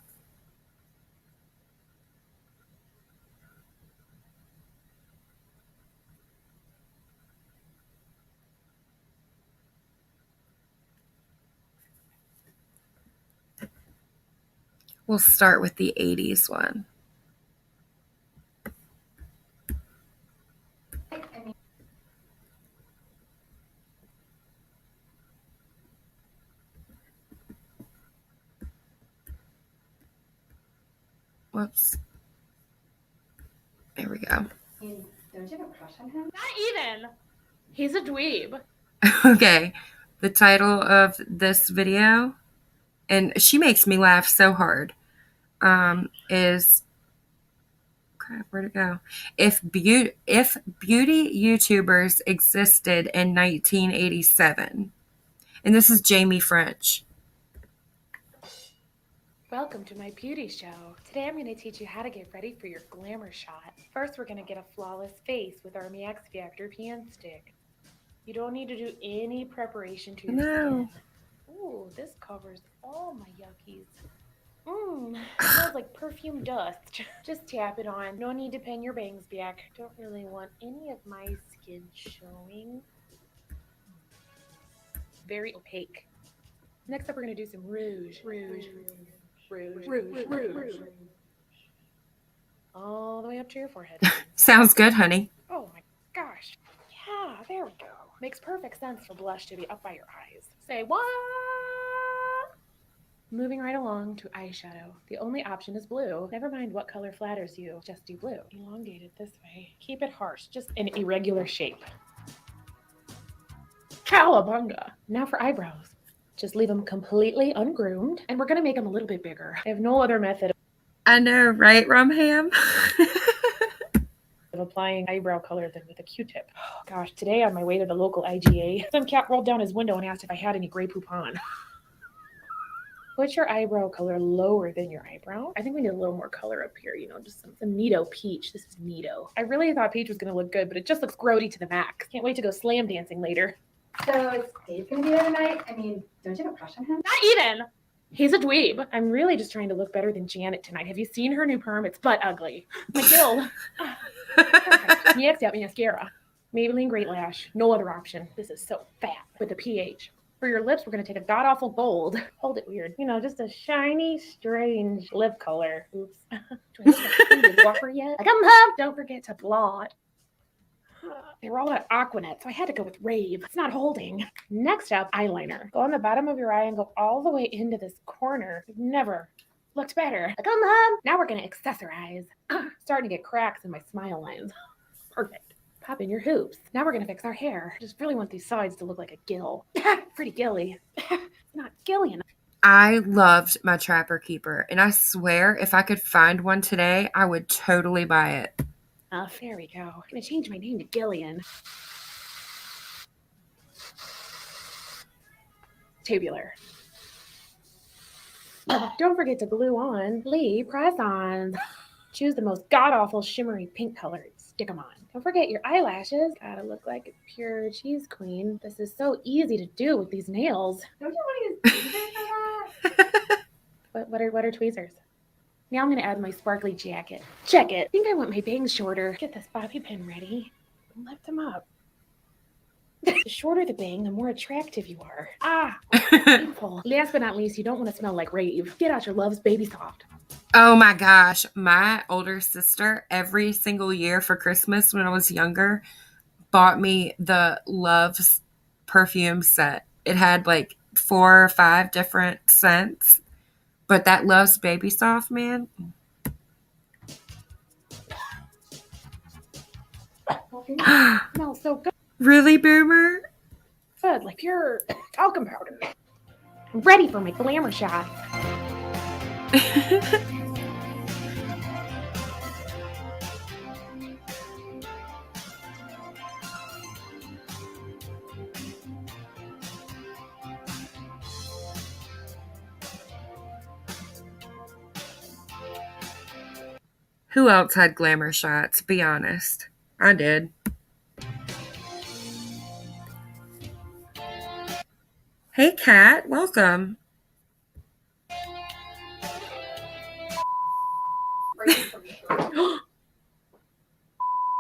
We'll start with the 80s one. Whoops. There we go. Don't you have a crush on him? Not even. He's a dweeb. Okay. The title of this video, and she makes me laugh so hard, is crap, where'd it go? If beauty YouTubers existed in 1987. And this is Jamie French. Welcome to my beauty show. Today I'm going to teach you how to get ready for your glamour shot. First, we're going to get a flawless face with our reactor pan stick. You don't need to do any preparation to your skin. Ooh, this covers all my yuckies. It smells like perfume dust. Just tap it on. No need to pin your bangs back. Don't really want any of my skin showing. Very opaque. Next up, we're going to do some rouge. Rouge. All the way up to your forehead. Sounds good, honey. Oh my gosh. Yeah, there we go. Makes perfect sense for blush to be up by your eyes. Say what? Moving right along to eyeshadow. The only option is blue. Never mind what color flatters you. Just do blue. Elongate it this way. Keep it harsh, just an irregular shape. Cowabunga! Now for eyebrows. Just leave them completely ungroomed, and we're going to make them a little bit bigger. I have no other method I know, right, Rumham? of applying eyebrow color than with a Q-tip. Oh gosh, today on my way to the local IGA, some cat rolled down his window and asked if I had any Grey Poupon. Put your eyebrow color lower than your eyebrow. I think we need a little more color up here, you know, just some Neato peach. This is Neato. I really thought peach was going to look good, but it just looks grody to the max. Can't wait to go slam dancing later. So is Dave going to be there tonight? I mean, don't you have a crush on him? Not even! He's a dweeb. I'm really just trying to look better than Janet tonight. Have you seen her new perm? It's butt ugly. My guild. Next up, mascara. Maybelline Great Lash. No other option. This is so fat with a pH. For your lips, we're going to take a god-awful gold. Hold it weird. You know, just a shiny, strange lip color. Oops. Do I need to water yet? Come home. Don't forget to blot. They were all at Aquanet, so I had to go with Rave. It's not holding. Next up, eyeliner. Go on the bottom of your eye and go all the way into this corner. I've never looked better. Come home. Now we're going to accessorize. Starting to get cracks in my smile lines. Perfect. Pop in your hoops. Now we're going to fix our hair. I just really want these sides to look like a gill. Pretty gilly. Not gilly enough. I loved my Trapper Keeper, and I swear if I could find one today, I would totally buy it. Oh, there we go. I'm going to change my name to Gillian. Tubular. Don't forget to glue on Lee press-ons. Choose the most god-awful shimmery pink color. Stick them on. Don't forget your eyelashes. Gotta look like a pure cheese queen. This is so easy to do with these nails. Don't you want to use tweezers for that? What are tweezers? Now I'm going to add my sparkly jacket. Check it. I think I want my bangs shorter. Get this bobby pin ready. Lift them up. The shorter the bang, the more attractive you are. Painful. Last but not least, you don't want to smell like Rave. Get out your Love's Baby Soft. Oh my gosh. My older sister, every single year for Christmas when I was younger, bought me the Love's perfume set. It had like 4 or 5 different scents. But that Love's Baby Soft, man. Smells so good. Really, Boomer? Good, like pure talcum powder. I'm ready for my glamour shot. Who else had glamour shots? Be honest. I did. Hey, Kat. Welcome.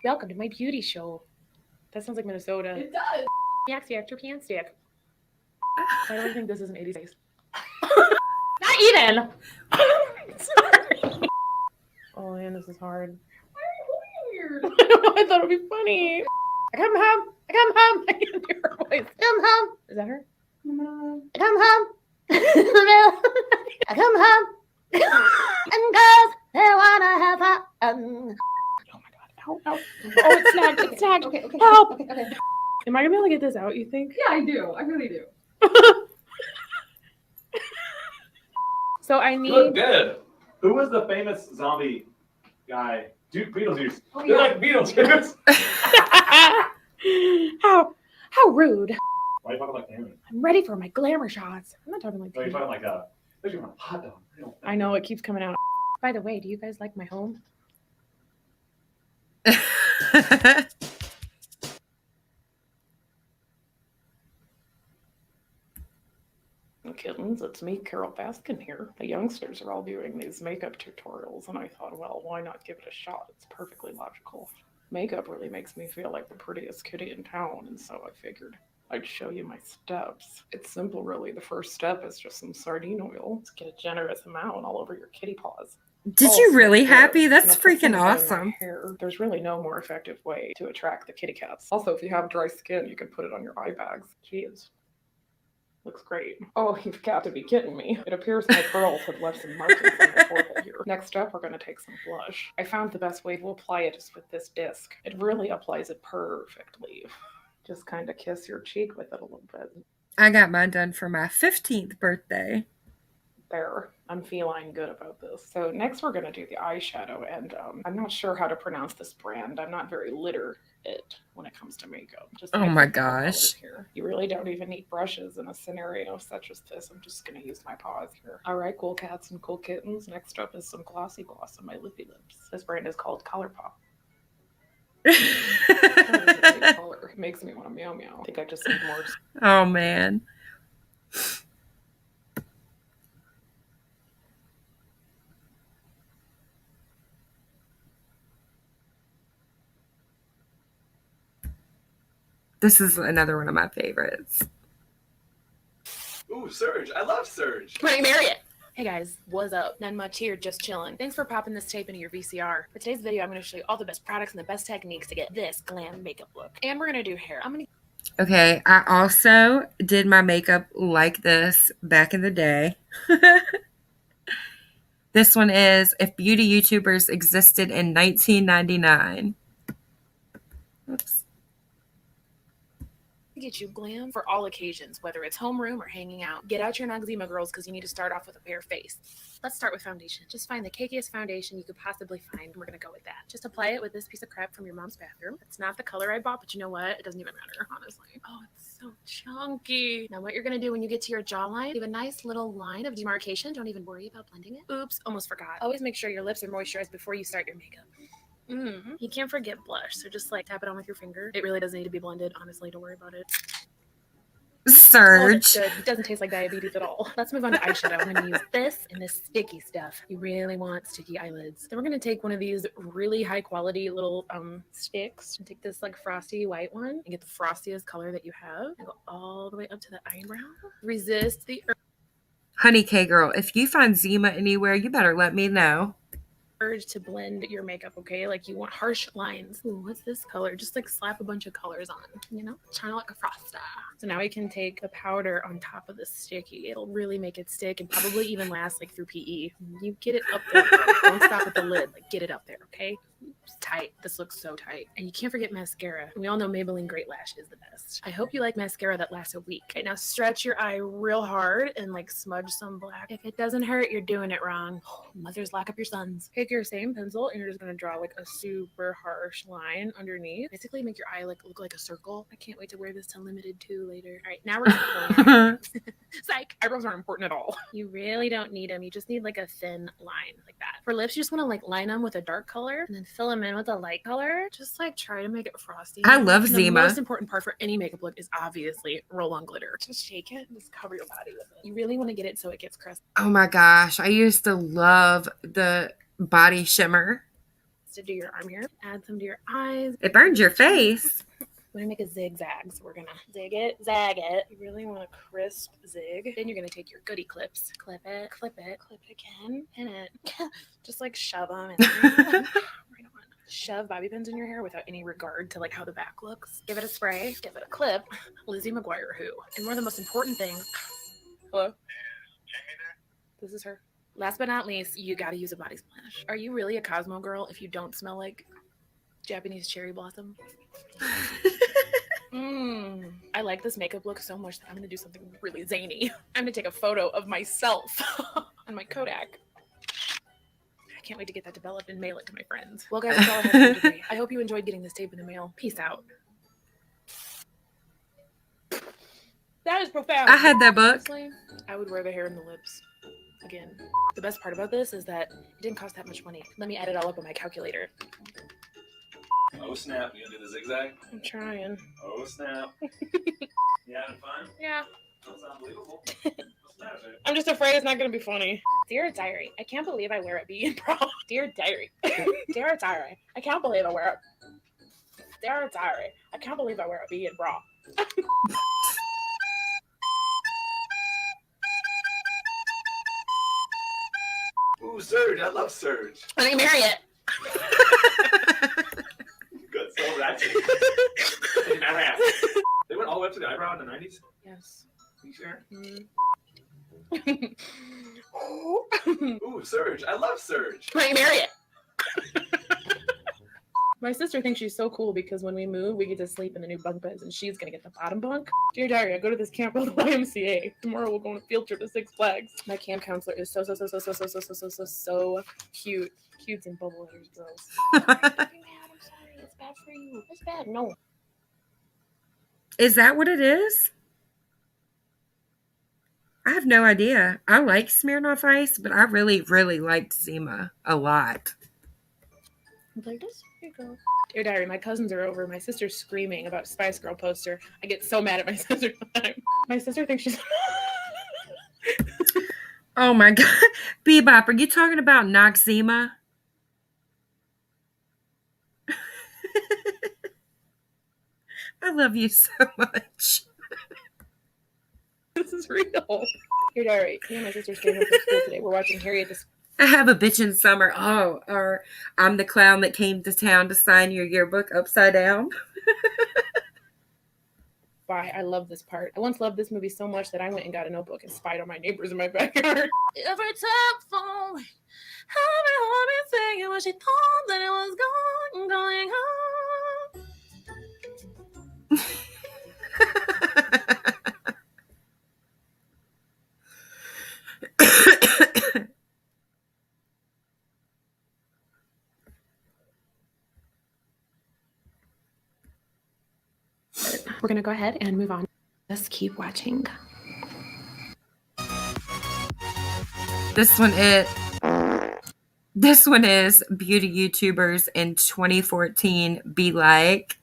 Welcome to my beauty show. That sounds like Minnesota. It does. Reactor pan stick. I don't think this is an 80s face. Not even! Sorry. Oh man, this is hard. Why are you holding weird? I thought it would be funny. I come home. I can hear her voice. Come home. Is that her? I come home. I come home. And goes wanna have fun. Oh my god. Ow, ow. Oh, it's snagged. It's snagged. Okay, okay. Help. Okay, okay. Am I gonna be able to get this out, you think? Yeah, I do. I really do. So I need. Good. Who was the famous zombie guy? Dude, Beetlejuice. Oh, They're yeah. like Beetlejuice. How rude. Why are you talking like Aaron? I'm ready for my glamour shots. I'm not talking like No, you're that. talking like especially on a hot dog. I know it keeps coming out. By the way, do you guys like my home? Kittens, it's me, Carol Baskin here. The youngsters are all doing these makeup tutorials, and I thought, well, why not give it a shot? It's perfectly logical. Makeup really makes me feel like the prettiest kitty in town, and so I figured I'd show you my steps. It's simple, really. The first step is just some sardine oil. Just get a generous amount all over your kitty paws. Did you really, Happy? That's freaking awesome. There's really no more effective way to attract the kitty cats. Also, if you have dry skin, you can put it on your eye bags. Jeez. Looks great. Oh, you've got to be kidding me. It appears my pearls have left some markings on the forehead here. Next up, we're going to take some blush. I found the best way to apply it is with this disc. It really applies it perfectly. Just kind of kiss your cheek with it a little bit. I got mine done for my 15th birthday. There. I'm feeling good about this. So next we're going to do the eyeshadow, and I'm not sure how to pronounce this brand. I'm not very literate when it comes to makeup. Just Oh my gosh. here. You really don't even need brushes in a scenario such as this. I'm just going to use my paws here. All right, cool cats and cool kittens. Next up is some glossy gloss on my lippy lips. This brand is called ColourPop. Color. It makes me want to meow meow. I think I just need more. Oh man. This is another one of my favorites. Ooh, Surge. I love Surge. Money Marriott. Hey guys, what's up? Not much here, just chilling. Thanks for popping this tape into your VCR. For today's video, I'm going to show you all the best products and the best techniques to get this glam makeup look. And we're going to do hair. Okay, I also did my makeup like this back in the day. This one is If Beauty YouTubers Existed in 1999. Oops. Get you glam for all occasions, whether it's homeroom or hanging out. Get out your Noxzema girls because you need to start off with a bare face. Let's start with foundation. Just find the cakiest foundation you could possibly find, and we're going to go with that. Just apply it with this piece of crap from your mom's bathroom. It's not the color I bought, but you know what? It doesn't even matter, honestly. Oh, it's so chunky. Now what you're going to do when you get to your jawline, leave a nice little line of demarcation. Don't even worry about blending it. Oops, almost forgot. Always make sure your lips are moisturized before you start your makeup. You can't forget blush, so just like tap it on with your finger. It really doesn't need to be blended, honestly. Don't worry about it. Surge. Oh, good. It doesn't taste like diabetes at all. Let's move on to eyeshadow. I'm going to use this and this sticky stuff. You really want sticky eyelids. Then we're going to take one of these really high quality little sticks and take this like frosty white one and get the frostiest color that you have and go all the way up to the eyebrow. Resist the Honey K girl, if you find Zima anywhere, you better let me know. urge to blend your makeup, okay? Like you want harsh lines. Ooh, what's this color? Just like slap a bunch of colors on, you know? Kind of like a frosta. So now we can take the powder on top of the sticky. It'll really make it stick and probably even last like through PE. You get it up there. Don't stop at the lid. Like get it up there, okay? It's tight. This looks so tight. And you can't forget mascara. We all know Maybelline Great Lash is the best. I hope you like mascara that lasts a week. Okay, now stretch your eye real hard and like smudge some black. If it doesn't hurt, you're doing it wrong. Mothers, lock up your sons. Take your same pencil and you're just gonna draw like a super harsh line underneath. Basically make your eye like look like a circle. I can't wait to wear this to Limited 2 later. All right, now we're gonna psych. Eyebrows aren't important at all. You really don't need them. You just need like a thin line like that. For lips, you just want to like line them with a dark color and then fill them in with a light color. Just like try to make it frosty. I love The Zima. most important part for any makeup look is obviously roll on glitter. Just shake it and just cover your body with it. You really want to get it so it gets crusty. Oh my gosh, I used to love the body shimmer. To do your arm here, add some to your eyes. It burns your face. We're gonna make a zigzag, so we're gonna zig it, zag it. You really want a crisp zig. Then you're gonna take your goodie clips, clip it, clip again, pin it. Just like shove them and right on. Shove bobby pins in your hair without any regard to like how the back looks. Give it a spray, give it a clip. Lizzie McGuire who. And one of the most important things. Hello? This is her. Last but not least, you gotta use a body splash. Are you really a Cosmo girl if you don't smell like Japanese cherry blossom? I like this makeup look so much that I'm gonna do something really zany. I'm gonna take a photo of myself on my Kodak. I can't wait to get that developed and mail it to my friends. Well, guys, that's all I have for you today. I hope you enjoyed getting this tape in the mail. Peace out. That is profound. I had that book. Honestly, I would wear the hair and the lips. Again, the best part about this is that it didn't cost that much money. Let me add it all up on my calculator. Oh snap, you gonna do the zigzag? I'm trying. Oh snap. You having fun? Yeah. That's unbelievable. What's the matter, babe? I'm just afraid it's not going to be funny. Dear Diary, I can't believe I wear a bee and bra. Dear Diary. Dear Diary, I can't believe I wear a... Dear Diary, I can't believe I wear a bee and bra. Ooh, Surge, I love Surge. I can marry it. Good, so ratchet. They went all the way up to the eyebrow in the 90s? Yes. You sure? Mm. Ooh, Surge, I love Surge. I can marry it. My sister thinks she's so cool because when we move, we get to sleep in the new bunk beds and she's going to get the bottom bunk. Dear Diary, I go to this camp with the YMCA. Tomorrow we'll go on a field trip to Six Flags. My camp counselor is so cute. Cutes and bubble letters, girls. I'm sorry. It's bad for you. It's bad. No. Is that what it is? I have no idea. I like Smirnoff Ice, but I really, really liked Zima a lot. Like this? Here you go. Dear Diary, my cousins are over. My sister's screaming about Spice Girl poster. I get so mad at my sister sometimes. My sister thinks she's... Oh my God. Bebop, are you talking about Noxzema? I love you so much. This is real. Dear Diary, me and my sister staying home from school today. We're watching Harriet the... I have a bitchin' summer. Oh, or I'm the clown that came to town to sign your yearbook upside down. Bye. I love this part. I once loved this movie so much that I went and got a notebook and spied on my neighbors in my backyard. Every telephone, every home is saying what she thought that it was going We're going to go ahead and move on. Just keep watching. This one is beauty YouTubers in 2014 be like.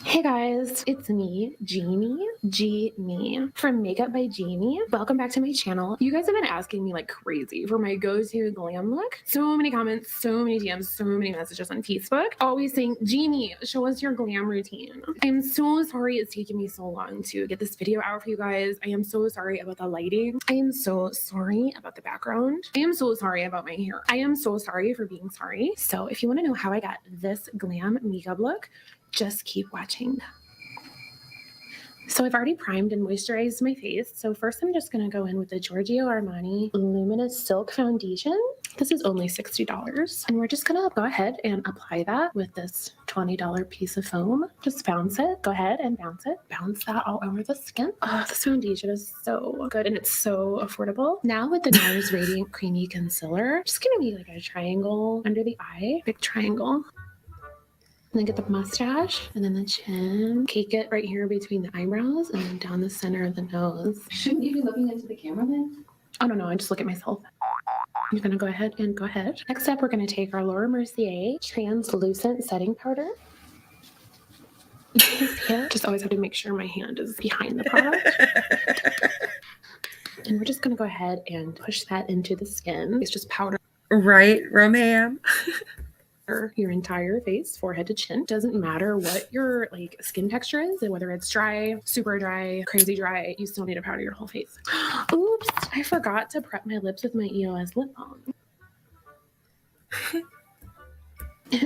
Hey guys, it's me, Jeannie, G-Me, from Makeup by Jeannie. Welcome back to my channel. You guys have been asking me like crazy for my go-to glam look. So many comments, so many DMs, so many messages on Facebook, always saying, Jeannie, show us your glam routine. I'm so sorry it's taking me so long to get this video out for you guys. I am so sorry about the lighting. I am so sorry about the background. I am so sorry about my hair. I am so sorry for being sorry. So if you want to know how I got this glam makeup look, just keep watching. So I've already primed and moisturized my face. So first I'm just going to go in with the Giorgio Armani Luminous Silk Foundation. This is only $60. And we're just going to go ahead and apply that with this $20 piece of foam. Just bounce it. Go ahead and bounce it. Bounce that all over the skin. Oh, this foundation is so good and it's so affordable. Now with the NARS Radiant Creamy Concealer, just going to be like a triangle under the eye. Big triangle. And then get the mustache and then the chin. Cake it right here between the eyebrows and then down the center of the nose. Shouldn't you be looking into the camera then? Oh, no, I just look at myself. I'm going to go ahead and go ahead. Next up, we're going to take our Laura Mercier Translucent Setting Powder. Just always have to make sure my hand is behind the product. And we're just going to go ahead and push that into the skin. It's just powder. Right, Romam? Your entire face, forehead to chin. Doesn't matter what your like skin texture is, and whether it's dry, super dry, crazy dry, you still need to powder your whole face. Oops, I forgot to prep my lips with my EOS lip balm.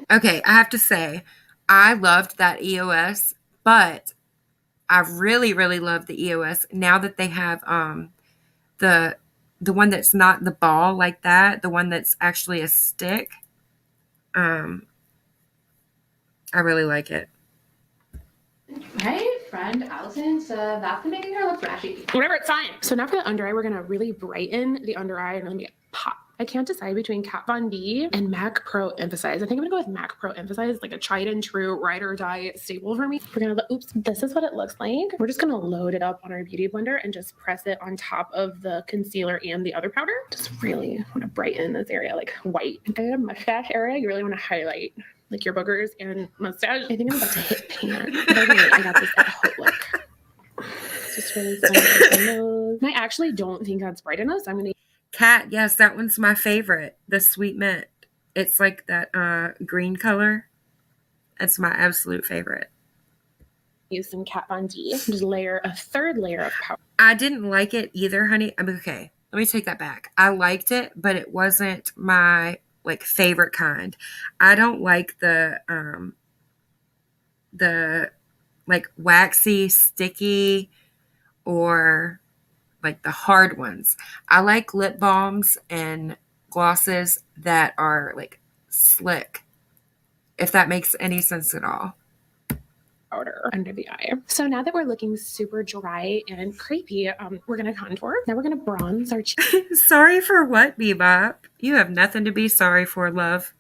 Okay, I have to say, I loved that EOS, but I really, really love the EOS now that they have the the one that's not the ball like that, the one that's actually a stick. I really like it. My friend Allison's back to making her look trashy. Whatever, it's fine. So now for the under eye, we're gonna really brighten the under eye and really make it pop. I can't decide between Kat Von D and MAC Pro Emphasize. I think I'm gonna go with MAC Pro Emphasize, like a tried and true ride or die staple for me. We're gonna, oops, this is what it looks like. We're just gonna load it up on our beauty blender and just press it on top of the concealer and the other powder. Just really wanna brighten this area like white. And the mustache area, you really wanna highlight like your boogers and mustache. I think I'm about to hit pan. By the way, I got this at Hot Look. Just really my nose. I actually don't think that's bright enough, so I'm gonna. Cat, yes, that one's my favorite. The Sweet Mint. It's like that green color. It's my absolute favorite. Use some Kat Von D. Just layer a third layer of powder. I didn't like it either, honey. I mean, okay, let me take that back. I liked it, but it wasn't my like favorite kind. I don't like the like waxy, sticky, or like the hard ones. I like lip balms and glosses that are like slick, if that makes any sense at all. Powder under the eye. So now that we're looking super dry and creepy, we're gonna contour. Now we're gonna bronze our cheeks. Sorry for what, Bebop? You have nothing to be sorry for, love.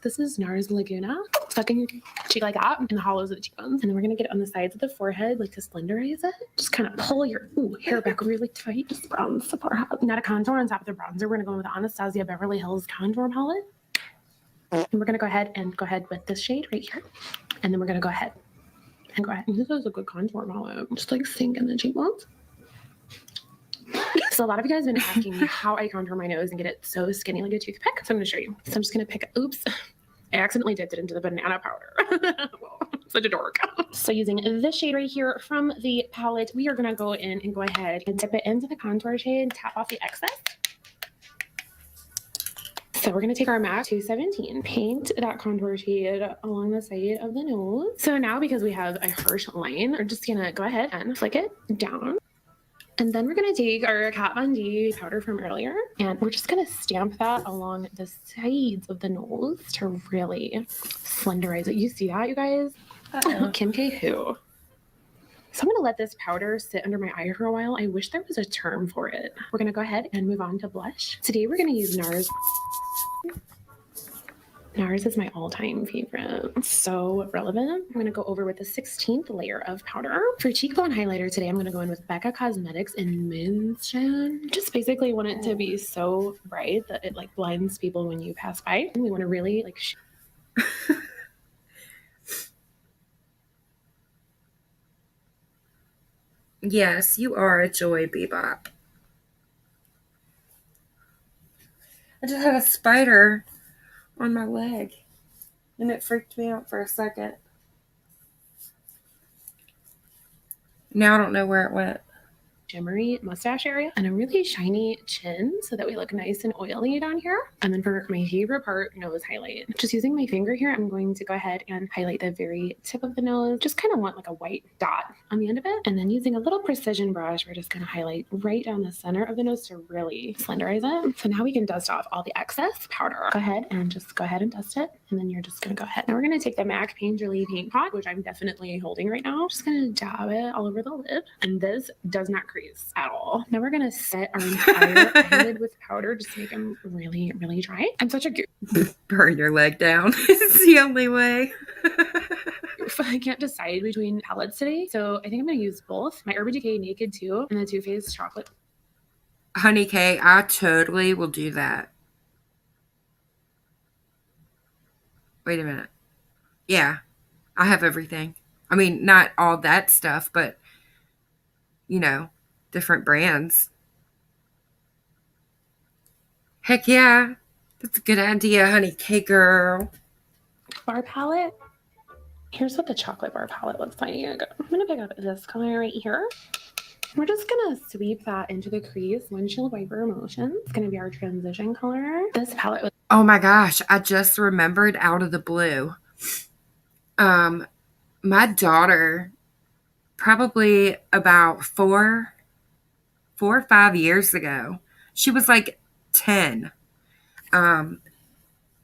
This is NARS Laguna. Sucking your cheek like that in the hollows of the cheekbones. And then we're gonna get it on the sides of the forehead, like to slenderize it. Just kind of pull your hair back really tight. Just bronze the forehead. Now to contour on top of the bronzer, we're gonna go with the Anastasia Beverly Hills contour palette. And we're gonna go ahead with this shade right here. And then we're gonna go ahead. And this is a good contour palette. Just like sink in the cheekbones. So a lot of you guys have been asking me how I contour my nose and get it so skinny like a toothpick. So I'm going to show you. So I'm just going to pick, oops, I accidentally dipped it into the banana powder. Such a dork. So using this shade right here from the palette, we are going to go in and go ahead and dip it into the contour shade and tap off the excess. So we're going to take our MAC 217, paint that contour shade along the side of the nose. So now because we have a harsh line, we're just going to go ahead and flick it down. And then we're going to take our Kat Von D powder from earlier, and we're just going to stamp that along the sides of the nose to really slenderize it. You see that, you guys? Kim K. Who? So I'm going to let this powder sit under my eye for a while. I wish there was a term for it. We're going to go ahead and move on to blush. Today we're going to use NARS. NARS is my all-time favorite. It's so relevant. I'm going to go over with the 16th layer of powder. For cheekbone highlighter today, I'm going to go in with Becca Cosmetics in Moonshine. Just basically want it to be so bright that it like blinds people when you pass by. And we want to really like... Yes, you are a joy, Bebop. I just had a spider on my leg, and it freaked me out for a second. Now I don't know where it went. Shimmery mustache area and a really shiny chin so that we look nice and oily down here. And then for my favorite part, nose highlight. Just using my finger here, I'm going to go ahead and highlight the very tip of the nose. Just kind of want like a white dot on the end of it. And then using a little precision brush, we're just going to highlight right down the center of the nose to really slenderize it. So now we can dust off all the excess powder. Go ahead and dust it. And then you're just going to go ahead. Now we're going to take the MAC Painterly Paint Pot, which I'm definitely holding right now. Just going to dab it all over the lid. And this does not crease at all. Now we're gonna set our entire eyelid with powder just to make them really, really dry. I'm such a goof. Burn your leg down. It's the only way. I can't decide between palettes today, so I think I'm gonna use both. My Urban Decay Naked 2 and the Too Faced Chocolate. Honey K, I totally will do that. Wait a minute. Yeah, I have everything. I mean, not all that stuff, but you know, different brands. Heck yeah. That's a good idea, Honey K girl. Bar palette. Here's what the chocolate bar palette looks like. I'm going to pick up this color right here. We're just going to sweep that into the crease, windshield wiper motion. It's going to be our transition color. This palette was... Oh my gosh, I just remembered out of the blue. My daughter, probably about 4 or 5 years ago, She was like 10.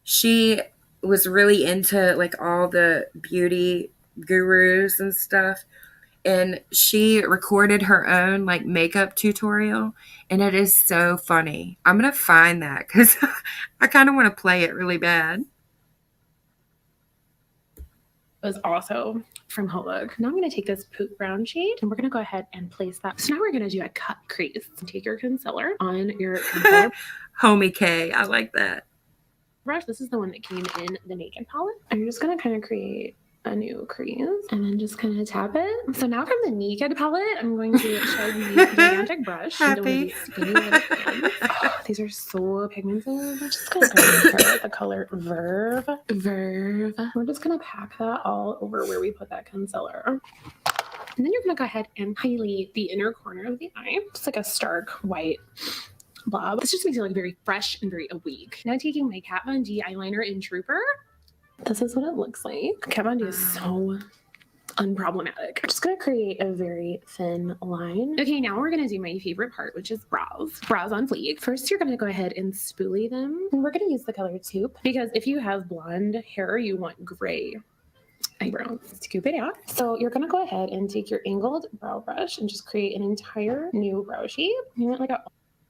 She was really into like all the beauty gurus and stuff. And she recorded her own like makeup tutorial, and it is so funny. I'm going to find that because I kind of want to play it really bad. Was also from Holog. Now I'm going to take this poop brown shade and we're going to go ahead and place that. So now we're going to do a cut crease. Take your concealer on your concealer Homie K, I like that. brush. This is the one that came in the Naked palette. I'm just going to kind of create a new crease and then just kind of tap it. So now from the Naked palette, I'm going to show the gigantic brush into one of these skinny little hands. Oh, these are so pigmented. I'm just going to go for the color Verve. We're just going to pack that all over where we put that concealer. And then you're going to go ahead and highlight the inner corner of the eye. Just like a stark white blob. This just makes it look very fresh and very awake. Now taking my Kat Von D eyeliner in Trooper. This is what it looks like. Kat Von D is so unproblematic. I'm just going to create a very thin line. Okay, now we're going to do my favorite part, which is brows. Brows on fleek. First, you're going to go ahead and spoolie them. And we're going to use the color taupe because if you have blonde hair, you want gray eyebrows. Scoop it out. So you're going to go ahead and take your angled brow brush and just create an entire new brow shape. You want like a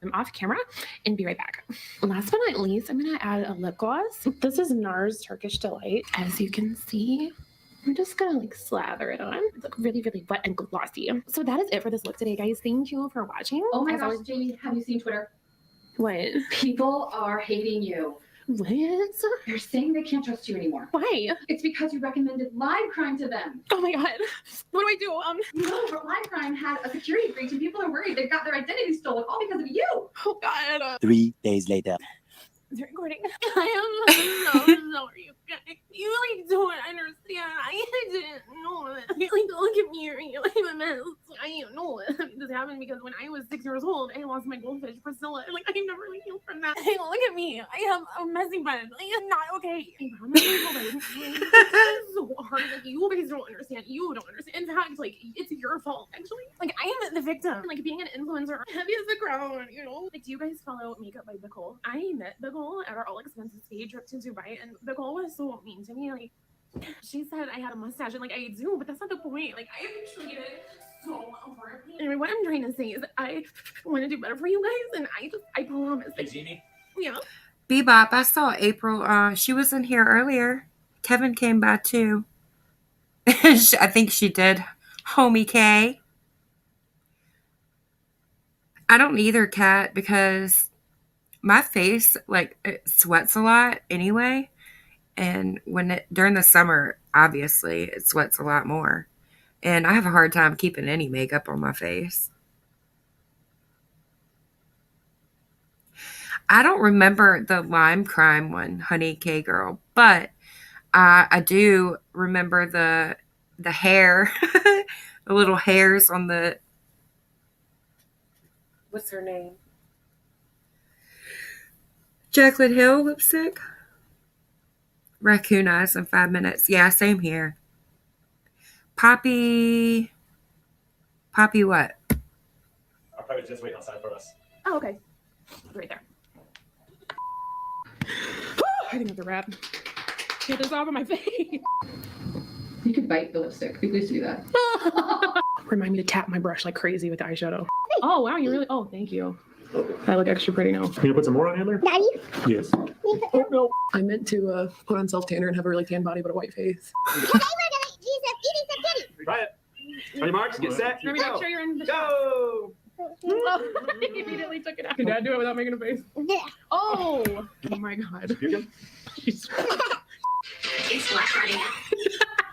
I'm off camera and be right back. Last but not least, I'm going to add a lip gloss. This is NARS Turkish Delight. As you can see, I'm just going to like slather it on. It's like really, really wet and glossy. So that is it for this look today, guys. Thank you for watching. Oh my As gosh, always- Jamie, have you seen Twitter? What? People are hating you. What? They're saying they can't trust you anymore. Why? It's because you recommended live crime to them. Oh my God. What do I do? No, but live crime had a security breach and people are worried they've got their identity stolen all because of you. Oh God. 3 days later. Is it recording? I am so sorry. You like don't understand. I didn't know it. Like look at me, you're like a mess. I didn't know it. This happened because when I was 6 years old, I lost my goldfish Priscilla. Like I never really healed from that. Hey, look at me. I have a messy butt. I am not okay. I promise it's so hard. Like you guys don't understand. You don't understand. In fact, like it's your fault. Actually, like I am the victim. Like being an influencer, heavy as the crown. You know. Like do you guys follow Makeup by Bicole? I met Bicole at our all expenses paid trip to Dubai, and Bicole was so mean to me. Like she said I had a mustache, and like I do, but that's not the point. Like I am treated so horribly. Anyway, what I'm trying to say is I want to do better for you guys, and I promise. Hey, Jeannie. Yeah. Bebop, I saw April. She was in here earlier. Kevin came by too. I think she did. Homie K. I don't either, Kat, because my face like it sweats a lot anyway. And during the summer, obviously, it sweats a lot more. And I have a hard time keeping any makeup on my face. I don't remember the lime crime one, Honey K Girl, but I do remember the hair, the little hairs on the, what's her name? Jaclyn Hill lipstick. Raccoon eyes in 5 minutes. Yeah, same here. Poppy what? I'll probably just wait outside for us. Oh, okay. Right there. I think that's a wrap. Get this off of my face. You could bite the lipstick. People used to do that. Remind me to tap my brush like crazy with the eyeshadow. Oh, wow, you really? Oh, thank you. I look extra pretty now. Can you put some more on there? Daddy? Yes. Oh, no. I meant to put on self-tanner and have a really tan body, but a white face. Try it. On your marks, get set, Let me go. make sure you're in the Go! He immediately took it out. Can Dad do it without making a face? Oh! Oh my God. It's Black Friday.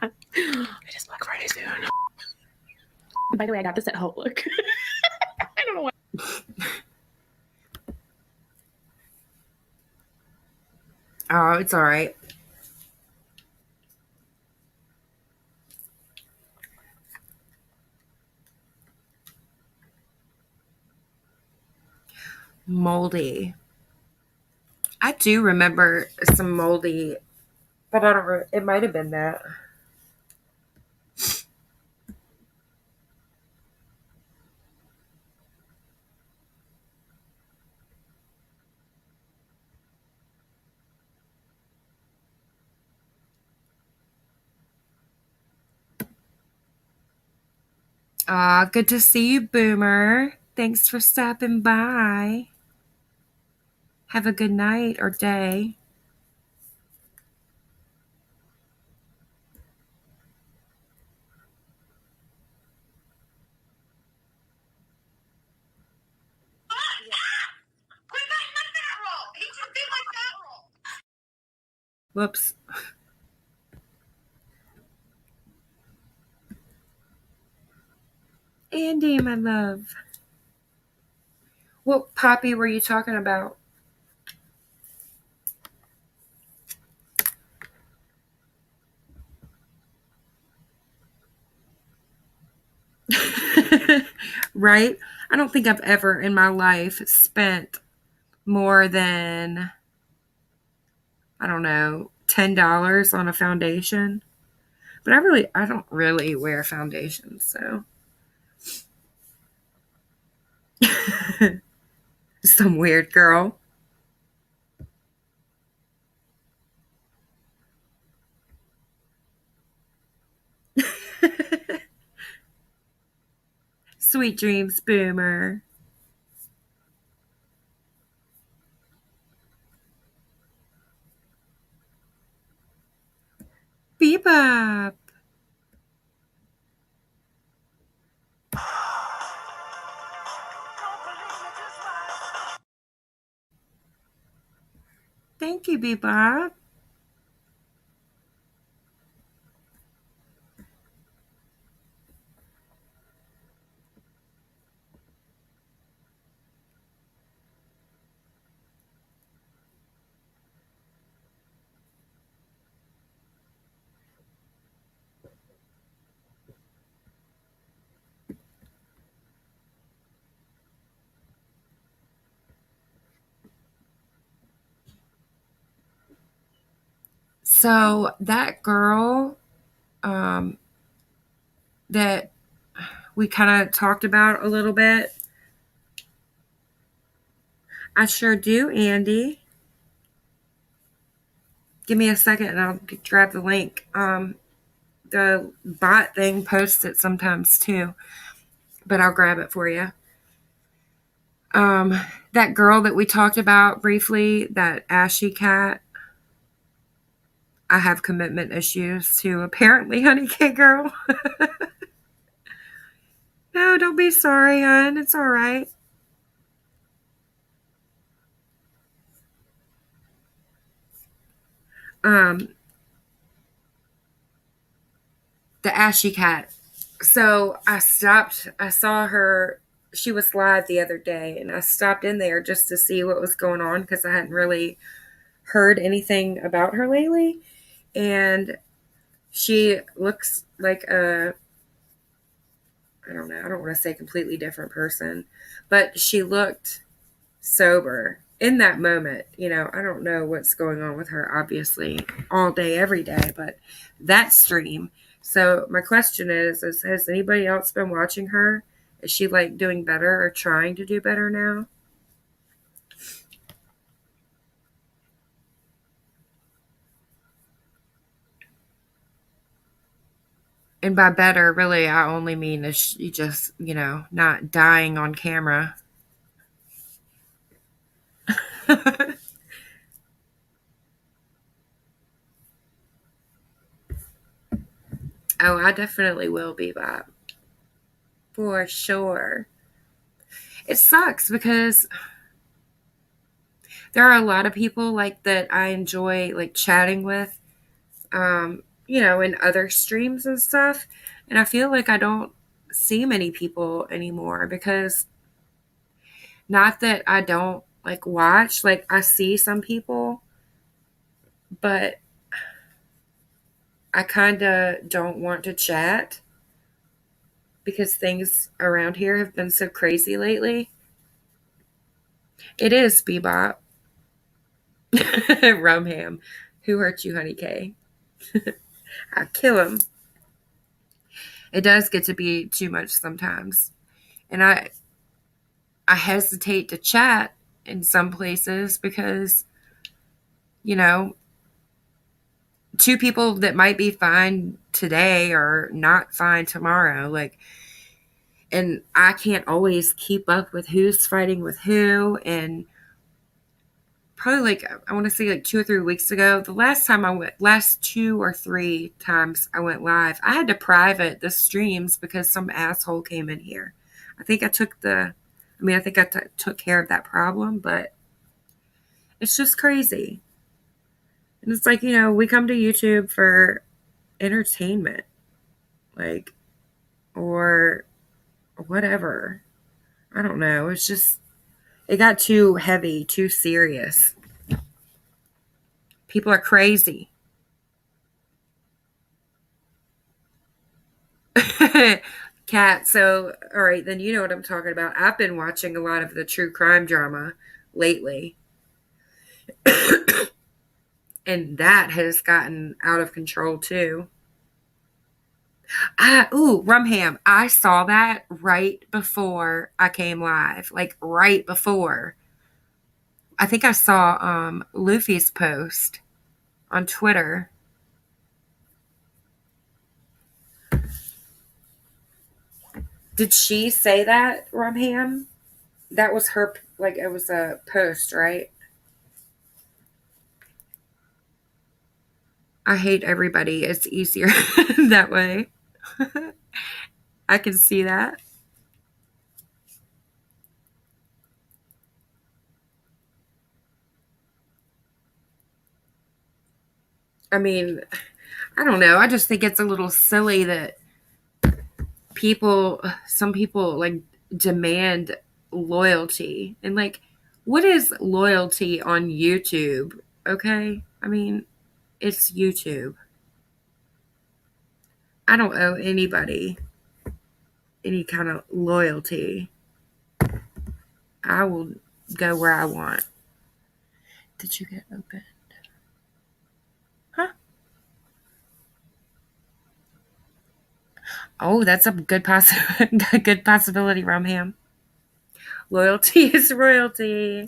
It is Black Friday soon. By the way, I got this at Outlook. I don't know what. Oh, it's all right. Moldy. I do remember some moldy, but I don't. It might have been that. Good to see you, Boomer. Thanks for stopping by. Have a good night or day. Whoops. Andy, my love. What poppy were you talking about? Right? I don't think I've ever in my life spent more than, I don't know, $10 on a foundation. But I don't really wear foundation, so. Some weird girl. Sweet dreams, Boomer. Bebop. Thank you, Bebop. So that girl that we kind of talked about a little bit, I sure do, Andy. Give me a second and I'll grab the link. The bot thing posts it sometimes too, but I'll grab it for you. That girl that we talked about briefly, that ashy cat, I have commitment issues too, apparently, honey cake girl. No, don't be sorry, hon. It's all right. The ashy cat. So I saw her, she was live the other day, and I stopped in there just to see what was going on because I hadn't really heard anything about her lately. And she looks like I don't know, I don't want to say completely different person, but she looked sober in that moment. I don't know what's going on with her, obviously, all day, every day, but that stream. So my question is has anybody else been watching her? Is she like doing better or trying to do better now? And by better, really, I only mean is she just, not dying on camera. Oh, I definitely will be, Bob. For sure. It sucks because there are a lot of people like that I enjoy like chatting with, in other streams and stuff. And I feel like I don't see many people anymore because not that I don't like watch, like I see some people, but I kind of don't want to chat because things around here have been so crazy lately. It is Bebop. Rumham. Who hurt you, honey K? I kill him. It does get to be too much sometimes. And I hesitate to chat in some places because, two people that might be fine today are not fine tomorrow. Like, and I can't always keep up with who's fighting with who. And probably like, I want to say like 2 or 3 weeks ago, last 2 or 3 times I went live, I had to private the streams because some asshole came in here. I think I took took care of that problem, but it's just crazy. And it's like, we come to YouTube for entertainment, like, or whatever. I don't know. It's just, it got too heavy, too serious. People are crazy. Cat, so, all right, then you know what I'm talking about. I've been watching a lot of the true crime drama lately. And that has gotten out of control too. Rumham. I saw that right before I came live. Like right before. I think I saw Luffy's post on Twitter. Did she say that, Rumham? That was her, like, it was a post, right? I hate everybody. It's easier that way. I can see that. I mean, I don't know. I just think it's a little silly that some people like demand loyalty. And like, what is loyalty on YouTube? Okay? I mean, it's YouTube. I don't owe anybody any kind of loyalty. I will go where I want. Did you get open? Huh? Oh, that's a good good possibility, Rumham. Loyalty is royalty.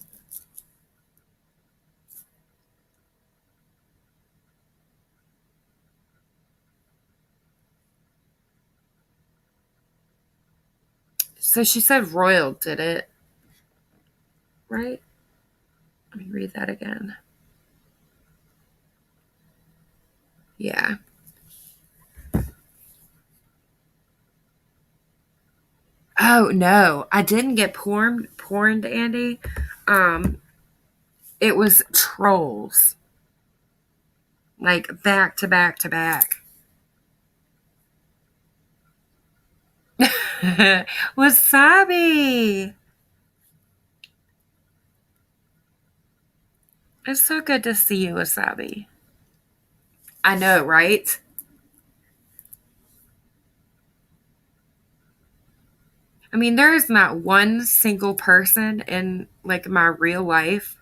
So she said royal, did it? Right? Let me read that again. Yeah. Oh no, I didn't get porned, Andy. It was trolls. Like back to back to back. Wasabi. It's so good to see you, Wasabi. I know, right? I mean, there is not one single person in like my real life,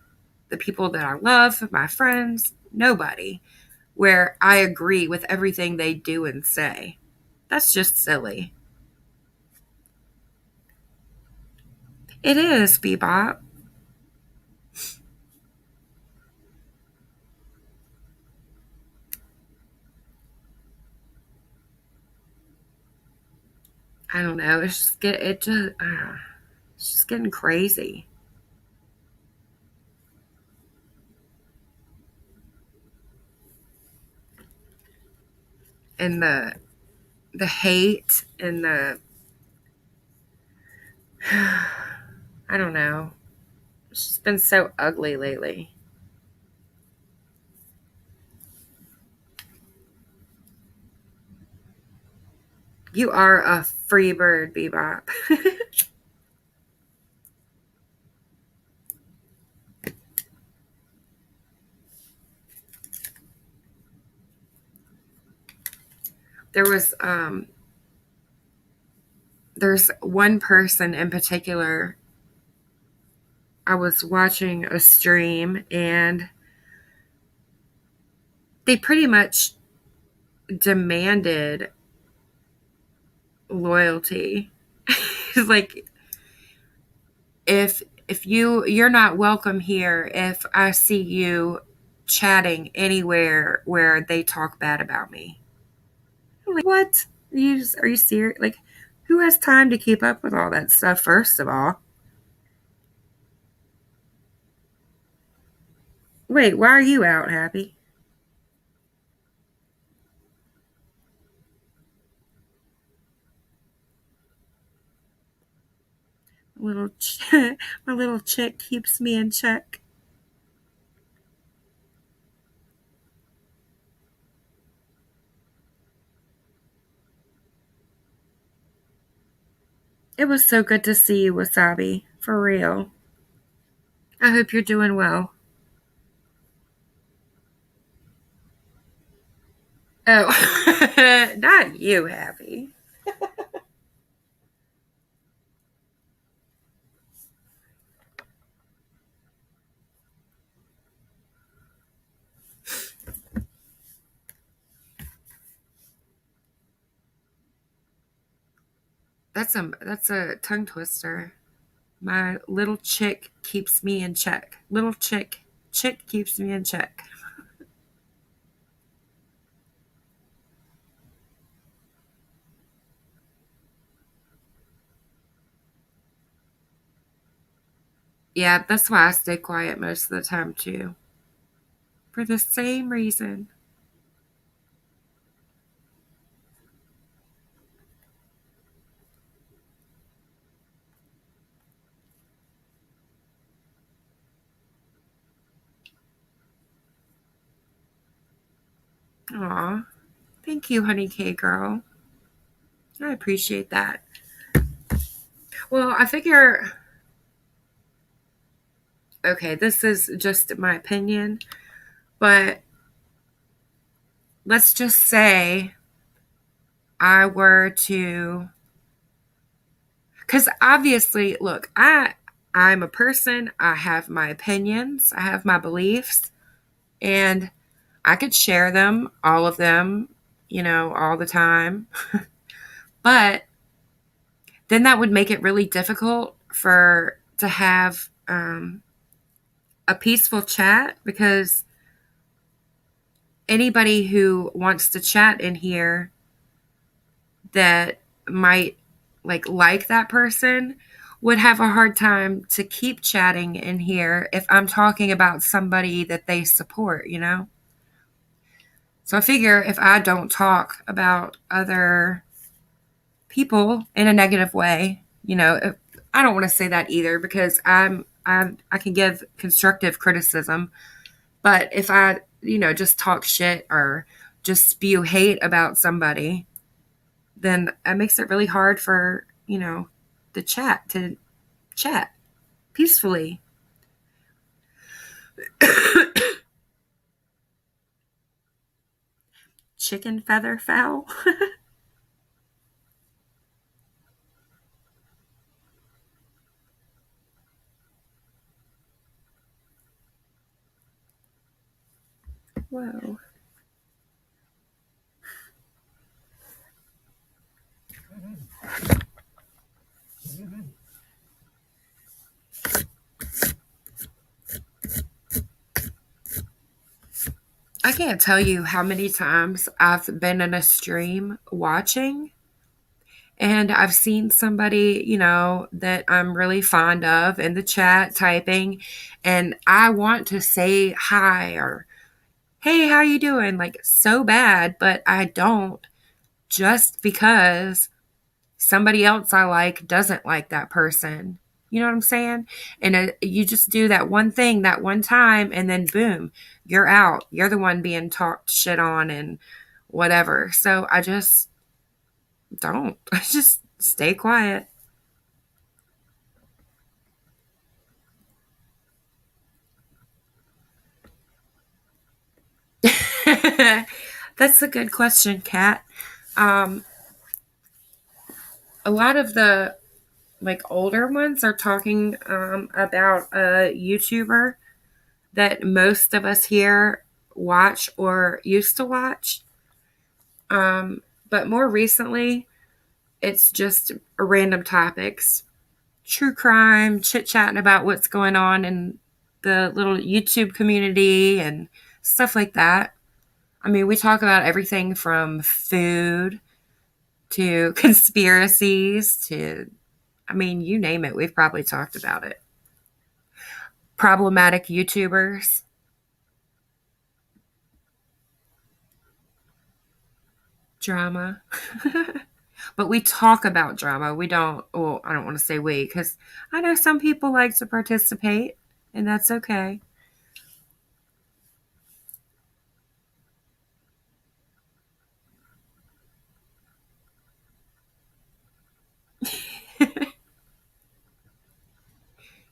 the people that I love, my friends, nobody, where I agree with everything they do and say. That's just silly. It is, Bebop. I don't know. It's just getting crazy. And the hate and the I don't know. It's just been so ugly lately. You are a free bird, Bebop. There was there's one person in particular. I was watching a stream and they pretty much demanded loyalty. It's like, if you're not welcome here if I see you chatting anywhere where they talk bad about me. I'm like, what? Are you serious? Like, Who has time to keep up with all that stuff, first of all? Wait, why are you out, Happy? My little chick keeps me in check. It was so good to see you, Wasabi. For real. I hope you're doing well. Oh, not you, Happy. That's a tongue twister. My little chick keeps me in check. Little chick keeps me in check. Yeah, that's why I stay quiet most of the time too. For the same reason. Aw. Thank you, honey K girl. I appreciate that. Well, I figure, okay, this is just my opinion, but let's just say I were to, because obviously, look, I'm a person, I have my opinions, I have my beliefs, and I could share them, all of them, all the time. But then that would make it really difficult to have a peaceful chat, because anybody who wants to chat in here that might like that person would have a hard time to keep chatting in here if I'm talking about somebody that they support, So I figure if I don't talk about other people in a negative way, I don't want to say that either, because I can give constructive criticism, but if I, just talk shit or just spew hate about somebody, then it makes it really hard for, the chat to chat peacefully. Chicken feather fowl. Whoa. I can't tell you how many times I've been in a stream watching and I've seen somebody, that I'm really fond of in the chat typing, and I want to say hi or, hey, how you doing? So bad, but I don't, just because somebody else I like doesn't like that person. You know what I'm saying? And you just do that one thing that one time, and then boom, you're out. You're the one being talked shit on and whatever. So I just don't. I just stay quiet. That's a good question, Kat. A lot of the older ones are talking about a YouTuber that most of us here watch or used to watch. But more recently, it's just random topics, true crime, chit chatting about what's going on in the little YouTube community and stuff like that. I mean, we talk about everything from food to conspiracies to, I mean, you name it, we've probably talked about it. Problematic YouTubers. Drama. But we talk about drama. We don't, well, I don't want to say we, because I know some people like to participate, and that's okay.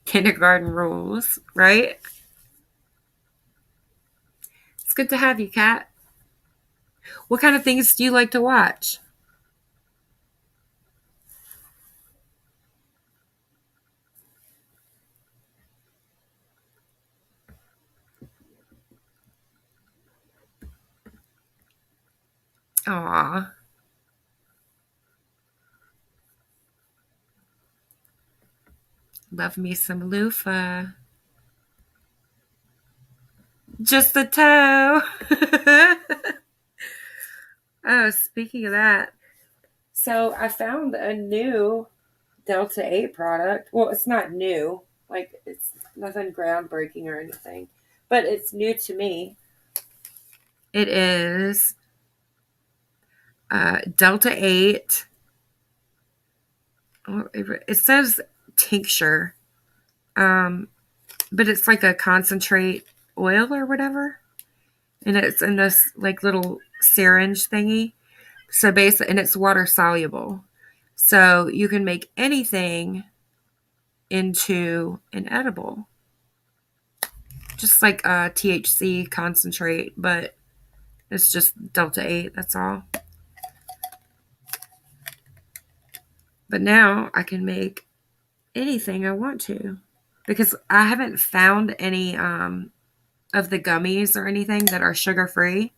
Kindergarten rules, right? It's good to have you, Kat. What kind of things do you like to watch? Aw. Love me some loofah. Just a toe. Oh, speaking of that, so I found a new Delta 8 product. Well, it's not new. Like, it's nothing groundbreaking or anything. But it's new to me. It is Delta 8. It says tincture. But it's like a concentrate oil or whatever. And it's in this like little syringe thingy. So basically, and it's water soluble. So you can make anything into an edible. Just like a THC concentrate, but it's just Delta 8, that's all. But now I can make anything I want to. Because I haven't found any of the gummies or anything that are sugar-free.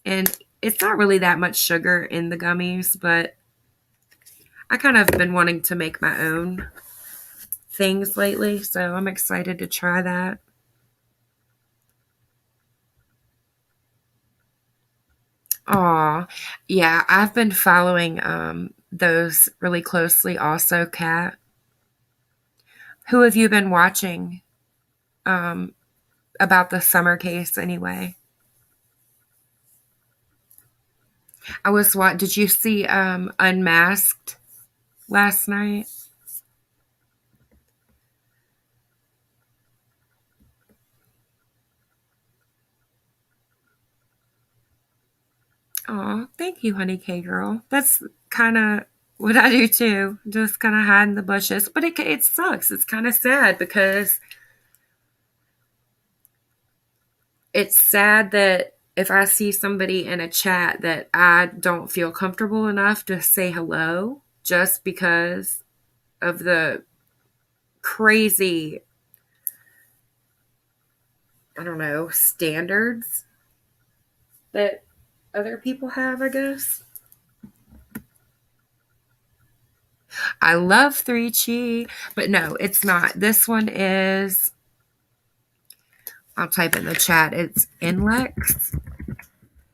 And it's not really that much sugar in the gummies, but I kind of been wanting to make my own things lately, so I'm excited to try that. Aw, yeah, I've been following those really closely also, Kat. Who have you been watching about the summer case anyway? Did you see Unmasked last night? Aw, thank you, honey K girl. That's kind of what I do too. Just kind of hide in the bushes. But it sucks. It's kind of sad because it's sad that if I see somebody in a chat that I don't feel comfortable enough to say hello just because of the crazy, I don't know, standards that other people have, I guess. I love 3Chi, but no, it's not. This one is, I'll type in the chat. It's Inlex.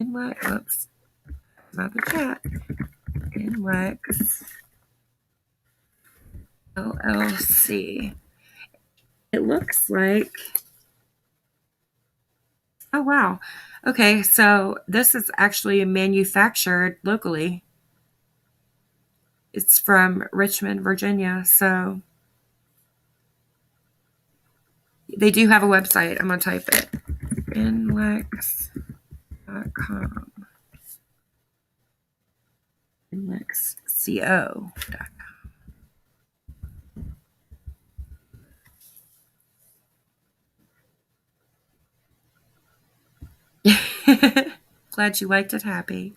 Oops. Not the chat. Inlex LLC. It looks like, oh wow. Okay, so this is actually manufactured locally. It's from Richmond, Virginia, so they do have a website. I'm going to type it. Inlex.com. Inlexco.com. Glad you liked it, Happy.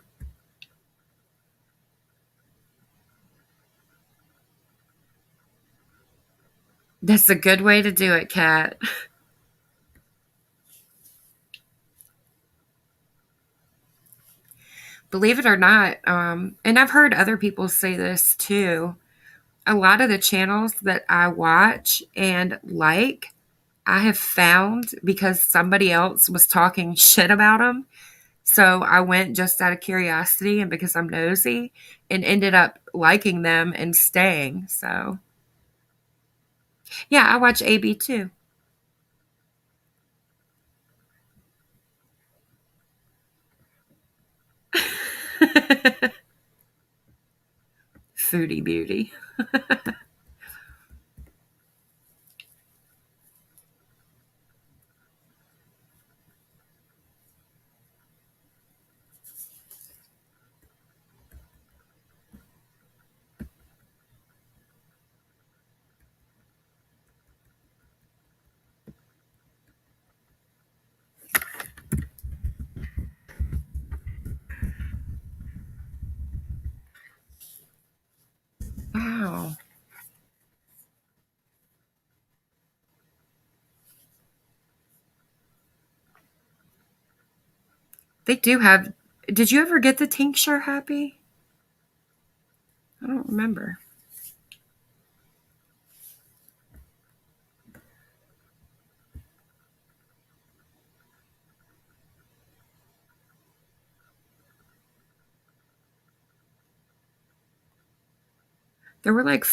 That's a good way to do it, Kat. Believe it or not, and I've heard other people say this too, a lot of the channels that I watch and like, I have found because somebody else was talking shit about them, So I went just out of curiosity and because I'm nosy and ended up liking them and staying. So, yeah, I watch AB too. Foodie beauty. Wow. They do have. Did you ever get the tincture, Happy? I don't remember. There were like